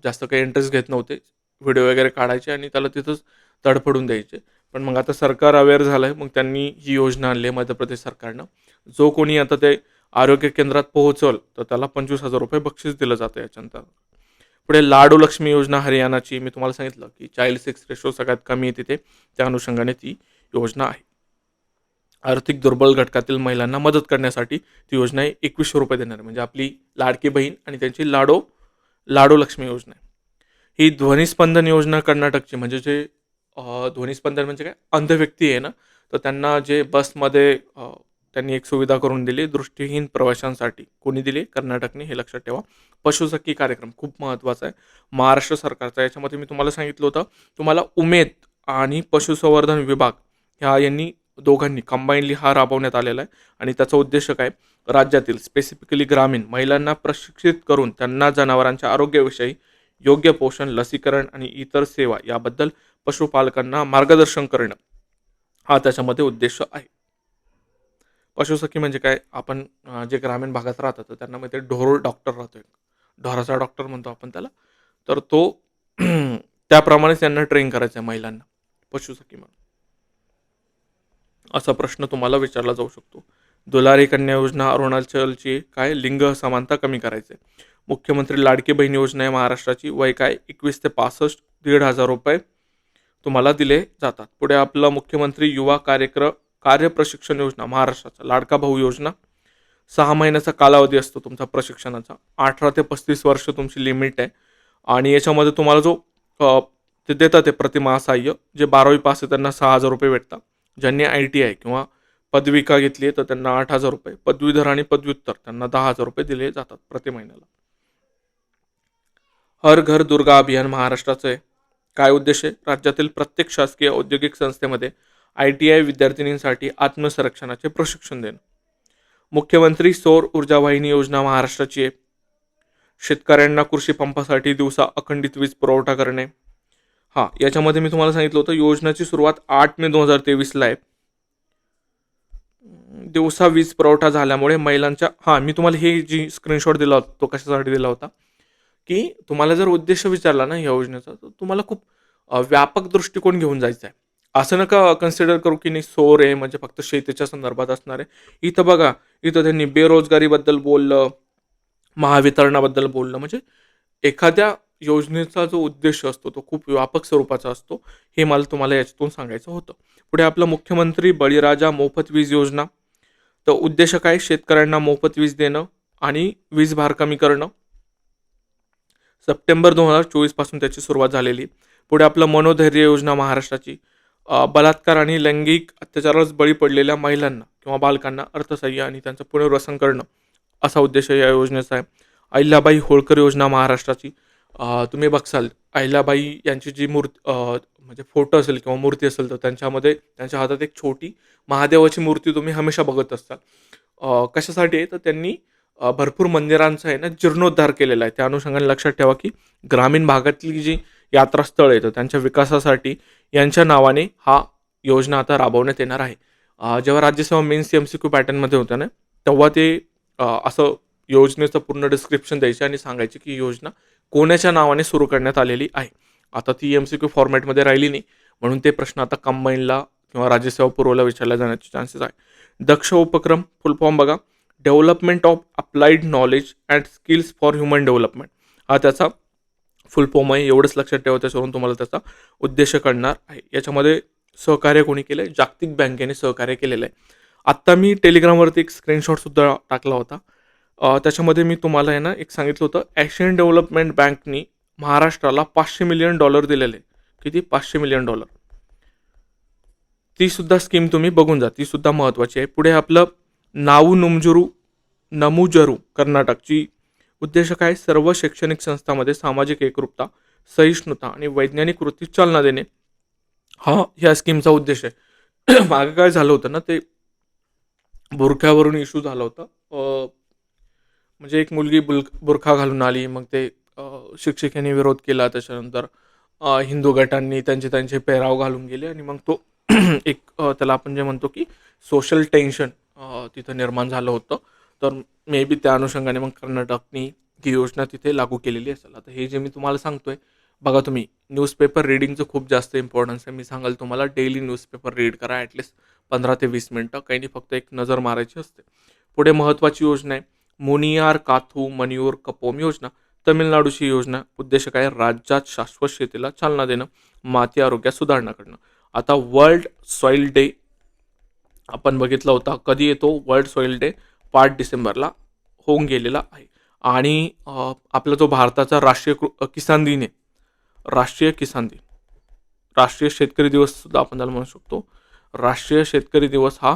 जास्त काही इंटरेस्ट घेत नव्हते, व्हिडिओ वगैरे काढायचे आणि त्याला तिथंच तडफडून द्यायचे. पण मग आता सरकार अवेअर झालं आहे, मग त्यांनी ही योजना आणली आहे मध्य प्रदेश सरकारनं. जो कोणी आता ते आरोग्य केंद्रात पोहोचल तर त्याला ₹25,000 बक्षीस दिलं जातं याच्यानंतर. पुढे लाडू लक्ष्मी योजना हरियाणाची, मी तुम्हाला सांगितलं की चाइल्ड सेक्स रेशो सगळ्यात कमी आहे तिथे, त्या अनुषंगाने ती योजना आहे. आर्थिक दुर्बल घटकातील महिलांना मदत करण्यासाठी ती योजना आहे. ₹2100 देणार, म्हणजे आपली लाडकी बहीण आणि त्यांची लाडू लक्ष्मी योजना आहे. ही ध्वनिस्पंदन योजना कर्नाटकची, म्हणजे जे ध्वनिस्पंदन म्हणजे काय, अंध व्यक्ती आहे ना, तर त्यांना जे बसमध्ये त्यांनी एक सुविधा करून दिली दृष्टीहीन प्रवाशांसाठी. कोणी दिली? कर्नाटकने, हे लक्षात ठेवा. पशुसखी कार्यक्रम खूप महत्त्वाचा आहे, महाराष्ट्र सरकारचा. याच्यामध्ये मी तुम्हाला सांगितलं होतं, तुम्हाला उमेद आणि पशुसंवर्धन विभाग ह्या यांनी दोघांनी कंबाईनली हा राबवण्यात आलेला आहे. आणि त्याचा उद्देश काय? राज्यातील स्पेसिफिकली ग्रामीण महिलांना प्रशिक्षित करून त्यांना जनावरांच्या आरोग्याविषयी योग्य पोषण, लसीकरण आणि इतर सेवा याबद्दल पशुपालकांना मार्गदर्शन करणं, हा त्याच्यामध्ये उद्देश आहे. पशुसखी म्हणजे काय? आपण जे ग्रामीण भागात राहतात तर त्यांना माहिती आहे, ढोर डॉक्टर राहतो, एक ढोराचा डॉक्टर म्हणतो आपण त्याला, तर तो त्याप्रमाणेच त्यांना ट्रेन करायचं आहे महिलांना, पशुसखी म्हणून. असा प्रश्न तुम्हाला विचारला जाऊ शकतो. दुलारी कन्या योजना अरुणाचलची, काय? लिंग समानता कमी करायचे. मुख्यमंत्री लाडकी बहीण योजना आहे महाराष्ट्राची, वय काय? 21 ते 65, ₹1,500 तुम्हाला दिले जातात. पुढे आपलं मुख्यमंत्री युवा कार्य प्रशिक्षण योजना महाराष्ट्राचा, लाडका भाऊ योजना. 6 महिन्याचा कालावधी असतो तुमचा प्रशिक्षणाचा, 18 ते 35 वर्ष तुमची लिमिट आहे. आणि याच्यामध्ये तुम्हाला जो ते देतात ते प्रतिमाह सहाय्य, जे 12वी पास आहे त्यांना ₹6,000 भेटतात. ज्यांनी ITI किंवा पदविका घेतली आहे तर त्यांना 8,000 रुपये, पदवीधर आणि पदव्युत्तर त्यांना 10,000 रुपये दिले जातात प्रति महिन्याला. हर घर दुर्गा अभियान महाराष्ट्राचं आहे. काय उद्देश आहे? राज्यातील प्रत्येक शासकीय औद्योगिक संस्थेमध्ये ITI विद्यार्थिनींसाठी आत्मसंरक्षणाचे प्रशिक्षण देणं. मुख्यमंत्री सौर ऊर्जा वाहिनी योजना महाराष्ट्राची आहे. शेतकऱ्यांना कृषी पंपासाठी दिवसा अखंडित वीज पुरवठा करणे. याच्यामध्ये मी तुम्हाला सांगितलं होतं योजनेची सुरुवात 8 मे 2023ला आहे. दिवसा वीज पुरवठा झाल्यामुळे महिलांच्या मी तुम्हाला हे जी स्क्रीनशॉट दिला होता तो कशासाठी दिला होता की तुम्हाला जर उद्देश विचारला ना या योजनेचा तर तुम्हाला खूप व्यापक दृष्टिकोन घेऊन जायचा आहे. असं नका कन्सिडर करू की नाही सौर आहे म्हणजे फक्त शेतीच्या संदर्भात असणार आहे. इथं बघा, इथं त्यांनी बेरोजगारीबद्दल बोललं, महावितरणाबद्दल बोललं, म्हणजे एखाद्या योजनेचा जो उद्देश असतो तो खूप व्यापक स्वरूपाचा असतो. हे मला तुम्हाला याच्यातून सांगायचं होतं. पुढे आपलं मुख्यमंत्री बळीराजा मोफत वीज योजना. तर उद्देश काय? शेतकऱ्यांना मोफत वीज देणं आणि वीज भार कमी करणं. सप्टेंबर 2024 पासून त्याची सुरुवात झालेली. पुढे आपलं मनोधैर्य योजना महाराष्ट्राची. बलात्कार आणि लैंगिक अत्याचारास बळी पडलेल्या महिलांना किंवा बालकांना अर्थसहाय्य आणि त्यांचं पुनर्वसन करणं असा उद्देश या योजनेचा आहे. अहिल्याबाई होळकर योजना महाराष्ट्राची. तुम्ही बघसाल अहिल्याबाई यांची जी मूर्ती म्हणजे फोटो असेल किंवा मूर्ती असेल तर त्यांच्यामध्ये त्यांच्या हातात एक छोटी महादेवाची मूर्ती तुम्ही हमेशा बघत असताल. कशासाठी आहे तर त्यांनी भरपूर मंदिरांचा आहे ना जीर्णोद्धार केलेला आहे. त्या अनुषंगाने लक्षात ठेवा की ग्रामीण भागातली जी यात्रास्थळ आहे तर त्यांच्या विकासासाठी यांच्या नावाने योजना आता राबवण्यात येणार आहे. जेव्हा राज्यसेवा मेन्स MCQ पॅटर्नमध्ये होत्या ना तेव्हा ते असं योजनेचं पूर्ण डिस्क्रिप्शन द्यायचे आणि सांगायचे की ही योजना कोणाच्या नावाने सुरू करण्यात आलेली आहे. आता ती MCQ फॉर्मॅटमध्ये राहिली नाही म्हणून ते प्रश्न आता कंबाईनला किंवा राज्यसेवा पूर्वला विचारल्या जाण्याचे चान्सेस आहे. दक्ष उपक्रम फुल फॉर्म बघा, development of applied knowledge and skills for human development. त्याचा फुल फॉर्म आहे. एवढंच लक्षात ठेवा, त्याच्यावरून तुम्हाला त्याचा उद्देश कळणार आहे. याच्यामध्ये सहकार्य कोणी केलं आहे? जागतिक बँकेने सहकार्य केलेलं आहे. आत्ता मी टेलिग्रामवरती एक स्क्रीनशॉटसुद्धा टाकला होता. त्याच्यामध्ये मी तुम्हाला आहे ना एक सांगितलं होतं एशियन डेव्हलपमेंट बँकनी महाराष्ट्राला $500 मिलियन दिलेले. किती? $500 मिलियन. ती सुद्धा स्कीम तुम्ही बघून जा, ती सुद्धा महत्त्वाची आहे. पुढे आपलं नमुजरू कर्नाटकची उद्देश काय? सर्व शैक्षणिक संस्थांमध्ये सामाजिक एकरूपता, सहिष्णुता आणि वैज्ञानिक वृत्तीस चालना देणे ह्या स्कीमचा उद्देश आहे. मागे काय झालं होतं ना ते बुरख्यावरून इश्यू झाला होता. म्हणजे एक मुलगी बुरखा घालून आली, मग ते शिक्षिकेने विरोध केला. त्याच्यानंतर हिंदू गटांनी त्यांचे पेहराव घालून गेले आणि मग तो एक त्याला आपण जे म्हणतो की सोशल टेन्शन तिथं निर्माण झालं होतं. तर मे बी त्या अनुषंगाने मग कर्नाटकनी ही योजना तिथे लागू केलेली असेल. आता हे जे मी तुम्हाला सांगतोय बघा, तुम्ही न्यूजपेपर रिडिंगचं खूप जास्त इम्पॉर्टन्स आहे. मी सांगाल तुम्हाला डेली न्यूजपेपर रीड करा, ॲटलिस्ट 15 ते 20 मिनटं. काही नाही, फक्त एक नजर मारायची असते. पुढे महत्त्वाची योजना आहे मुनियार काथू मनियूर कपोम योजना. तमिळनाडूची योजना. उद्देश काय? राज्यात शाश्वत शेतीला चालना देणं, माती आरोग्यात सुधारणा करणं. आता वर्ल्ड सॉईल डे आपण बघितला होता. कधी येतो वर्ल्ड सॉईल डे? 5 डिसेंबरला होऊन गेलेला आहे. आणि आपला जो भारताचा राष्ट्रीय किसान दिन आहे, राष्ट्रीय किसान दिन, राष्ट्रीय शेतकरी दिवस सुद्धा आपण त्याला म्हणू शकतो. राष्ट्रीय शेतकरी दिवस हा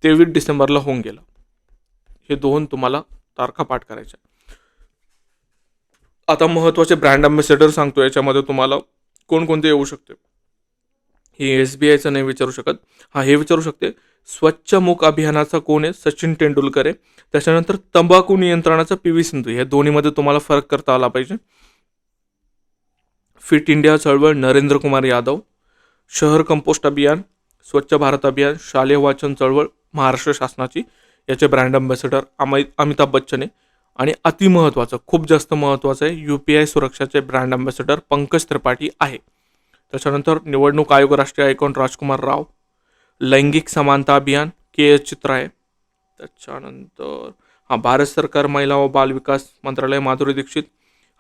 23 डिसेंबरला होऊन गेला. हे दोन तुम्हाला तारखा पाठ करायच्या. आता महत्त्वाचे ब्रँड अम्बॅसेडर सांगतो. याच्यामध्ये तुम्हाला कोणकोणते येऊ शकते? हे SBIचं नाही विचारू शकत. हे विचारू शकते. स्वच्छ मुख अभियानाचा कोण आहे? सचिन तेंडुलकर आहे. त्याच्यानंतर तंबाखू नियंत्रणाचा PV सिंधू. या दोन्हीमध्ये तुम्हाला फरक करता आला पाहिजे. फिट इंडिया चळवळ नरेंद्र कुमार यादव. शहर कंपोस्ट अभियान, स्वच्छ भारत अभियान, शालेय वाचन चळवळ महाराष्ट्र शासनाची. याचे ब्रँड अम्बॅसेडर अमिताभ बच्चन आहे. आणि अतिमहत्त्वाचं, खूप जास्त महत्त्वाचं आहे, UPI सुरक्षाचे ब्रँड अम्बॅसेडर पंकज त्रिपाठी आहे. त्याच्यानंतर निवडणूक आयोग राष्ट्रीय आयकॉन राजकुमार राव. लैंगिक समानता अभियान KS चित्रा आहे. त्याच्यानंतर भारत सरकार महिला व बाल विकास मंत्रालय माधुरी दीक्षित.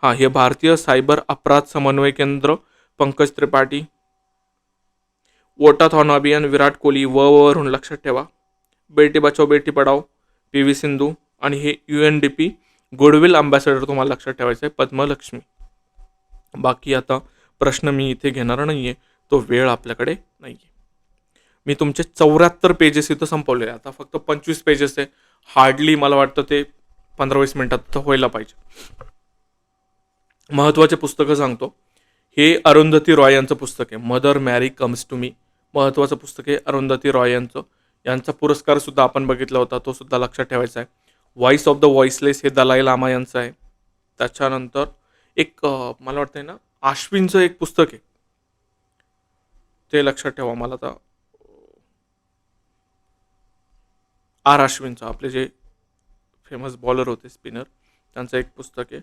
हे भारतीय सायबर अपराध समन्वय केंद्र पंकज त्रिपाठी. वोटाथॉन अभियान विराट कोहली. वरून लक्षात ठेवा. बेटी बचाओ बेटी पढाओ PV सिंधू. आणि हे UNDP गुडविल अम्बॅसेडर तुम्हाला लक्षात ठेवायचं आहे पद्मलक्ष्मी. बाकी आता प्रश्न मी इथे घेणार नाही आहे, तो वेळ आपल्याकडे नाही आहे. मी तुमचे 74 पेजेस इथं संपवले. आता फक्त 25 पेजेस आहे. हार्डली मला वाटतं ते 15-20 मिनिटात तर व्हायला पाहिजे. महत्त्वाचे पुस्तकं सांगतो. हे अरुंधती रॉय यांचं पुस्तक आहे, मदर मॅरी कम्स टू मी. महत्त्वाचं पुस्तक आहे अरुंधती रॉय यांचं. यांचा पुरस्कार सुद्धा आपण बघितला होता, तो सुद्धा लक्षात ठेवायचा आहे. व्हॉइस ऑफ द व्हॉइसलेस हे दलाई लामा यांचं आहे. त्याच्यानंतर एक मला वाटतंय ना आश्विनचं एक पुस्तक आहे, ते लक्षात ठेवा. मला आता आर अश्विनचं, आपले जे फेमस बॉलर होते स्पिनर, त्यांचं एक पुस्तक आहे.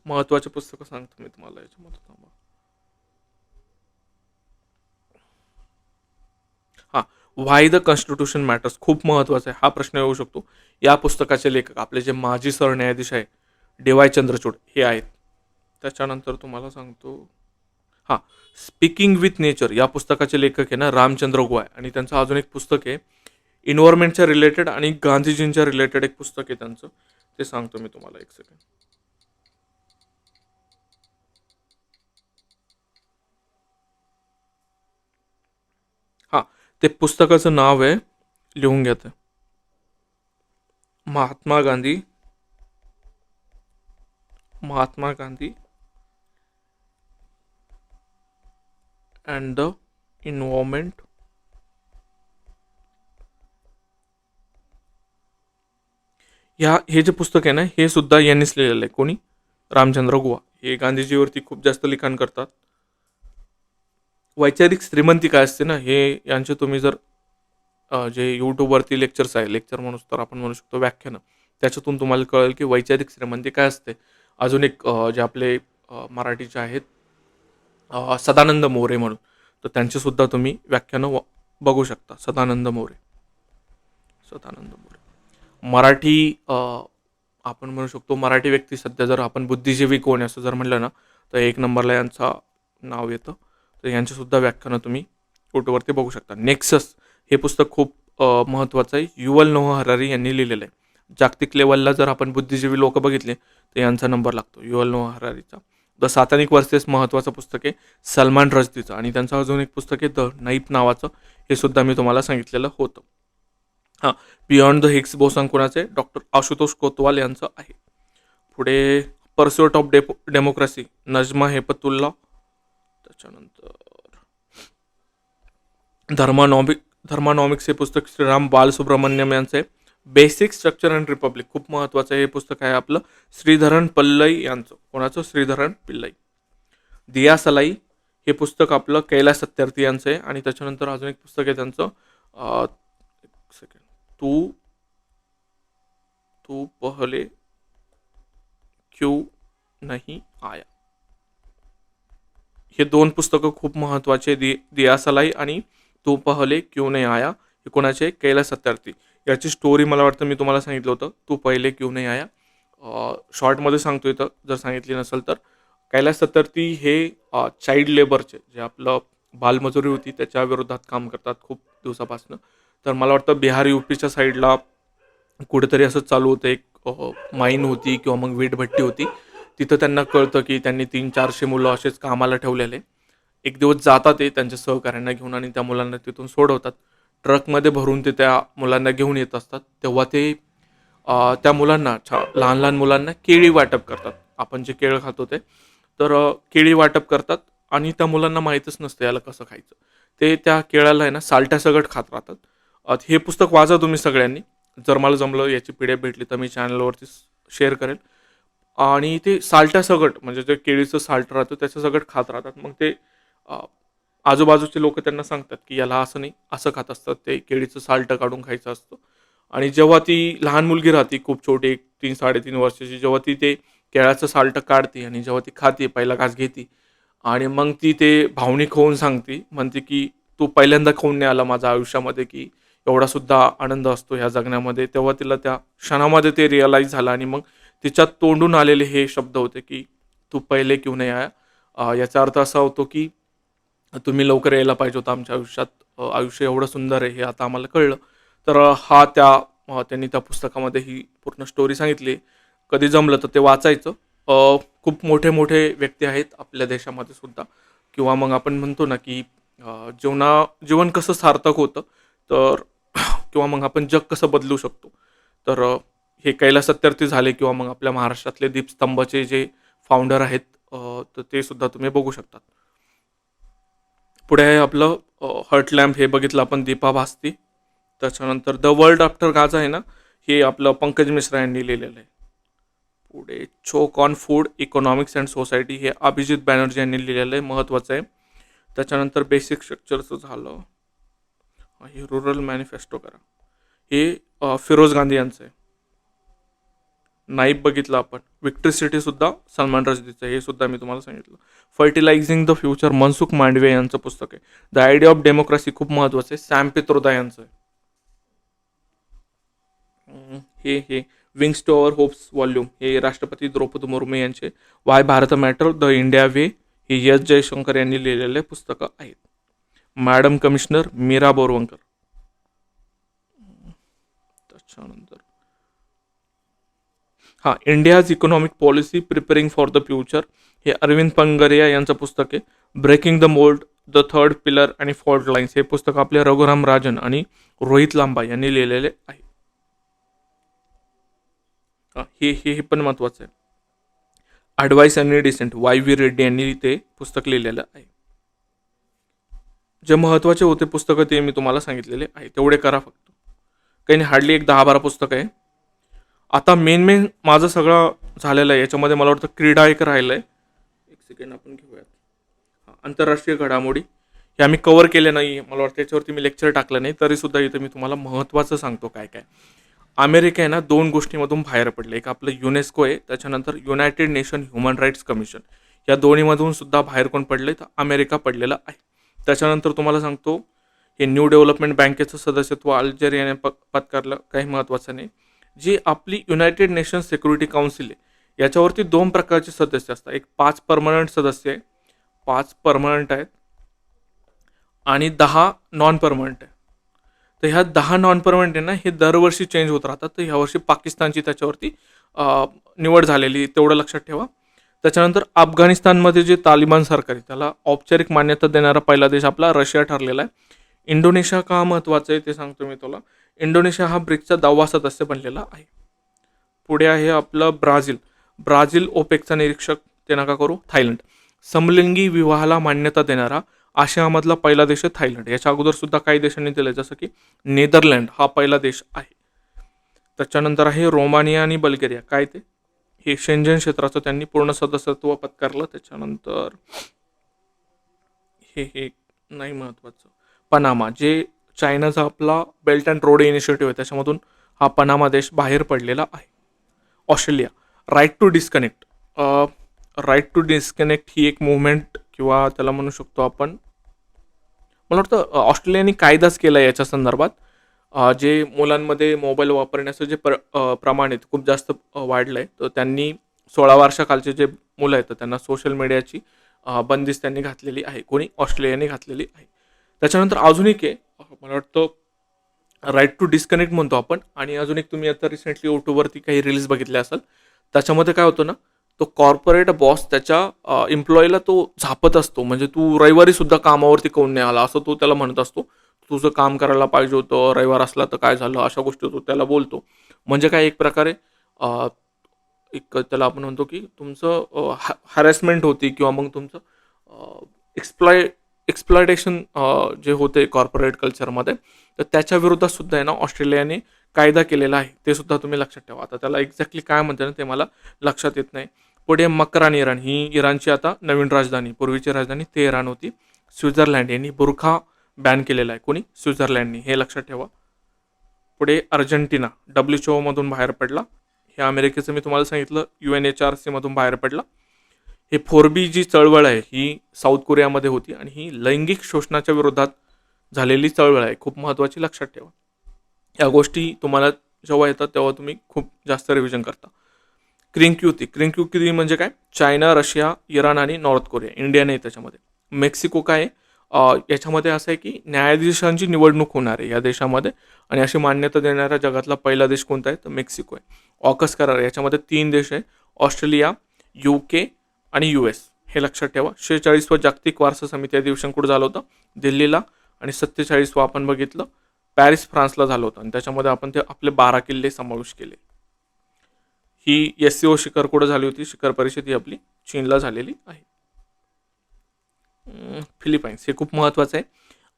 महत्त्वाचे पुस्तकं सांगतो मी तुम्हाला याच्यामध्ये, थांबा. हां, व्हाय द कॉन्स्टिट्यूशन मॅटर्स खूप महत्त्वाचा आहे. हा प्रश्न येऊ शकतो. या पुस्तकाचे लेखक आपले जे माजी सरन्यायाधीश आहे डी वाय चंद्रचूड हे आहेत. त्याच्यानंतर तुम्हाला सांगतो, हां, स्पीकिंग विथ नेचर या पुस्तकाचे लेखक आहे ना रामचंद्र गोवाय, आणि त्यांचं अजून एक पुस्तक आहे इन्व्हायरमेंटच्या रिलेटेड आणि गांधीजींच्या रिलेटेड एक पुस्तक आहे त्यांचं, ते सांगतो मी तुम्हाला, एक सेकंड. हां, ते पुस्तकाचं नाव आहे, लिहून घ्या ते, Mahatma Gandhi, Mahatma Gandhi and the environment. हे जे पुस्तक आहे ना हे सुद्धा यांनीच लिहिलेलं आहे. कोणी? रामचंद्र गोवा. हे गांधीजीवरती खूप जास्त लिखाण करतात. वैचारिक श्रीमंती काय असते ना, हे यांचे तुम्ही जर जे यूट्यूबवरती लेक्चर्स आहे, लेक्चर म्हणून तर आपण म्हणू शकतो व्याख्यानं, त्याच्यातून तुम्हाला कळेल की वैचारिक श्रीमंती काय असते. अजून एक जे आपले मराठीचे आहेत सदानंद मोरे म्हणून, तर त्यांचेसुद्धा तुम्ही व्याख्यानं बघू शकता. सदानंद मोरे, सदानंद मोरे मराठी आपण म्हणू शकतो मराठी व्यक्ती. सध्या जर आपण बुद्धिजीवी कोण असं जर म्हणलं ना, तर एक नंबरला यांचं नाव येतं. तर यांचीसुद्धा व्याख्यानं तुम्ही यूट्यूबवरती बघू शकता. नेक्सस हे पुस्तक खूप महत्त्वाचं आहे. युवल नोह हरारी यांनी लिहिलेलं आहे. जागतिक लेवलला जर आपण बुद्धिजीवी लोक बघितले तर यांचा नंबर लागतो, युवल नोह हरारीचा. द सातानिक वर्सेस महत्त्वाचं पुस्तक आहे सलमान रश्दीचं, आणि त्यांचं अजून एक पुस्तक आहे द नाईप नावाचं, हे सुद्धा मी तुम्हाला सांगितलेलं होतं. हां, बियॉन्ड द हिग्स बोसन कोणाचे? डॉक्टर आशुतोष कोतवाल यांचं आहे. पुढे परस्युट ऑफ डेमोक्रेसी नजमा हेपतुल्ला. त्याच्यानंतर धर्मानॉमिक्स हे पुस्तक श्रीराम बालसुब्रमण्यम यांचं आहे. बेसिक स्ट्रक्चर अँड रिपब्लिक खूप महत्त्वाचं हे पुस्तक आहे आपलं श्रीधरन पिल्लई यांचं. कोणाचं? श्रीधरन पिल्लई. दिया सलाई हे पुस्तक आपलं कैलास सत्यार्थी यांचं आहे. आणि त्याच्यानंतर अजून एक पुस्तक आहे त्यांचं, एक सेकंड, तू तू पहले क्यों नहीं आया. हे दोन पुस्तकं खूप महत्त्वाचे, दिया सलाई आणि तू पहले क्यों नहीं आया. हे कोणाचे? कैलास सत्यार्थी. याची स्टोरी मला वाटतं मी तुम्हाला सांगितलं होतं, तू पहिले क्यों नहीं आया. शॉर्टमध्ये सांगतो इथं जर सांगितली नसेल तर. कैलास सत्यार्थी हे चाइल्ड लेबरचे, जे आपलं बालमजुरी होती त्याच्या विरोधात काम करतात खूप दिवसापासून. तर मला वाटतं बिहार यूपीच्या साईडला कुठेतरी असं चालू होतं, एक माईन होती किंवा मग वीटभट्टी होती. तिथं त्यांना कळतं की त्यांनी 300-400 मुलं असेच कामाला ठेवलेले. एक दिवस जातात ते त्यांच्या सहकाऱ्यांना घेऊन आणि त्या मुलांना तिथून सोडवतात. ट्रकमध्ये भरून ते त्या मुलांना घेऊन येत असतात. तेव्हा ते त्या मुलांना, लहान लहान मुलांना केळी वाटप करतात. आपण जे केळं खातो ते, तर केळी वाटप करतात आणि त्या मुलांना माहीतच नसतं याला कसं खायचं. ते त्या केळाला आहे ना सालट्यासकट खात राहतात. हे पुस्तक वाचा तुम्ही सगळ्यांनी. जर मला जमलं याची PDF भेटली तर मी चॅनलवरती शेअर करेल. आणि ते साल्टासकट म्हणजे जे केळीचं साल्ट राहतं त्याच्यासकट खात राहतात. मग ते आजूबाजूचे लोक त्यांना सांगतात की याला असं नाही, असं खात असतात, ते केळीचं साल्ट काढून खायचं असतं. आणि जेव्हा ती लहान मुलगी राहते खूप छोटी, 3-3.5 वर्षाची, जेव्हा ती ते केळाचं साल्ट काढते आणि जेव्हा ती खाते, पहिला घास घेते आणि मग ती ते भावनिक होऊन सांगते, म्हणते की तू पहिल्यांदा खाऊन नाही आला माझ्या आयुष्यामध्ये की एवढा सुद्धा आनंद असतो ह्या जगण्यामध्ये. तेव्हा तिला त्या क्षणामध्ये ते रिअलाईज झालं आणि मग तिच्या तोंडून आलेले हे शब्द होते की तू पहिले क्यों नहीं आया. याचा अर्थ असा होतो की तुम्ही लवकर यायला पाहिजे होतं आमच्या आयुष्यात, आयुष्य एवढं सुंदर आहे हे आता आम्हाला कळलं. तर हा त्यांनी त्या पुस्तकामध्ये ही पूर्ण स्टोरी सांगितली. कधी जमलं तर ते वाचायचं. खूप मोठे मोठे व्यक्ती आहेत आपल्या देशामध्ये सुद्धा किंवा मग आपण म्हणतो ना की जीवन कसं सार्थक होतं, तर किंवा मग आपण जग कसं बदलू शकतो. तर हे कैलास सत्यार्थी झाले किंवा मग आपल्या महाराष्ट्रातले दीपस्तंभाचे जे फाउंडर आहेत, तर ते सुद्धा तुम्ही बघू शकतात. पुढे आहे आपलं हर्ट लॅम्प, हे बघितलं आपण, दीपा भास्ती. त्याच्यानंतर द वर्ल्ड आफ्टर गाझा आहे ना, हे आपलं पंकज मिश्रा यांनी लिहिलेलं आहे. पुढे choke on food economics and society, हे अभिजित बॅनर्जी यांनी लिहिलेलं आहे, महत्त्वाचं आहे. त्याच्यानंतर बेसिक स्ट्रक्चरचं झालं, हे रुरल मॅनिफेस्टो करा, हे फिरोज गांधी यांचं आहे. नाईब बघितलं आपण, विक्ट्री सिटी सुद्धा सलमान रश्दीचं आहे, हे सुद्धा मी तुम्हाला सांगितलं. Fertilizing the future Mansukh Mandave यांचं पुस्तक आहे. द आयडिया ऑफ डेमोक्रेसी खूप महत्त्वाचं आहे, सॅम पित्रोदा यांचं आहे. हे wings to our hopes volume, हे राष्ट्रपती द्रौपदी मुर्मू यांचे. Why Bharat matter the India way, हे एस जयशंकर यांनी लिहिलेले पुस्तकं आहेत. Madam commissioner Meera Borwankar. त्याच्यानंतर India's economic policy preparing for the future, हे अरविंद पंगरिया यांचं पुस्तक आहे. Breaking the mould the third pillar आणि फॉल्ट लाईन्स, हे पुस्तक आपले रघुराम राजन आणि रोहित लांबा यांनी लिहिलेले आहे. हे पण महत्वाचं आहे. ॲडवाइस आणि डिसेंट, वाय व्ही रेड्डी यांनी ते पुस्तक लिहिलेलं आहे. जे महत्त्वाचे होते पुस्तकं ते मी तुम्हाला सांगितलेले आहे, तेवढे करा फक्त. काही नाही, हार्डली एक 10-12 पुस्तकं आहे. आता मेन माझं सगळं झालेलं आहे. याच्यामध्ये मला वाटतं क्रीडा एक राहिलं आहे, एक सेकंड आपण घेऊयात. आंतरराष्ट्रीय घडामोडी, हे आम्ही कव्हर केले नाही, मला वाटतं याच्यावरती मी लेक्चर टाकलं नाही, तरीसुद्धा इथं मी तुम्हाला महत्त्वाचं सांगतो काय काय. अमेरिका आहे ना 2 गोष्टीमधून बाहेर पडले, एक आपलं युनेस्को आहे, त्याच्यानंतर united nation human rights commission, या दोन्हीमधून सुद्धा बाहेर कोण पडले, तर अमेरिका पडलेला आहे. त्याच्यानंतर तुम्हाला सांगतो, हे न्यू डेव्हलपमेंट बँकेचं सदस्यत्व अल्जेरियाने पत्कारलं, काही महत्त्वाचं नाही. जी आपली युनायटेड नेशन सिक्युरिटी काउन्सिल आहे, याच्यावरती 2 प्रकारचे सदस्य असतात. एक 5 परमनंट सदस्य आहे, 5 परमनंट आहेत, आणि 10 नॉन परमनंट आहे. तर ह्या 10 नॉन परमनंट आहे ना, हे दरवर्षी चेंज होत राहतात. तर ह्यावर्षी पाकिस्तानची त्याच्यावरती निवड झालेली, तेवढं लक्षात ठेवा. त्याच्यानंतर अफगाणिस्तानमध्ये जे तालिबान सरकार आहे, त्याला औपचारिक मान्यता देणारा पहिला देश आपला रशिया ठरलेला आहे. इंडोनेशिया का महत्त्वाचं आहे ते सांगतो मी तुला. इंडोनेशिया हा ब्रिक्सचा 10वा सदस्य बनलेला आहे. पुढे आहे आपलं ब्राझील ओपेकचा निरीक्षक, ते नका करू. थायलंड, समलिंगी विवाहाला मान्यता देणारा आशियामधला पहिला देश आहे थायलंड. याच्या अगोदर सुद्धा काही देशांनी दिलं, जसं की नेदरलँड हा पहिला देश आहे. त्याच्यानंतर आहे रोमानिया आणि बल्गेरिया, काय ते, हे शेंजन क्षेत्राचं त्यांनी पूर्ण सदस्यत्व पत्कारलं. त्याच्यानंतर हे नाही महत्त्वाचं, पनामा, जे चायनाचा आपला बेल्ट अँड रोड इनिशिएटिव्ह आहे, त्याच्यामधून हा पनामा देश बाहेर पडलेला आहे. ऑस्ट्रेलिया, राईट टू डिस्कनेक्ट ही एक मुवमेंट किंवा त्याला म्हणू शकतो आपण. मला वाटतं ऑस्ट्रेलियाने कायदाच केला याच्या संदर्भात. जे मुलांमध्ये मोबाईल वापरण्याचं जे प्रमाण आहे खूप जास्त वाढलं आहे, तर त्यांनी 16 वर्षाखालचे जे मुलं आहेत तर त्यांना सोशल मीडियाची बंदिस्त त्यांनी घातलेली आहे. कोणी, ऑस्ट्रेलियाने घातलेली आहे. त्याच्यानंतर अजून एक आहे, मला वाटतं राईट टू डिस्कनेक्ट म्हणतो आपण. आणि अजून एक, तुम्ही आता रिसेंटली यूट्यूबवरती काही रील्स बघितल्या असाल, त्याच्यामध्ये काय होतं ना, तो कॉर्पोरेट बॉस त्याच्या एम्प्लॉईला तो झापत असतो. म्हणजे तू रविवारी सुद्धा कामावरती काऊन नाही आला, असं तो त्याला म्हणत असतो. तुझं काम करायला पाहिजे होतं, रविवार असला तर काय झालं, अशा गोष्टी तो त्याला बोलतो. म्हणजे काय, एक प्रकारे एक त्याला आपण म्हणतो की तुमचं हॅरेसमेंट होती, किंवा मग तुमचं एक्सप्लॉयटेशन जे होते कॉर्पोरेट कल्चरमध्ये, तर त्याच्या विरोधात सुद्धा आहे ना ऑस्ट्रेलियाने कायदा केलेला आहे. ते सुद्धा तुम्ही लक्षात ठेवा. आता त्याला एक्झॅक्टली काय म्हणते ना ते मला लक्षात येत नाही. पुढे मक्रान इराण, ही इराणची आता नवीन राजधानी, पूर्वीची राजधानी तेहरान होती. स्वित्झर्लंड यांनी बुरखा बॅन केलेला आहे. कोणी, स्वित्झर्लंडनी, हे लक्षात ठेवा. पुढे अर्जेंटिना WHO मधून बाहेर पडला. हे अमेरिकेचं मी तुम्हाला सांगितलं, UNHRC मधून बाहेर पडला. हे 4B जी चळवळ आहे ही साऊथ कोरियामध्ये होती, आणि ही लैंगिक शोषणाच्या विरोधात झालेली चळवळ आहे, खूप महत्त्वाची, लक्षात ठेवा. या गोष्टी तुम्हाला जेव्हा येतात तेव्हा तुम्ही खूप जास्त रिव्हिजन करता. क्रिंक्युती म्हणजे काय, चायना, रशिया, इराण आणि नॉर्थ कोरिया. इंडिया नाही त्याच्यामध्ये. मेक्सिको काय आहे, याच्यामध्ये असं आहे की न्यायाधीशांची निवडणूक होणार आहे या देशामध्ये, आणि अशी मान्यता देणारा जगातला पहिला देश कोणता आहे, तर मेक्सिको आहे. ऑकस करार, याच्यामध्ये 3 देश आहे, ऑस्ट्रेलिया, UK आणि US. हे लक्षात ठेवा. 46वं जागतिक वारसा समिती अधिवेशन कुठं झालं होतं? दिल्लीला. आणि 47वं आपण बघितलं पॅरिस फ्रान्सला झालं होतं आणि त्याच्यामध्ये आपण ते आपले 12 किल्ले समावेश केले. ही SCO शिखर कुठं झाली होती? शिखर परिषद ही आपली चीनला झालेली आहे. फिलिपाईन्स हे खूप महत्त्वाचं आहे.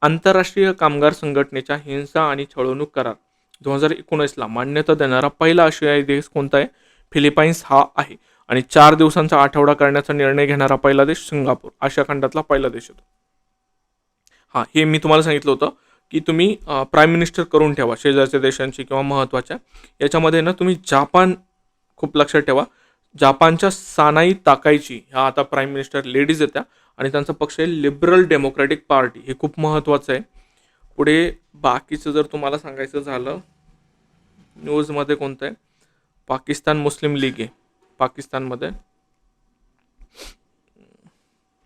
आंतरराष्ट्रीय कामगार संघटनेच्या हिंसा आणि छळवणूक करार 2019ला मान्यता देणारा पहिला आशियाई देश कोणता आहे? फिलिपाईन्स हा आहे. आणि 4 दिवसांचा आठवडा करण्याचा निर्णय घेणारा पहिला देश सिंगापूर, आशिया खंडातला पहिला देश होता. हां, हे मी तुम्हाला सांगितलं होतं की तुम्ही प्राईम मिनिस्टर करून ठेवा शेजारच्या देशांची किंवा महत्त्वाच्या. याच्यामध्ये ना तुम्ही जापान खूप लक्षात ठेवा. जापानच्या सानाई ताकाईची ह्या आता प्राईम मिनिस्टर लेडीज येत्या आणि त्यांचा पक्ष आहे लिबरल डेमोक्रॅटिक पार्टी. हे खूप महत्त्वाचं आहे. पुढे बाकीचं जर तुम्हाला सांगायचं झालं न्यूजमध्ये कोणतं आहे? पाकिस्तान मुस्लिम लीग आहे पाकिस्तानमध्ये.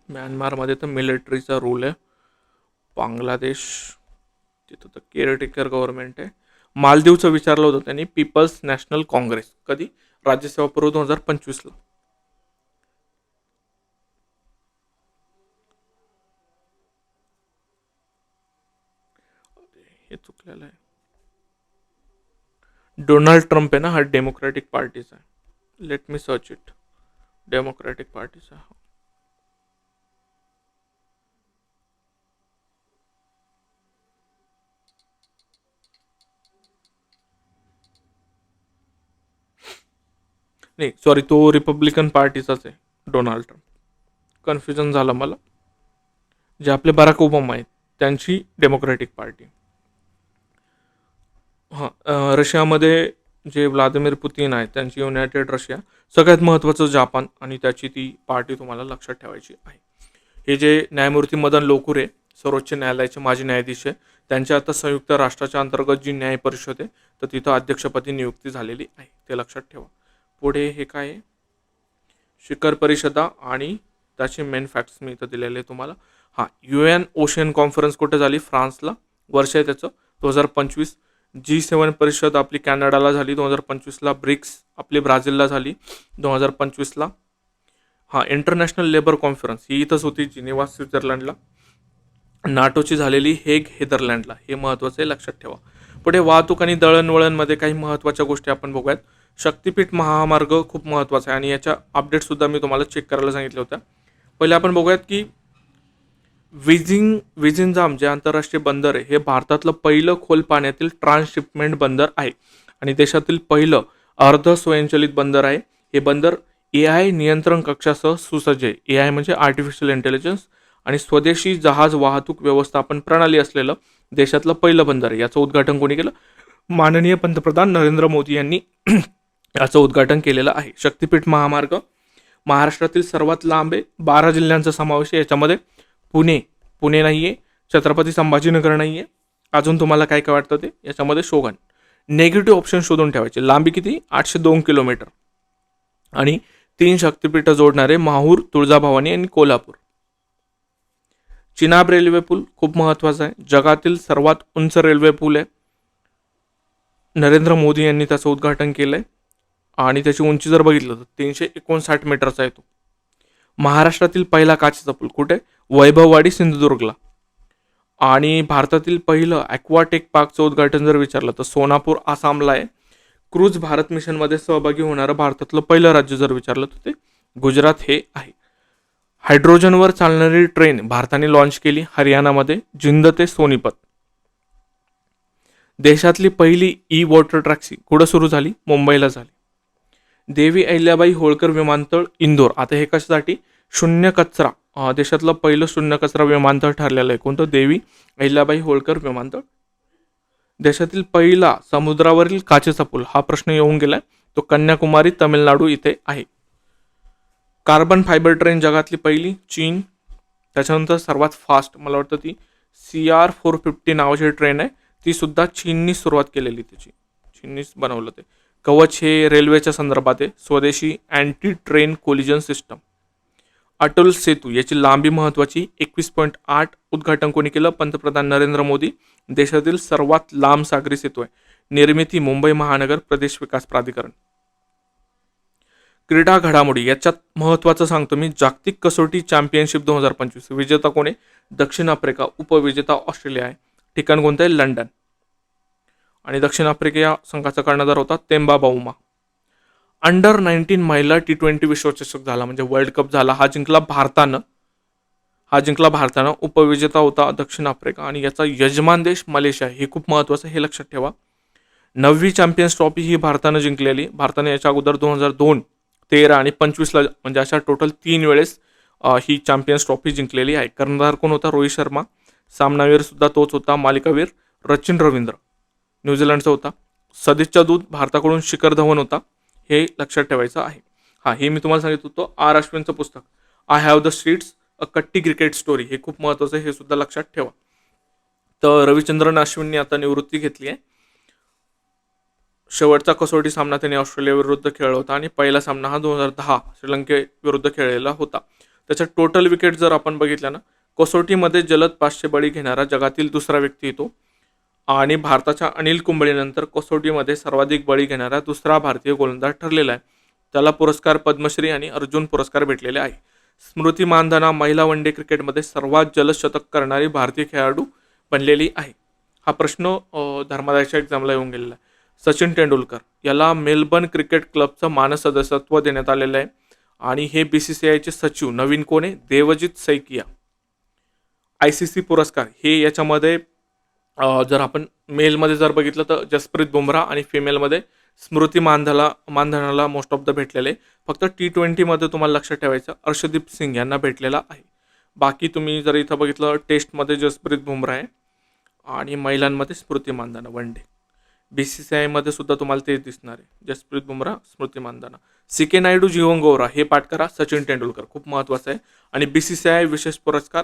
म्यानमारमध्ये तर मिलिटरीचा रूल आहे. बांगलादेश तिथं तर केअरटेकर गव्हर्नमेंट आहे. मालदीवचं विचारलं होतं त्यांनी पीपल्स नॅशनल काँग्रेस. कधी? राज्यसेवा पूर्व 2025ला. हे चुकलेलं आहे. डोनाल्ड ट्रम्प आहे ना हा डेमोक्रॅटिक पार्टीचा आहे. Let me search it. Democratic पार्टीचा. नाही सॉरी, तो रिपब्लिकन पार्टीचाच आहे डोनाल्ड ट्रम्प. कन्फ्युजन झालं मला. जे आपले बराक ओबामा आहेत त्यांची डेमोक्रॅटिक पार्टी. हां, रशियामध्ये जे व्लादिमीर पुतीन आहेत त्यांची युनायटेड रशिया. सगळ्यात महत्त्वाचं जापान आणि त्याची ती पार्टी तुम्हाला लक्षात ठेवायची आहे. हे जे न्यायमूर्ती मदन लोकुरे सर्वोच्च न्यायालयाचे माजी न्यायाधीश आहे त्यांच्या आता संयुक्त राष्ट्राच्या अंतर्गत जी न्याय परिषद आहे तर तिथं अध्यक्षपदी नियुक्ती झालेली आहे. ते लक्षात ठेवा. पुढे हे काय आहे? शिखर परिषदा आणि त्याचे मेन फॅक्ट्स मी इथं दिलेले आहे तुम्हाला. हां, UN ओशियन कॉन्फरन्स कुठे झाली? फ्रान्सला. वर्ष आहे त्याचं 2025. G7 परिषद आपली कॅनडाला झाली 2025ला. ब्रिक्स आपली ब्राझीलला झाली 2025ला. हां, इंटरनॅशनल लेबर कॉन्फरन्स ही इथंच होती जिनेवा स्वित्झर्लंडला. नाटोची झालेली हेग हेदरलँडला. हे महत्त्वाचं आहे, लक्षात ठेवा. पुढे वाहतूक आणि दळणवळणमध्ये काही महत्त्वाच्या गोष्टी आपण बघूयात. शक्तिपीठ महामार्ग खूप महत्त्वाचा आहे आणि याच्या अपडेटसुद्धा मी तुम्हाला चेक करायला सांगितलं होतं. पहिले आपण बघूयात की विझिंजाम जे आंतरराष्ट्रीय बंदर आहे हे भारतातलं पहिलं खोल पाण्यातील ट्रान्सशिपमेंट बंदर आहे आणि देशातील पहिलं अर्ध स्वयंचलित बंदर आहे. हे बंदर AI नियंत्रण कक्षासह सुसज्ज आहे. AI म्हणजे आर्टिफिशियल इंटेलिजन्स आणि स्वदेशी जहाज वाहतूक व्यवस्थापन प्रणाली असलेलं देशातलं पहिलं बंदर आहे. याचं उद्घाटन कोणी केलं? माननीय पंतप्रधान नरेंद्र मोदी यांनी याचं उद्घाटन केलेलं आहे. शक्तिपीठ महामार्ग महाराष्ट्रातील सर्वात लांब आहे. 12 जिल्ह्यांचा समावेश आहे. याच्यामध्ये पुणे नाही आहे, छत्रपती संभाजीनगर नाही आहे. अजून तुम्हाला काय काय वाटतं ते याच्यामध्ये शोधन. नेगेटिव्ह ऑप्शन शोधून ठेवायचे. लांबी किती? 802 किलोमीटर आणि 3 शक्तिपीठं जोडणारे माहूर, तुळजाभवानी आणि कोल्हापूर. चिनाब रेल्वे पूल खूप महत्त्वाचा आहे. जगातील सर्वात उंच रेल्वे पूल आहे. नरेंद्र मोदी यांनी त्याचं उद्घाटन केलं आहे आणि त्याची उंची जर बघितलं तर 359 मीटरचा आहे तो. महाराष्ट्रातील पहिला काचेचा पूल कुठे? वैभववाडी सिंधुदुर्गला. आणि भारतातील पहिलं ॲक्वाटेक पार्कचं उद्घाटन जर विचारलं तर सोनापूर आसामला आहे. क्रूज भारत मिशनमध्ये सहभागी होणारं भारतातलं पहिलं राज्य जर विचारलं तर ते गुजरात हे आहे. हायड्रोजनवर चालणारी ट्रेन भारताने लॉन्च केली हरियाणामध्ये जिंद ते सोनीपत. देशातली पहिली वॉटर टॅक्सी कुठं सुरू झाली? मुंबईला झाली. देवी अहिल्याबाई होळकर विमानतळ इंदोर. आता हे कशासाठी? शून्य कचरा. देशातलं पहिलं शून्य कचरा विमानतळ ठरलेलं आहे. कोणतं? देवी अहिल्याबाई होळकर विमानतळ. देशातील पहिला समुद्रावरील काचेचा पूल हा प्रश्न येऊन गेलाय. तो कन्याकुमारी तमिळनाडू इथे आहे. कार्बन फायबर ट्रेन जगातली पहिली चीन. त्याच्यानंतर सर्वात फास्ट मला वाटतं ती CR450 नावाची ट्रेन आहे. ती सुद्धा चीननी सुरुवात केलेली. चीननीच बनवलं ते. कवच हे रेल्वेच्या संदर्भात आहे. स्वदेशी anti train collision system. Atal Setu याची लांबी महत्त्वाची 21.8. उद्घाटन कोणी केलं? पंतप्रधान नरेंद्र मोदी. देशातील सर्वात लांब सागरी सेतू आहे. निर्मिती मुंबई महानगर प्रदेश विकास प्राधिकरण. क्रीडा घडामोडी याच्यात महत्त्वाचं सांगतो मी. जागतिक कसोटी चॅम्पियनशिप 2025 विजेता कोण आहे? दक्षिण आफ्रिका. उपविजेता ऑस्ट्रेलिया आहे. ठिकाण कोणतं आहे? लंडन. आणि दक्षिण आफ्रिका या संघाचा कर्णधार होता तेम्बा बाउमा. अंडर 19 महिला T20 विश्वचषक झाला, म्हणजे वर्ल्ड कप झाला. हा जिंकला भारतानं. उपविजेता होता दक्षिण आफ्रिका आणि याचा यजमान देश मलेशिया. हे खूप महत्त्वाचं, हे लक्षात ठेवा. 9वी चॅम्पियन्स ट्रॉफी ही भारतानं जिंकलेली. भारताने याच्या अगोदर 2002, 13 आणि 25ला, म्हणजे अशा टोटल 3 वेळेस ही चॅम्पियन्स ट्रॉफी जिंकलेली आहे. कर्णधार कोण होता? रोहित शर्मा. सामनावीर सुद्धा तोच होता. मालिकावीर सचिन रवींद्र न्यूझीलंडचा होता. सदिच्छा दूत भारताकडून शिखर धवन होता. हे लक्षात ठेवायचं आहे. हे मी तुम्हाला सांगितलं होतं आर अश्विनचं पुस्तक आय हॅव द स्ट्रीट्स अ कट्टी क्रिकेट स्टोरी. हे खूप महत्त्वाचं आहे, हे सुद्धा लक्षात ठेवा. तर रविचंद्रन अश्विनने आता निवृत्ती घेतली आहे. शेवटचा कसोटी सामना त्याने ऑस्ट्रेलिया विरुद्ध खेळला होता आणि पहिला सामना हा 2010 श्रीलंकेविरुद्ध खेळलेला होता. त्याच्या टोटल विकेट जर आपण बघितल्या ना, कसोटीमध्ये जलद 500 बळी घेणारा जगातील दुसरा व्यक्ती येतो आणि भारताच्या अनिल कुंबळेनंतर कसोटीमध्ये सर्वाधिक बळी घेणारा दुसरा भारतीय गोलंदाज ठरलेला आहे. त्याला पुरस्कार पद्मश्री आणि अर्जुन पुरस्कार भेटलेले आहे. स्मृती मानधना महिला वन डे क्रिकेटमध्ये सर्वात जलद शतक करणारी भारतीय खेळाडू बनलेली आहे. हा प्रश्न धर्मादायच्या एक्झामला येऊन गेलेला आहे. सचिन तेंडुलकर याला मेलबर्न क्रिकेट क्लबचं मानस सदस्यत्व देण्यात आलेलं आहे आणि हे BCCIचे सचिव नवीन कोण आहे? देवजित सैकिया. ICC पुरस्कार हे याच्यामध्ये जर आपण मेलमध्ये जर बघितलं तर जसप्रीत बुमराह आणि फिमेलमध्ये स्मृती मानधनाला मोस्ट ऑफ द भेटलेले. फक्त T20मध्ये तुम्हाला लक्षात ठेवायचं अर्शदीप सिंग यांना भेटलेला आहे. बाकी तुम्ही जर इथं बघितलं टेस्टमध्ये जसप्रीत बुमराह आहे आणि महिलांमध्ये स्मृती मानधना वन डे. BCCIमध्ये सुद्धा तुम्हाला ते दिसणार आहे, जसप्रीत बुमराह, स्मृती मानधना. CK नायडू, जीवन गौरा हे पाठ करा. सचिन तेंडुलकर खूप महत्त्वाचं आहे. आणि BCCI विशेष पुरस्कार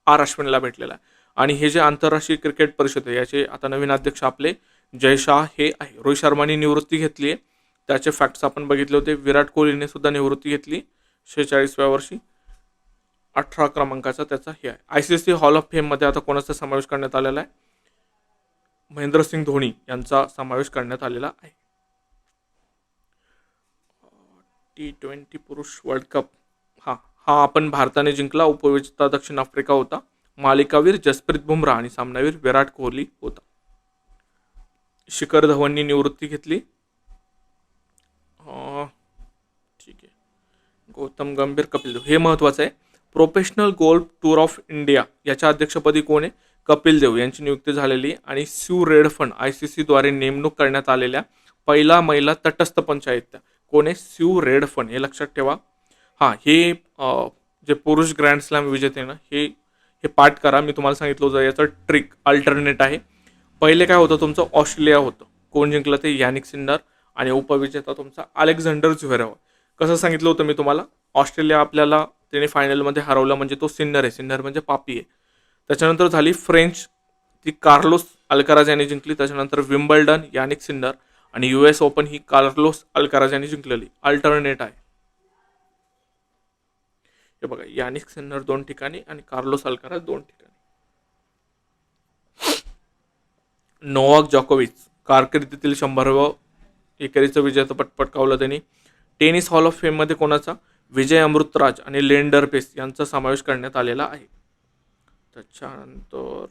आर अश्विनला भेटलेला आहे. आणि हे जे आंतरराष्ट्रीय क्रिकेट परिषद आहे याचे आता नवीन अध्यक्ष आपले जय शाह हे आहे. रोहित शर्माने निवृत्ती घेतली आहे, त्याचे फॅक्ट्स आपण बघितले होते. विराट कोहलीने सुद्धा निवृत्ती घेतली 46व्या वर्षी. 18 क्रमांकाचा त्याचा हे आहे. ICC हॉल ऑफ फेममध्ये आता कोणाचा समावेश करण्यात आलेला आहे? महेंद्रसिंग धोनी यांचा समावेश करण्यात आलेला आहे. T20 पुरुष वर्ल्ड कप हा आपण भारताने जिंकला. उपविजेता दक्षिण आफ्रिका होता. मालिकावीर जसप्रीत बुमराह आणि सामनावीर विराट कोहली होता. शिखर धवननी निवृत्ती घेतली. ठीक आहे. गौतम गंभीर, कपिल देव हे महत्त्वाचं आहे. Professional golf tour of India याच्या अध्यक्षपदी कोण आहे? कपिल देव यांची नियुक्ती झालेली आहे. आणि स्यू रेडफंड ICC द्वारे नेमणूक करण्यात आलेल्या पहिला महिला तटस्थ पंचायत कोण आहे? स्यू रेडफंड. हे लक्षात ठेवा. हे जे पुरुष ग्रँड स्लॅम विजेते ना, हे पाठ करा. मी तुम्हाला सांगितलं होतं याचं ट्रिक अल्टरनेट आहे. पहिले काय होतं तुमचं? ऑस्ट्रेलिया होतं. कोण जिंकलं ते? यानिक सिन्नर. आणि उपविजेता तुमचा अलेक्झांडर झ्वेरेव. कसं सांगितलं होतं मी तुम्हाला? ऑस्ट्रेलिया आपल्याला त्याने फायनलमध्ये हरवलं म्हणजे तो सिन्नर आहे. सिन्नर म्हणजे पापी आहे. त्याच्यानंतर झाली फ्रेंच, ती कार्लोस अल्काराज यांनी जिंकली. त्याच्यानंतर विम्बल्डन यानिक सिन्नर आणि US ओपन ही कार्लोस अल्काराज यांनी जिंकलेली. अल्टरनेट आहे हे बघा. यानिक सिन्नर 2 ठिकाणी आणि कार्लोस अल्काराज 2 ठिकाणी. नोवाक जॉकोविच कारकिर्दीतील 100व्या एकेरीचं विजेतेपद पटकावलं त्यांनी. टेनिस हॉल ऑफ फेममध्ये कोणाचा? विजय अमृतराज आणि लेंडर पेस यांचा समावेश करण्यात आलेला आहे. त्याच्यानंतर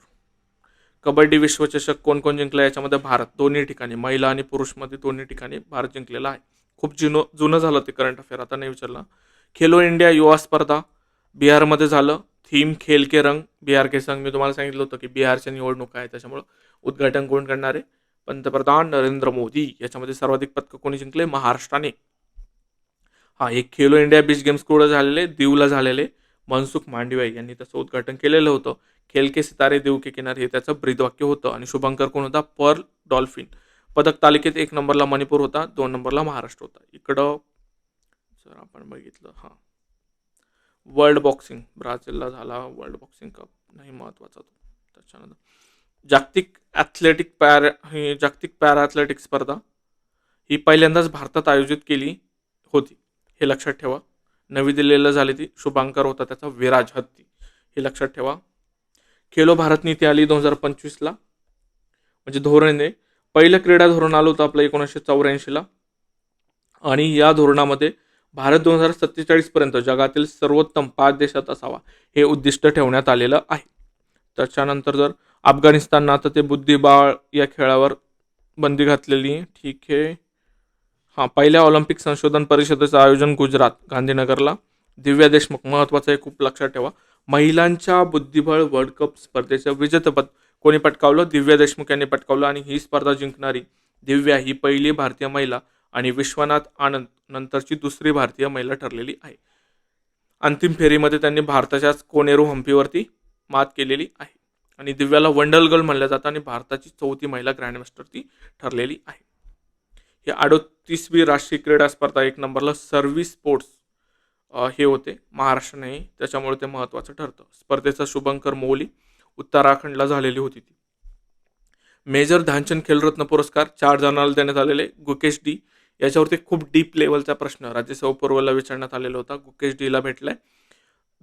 कबड्डी विश्वचषक कोण कोण जिंकला? याच्यामध्ये भारत दोन्ही ठिकाणी, महिला आणि पुरुषमध्ये दोन्ही ठिकाणी भारत जिंकलेला आहे. खूप जुनं झालं ते करंट अफेअर, आता नाही विचारलं. खेलो इंडिया युवा स्पर्धा बिहारमध्ये झालं. थीम खेल के रंग बिहार के संग. मी तुम्हाला सांगितलं होतं की बिहारच्या निवडणुका आहे, त्याच्यामुळं उद्घाटन कोण करणार आहे? पंतप्रधान नरेंद्र मोदी. याच्यामध्ये सर्वाधिक पदकं कोणी जिंकले? महाराष्ट्राने. हे खेलो इंडिया बीच गेम्स कुठं झालेले? दीवला झालेले. मनसुख मांडविया यांनी त्याचं उद्घाटन केलेलं होतं. खेल के सितारे दीव के किनारे हे त्याचं ब्रीदवाक्य होतं. आणि शुभंकर कोण होता? Pearl dolphin. पदक तालिकेत 1 नंबरला मणिपूर होता, 2 नंबरला महाराष्ट्र होता. इकडं जर आपण बघितलं वर्ल्ड बॉक्सिंग ब्राझीलला झाला वर्ल्ड बॉक्सिंग कप, नाही महत्त्वाचा तो. त्याच्यानंतर जागतिक पॅरा ॲथलेटिक्स स्पर्धा ही पहिल्यांदाच भारतात आयोजित केली होती, हे लक्षात ठेवा. नवी दिल्लीला झाली ती. शुभांकर होता त्याचा विराज हत्ती, हे लक्षात ठेवा. खेलो भारत नीती आली 2025ला, म्हणजे धोरण आहे. पहिलं क्रीडा धोरण आलं होतं आपलं 1984ला. आणि या धोरणामध्ये भारत 2047 पर्यंत जगातील सर्वोत्तम 5 देशात असावा हे उद्दिष्ट ठेवण्यात आलेलं आहे. त्याच्यानंतर जर अफगाणिस्ताननं आता ते बुद्धिबळ या खेळावर बंदी घातलेली आहे. ठीक आहे. हां, पहिल्या ऑलिम्पिक संशोधन परिषदेचं आयोजन गुजरात, गांधीनगरला. दिव्या देशमुख महत्त्वाचं आहे, खूप लक्षात ठेवा. महिलांच्या बुद्धिबळ वर्ल्ड कप स्पर्धेचं विजेतेपद कोणी पटकावलं? दिव्या देशमुख यांनी पटकावलं आणि ही स्पर्धा जिंकणारी दिव्या ही पहिली भारतीय महिला आणि विश्वनाथ आनंद नंतरची दुसरी भारतीय महिला ठरलेली आहे. अंतिम फेरीमध्ये त्यांनी भारताच्याच कोनेरू हम्पीवरती मात केलेली आहे आणि दिव्याला वंडर गर्ल म्हणलं जातं आणि भारताची 4थी महिला ग्रँडमास्टर ती ठरलेली आहे. ही 38वी राष्ट्रीय क्रीडा स्पर्धा, एक नंबरला सर्व्हिस स्पोर्ट्स हे होते, महाराष्ट्र नाही, त्याच्यामुळे ते महत्त्वाचं ठरतं. स्पर्धेचा शुभंकर मोहली उत्तराखंडला झालेली होती ती. मेजर ध्यानचंद खेलरत्न पुरस्कार 4 जणांना देण्यात आलेले. गुकेश डी याच्यावरती खूप डीप लेवलचा प्रश्न राज्यसभा पूर्वला विचारण्यात आलेला होता. गुकेश डीला भेटलाय.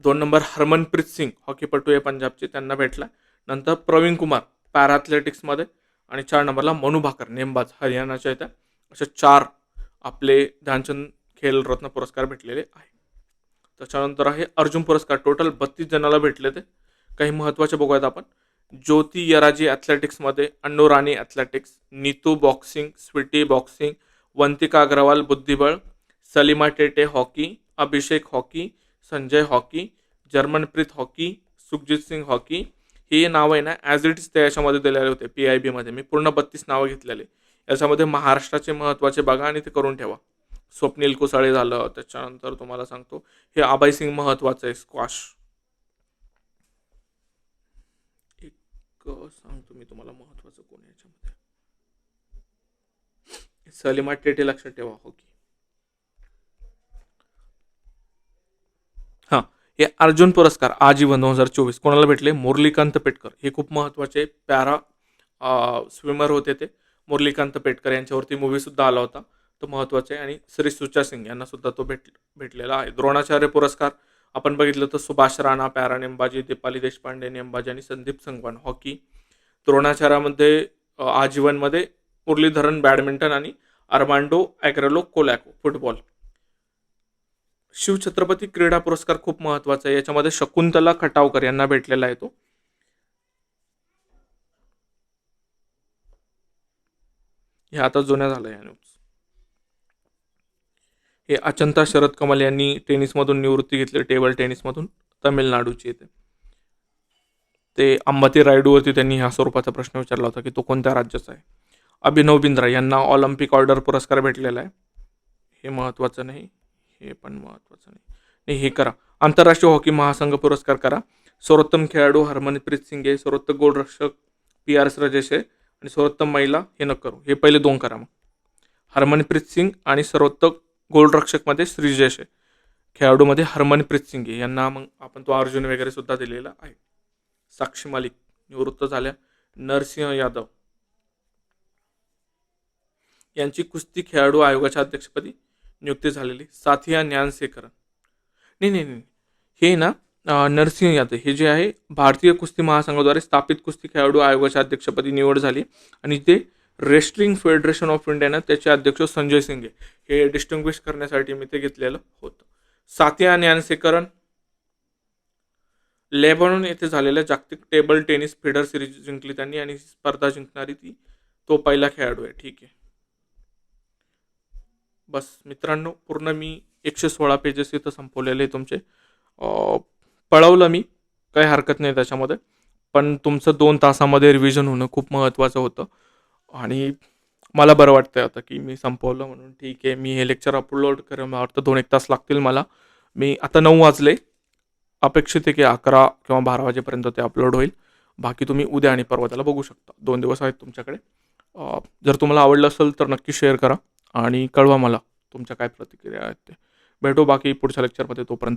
2 नंबर हरमनप्रीत सिंग हॉकीपटू आहे पंजाबचे, त्यांना भेटला. नंतर प्रवीण कुमार पॅरा ॲथलेटिक्समध्ये आणि 4 नंबरला मनू भाकर नेमबाज हरियाणाच्या येत्या. अशा 4 आपले ध्यानचंद खेलरत्न पुरस्कार भेटलेले आहे. त्याच्यानंतर आहे अर्जुन पुरस्कार, टोटल 32 जणांना भेटले. ते काही महत्त्वाचे बघूयात आपण. ज्योती यराजी ॲथलेटिक्समध्ये, Annu Rani athletics, Neetu boxing, Sweety boxing, Vantika Agrawal बुद्धिबळ, Salima Tete hockey, Abhishek hockey, Sanjay hockey, Jarmanpreet hockey, Sukhjeet Singh hockey. हे नाव आहे ना ॲज इट इज ते याच्यामध्ये दिलेले होते PIBमध्ये. मी पूर्ण 32 नावं घेतलेले. याच्यामध्ये महाराष्ट्राचे महत्त्वाचे बघा आणि ते करून ठेवा. स्वप्नील कुसाळे झालं. त्याच्यानंतर तुम्हाला सांगतो हे अभय सिंग महत्त्वाचं आहे, स्क्वॉश. एक सांगतो मी तुम्हाला महत्त्वाचं कोण आहे याच्यामध्ये. सलीमा टेटे लक्षात ठेवा, हॉकी. हां, हे अर्जुन पुरस्कार आजीवन 2024 कोणाला भेटले? मुरलीकांत पेटकर. हे खूप महत्त्वाचे पॅरा स्विमर होते ते. मुरलीकांत पेटकर यांच्यावरती मूवीसुद्धा आला होता, तो महत्त्वाचा आहे. आणि श्री सुचा सिंग यांना सुद्धा तो भेटलेला आहे. द्रोणाचार्य पुरस्कार आपण बघितलं तर सुभाष राणा पॅरा नेमबाजी, दीपाली देशपांडे नेमबाजी आणि संदीप संगवान हॉकी. द्रोणाचार्यामध्ये आजीवनमध्ये मुरलीधरन बॅडमिंटन आणि अर्मांडो ॲग्रेलो कोलॅको फुटबॉल. शिवछत्रपती क्रीडा पुरस्कार खूप महत्त्वाचा आहे. याच्यामध्ये शकुंतला खटावकर यांना भेटलेला आहे तो. हे आता जुन्या झालं या न्यूज. हे अचंता शरद कमल यांनी टेनिसमधून निवृत्ती घेतली, टेबल टेनिसमधून, तमिळनाडूची येते. ते अंबती रायडूवरती त्यांनी ह्या स्वरूपाचा प्रश्न विचारला होता की तो कोणत्या राज्याचा आहे. अभिनव बिंद्रा यांना ऑलिम्पिक ऑर्डर पुरस्कार भेटलेला आहे. हे महत्त्वाचं नाही, हे पण महत्त्वाचं नाही. हे करा. आंतरराष्ट्रीय हॉकी महासंघ पुरस्कार करा. सर्वोत्तम खेळाडू हरमनप्रीत सिंग आहे, सर्वोत्तम गोलरक्षक PRS राजेश आहे आणि सर्वोत्तम महिला हे नको करू, हे पहिले 2 करा. मग हरमनप्रीत सिंग आणि सर्वोत्तम गोलरक्षकमध्ये श्रीजेश आहे. खेळाडूमध्ये हरमनप्रीत सिंग आहे. यांना मग आपण तो अर्जुन वगैरे सुद्धा दिलेला आहे. साक्षी मालिक निवृत्त झाल्या. नरसिंह यादव यांची कुस्ती खेळाडू आयोगाच्या अध्यक्षपदी नियुक्ती झालेली. साथिया ज्ञानशेखरन नाही, हे ना नरसिंह यादव हे जे आहे भारतीय कुस्ती महासंघाद्वारे स्थापित कुस्ती खेळाडू आयोगाच्या अध्यक्षपदी निवड झाली आणि ते रेस्लिंग फेडरेशन ऑफ इंडियानं त्याचे अध्यक्ष संजय सिंगे हे डिस्टिंग्विश करण्यासाठी मी ते घेतलेलं होतं. साथिया ज्ञानशेखरन लेबनॉन येथे झालेल्या जागतिक टेबल टेनिस फिडर सिरीज जिंकली त्यांनी आणि स्पर्धा जिंकणारी तो पहिला खेळाडू आहे. ठीक आहे, बस मित्रांनो, पूर्ण मी 116 पेजेस इथं संपवलेले तुमचे. पळवलं मी, काही हरकत नाही त्याच्यामध्ये, पण तुमचं 2 तासामध्ये रिव्हिजन होणं खूप महत्त्वाचं होतं आणि मला बरं वाटतं आता की मी संपवलं म्हणून. ठीक आहे, मी हे लेक्चर अपलोड करेन, मला वाटतं 2-1 तास लागतील मला. मी आता 9 वाजले, अपेक्षित आहे की 11 किंवा 12 वाजेपर्यंत ते अपलोड होईल. बाकी तुम्ही उद्या आणि परवा त्याला बघू शकता. 2 दिवस आहेत तुमच्याकडे. जर तुम्हाला आवडलं असेल तर नक्की शेअर करा आणि कळवा मला तुमच्या काय प्रतिक्रिया आहेत ते. भेटू बाकी पुढच्या लेक्चरमध्ये. तोपर्यंत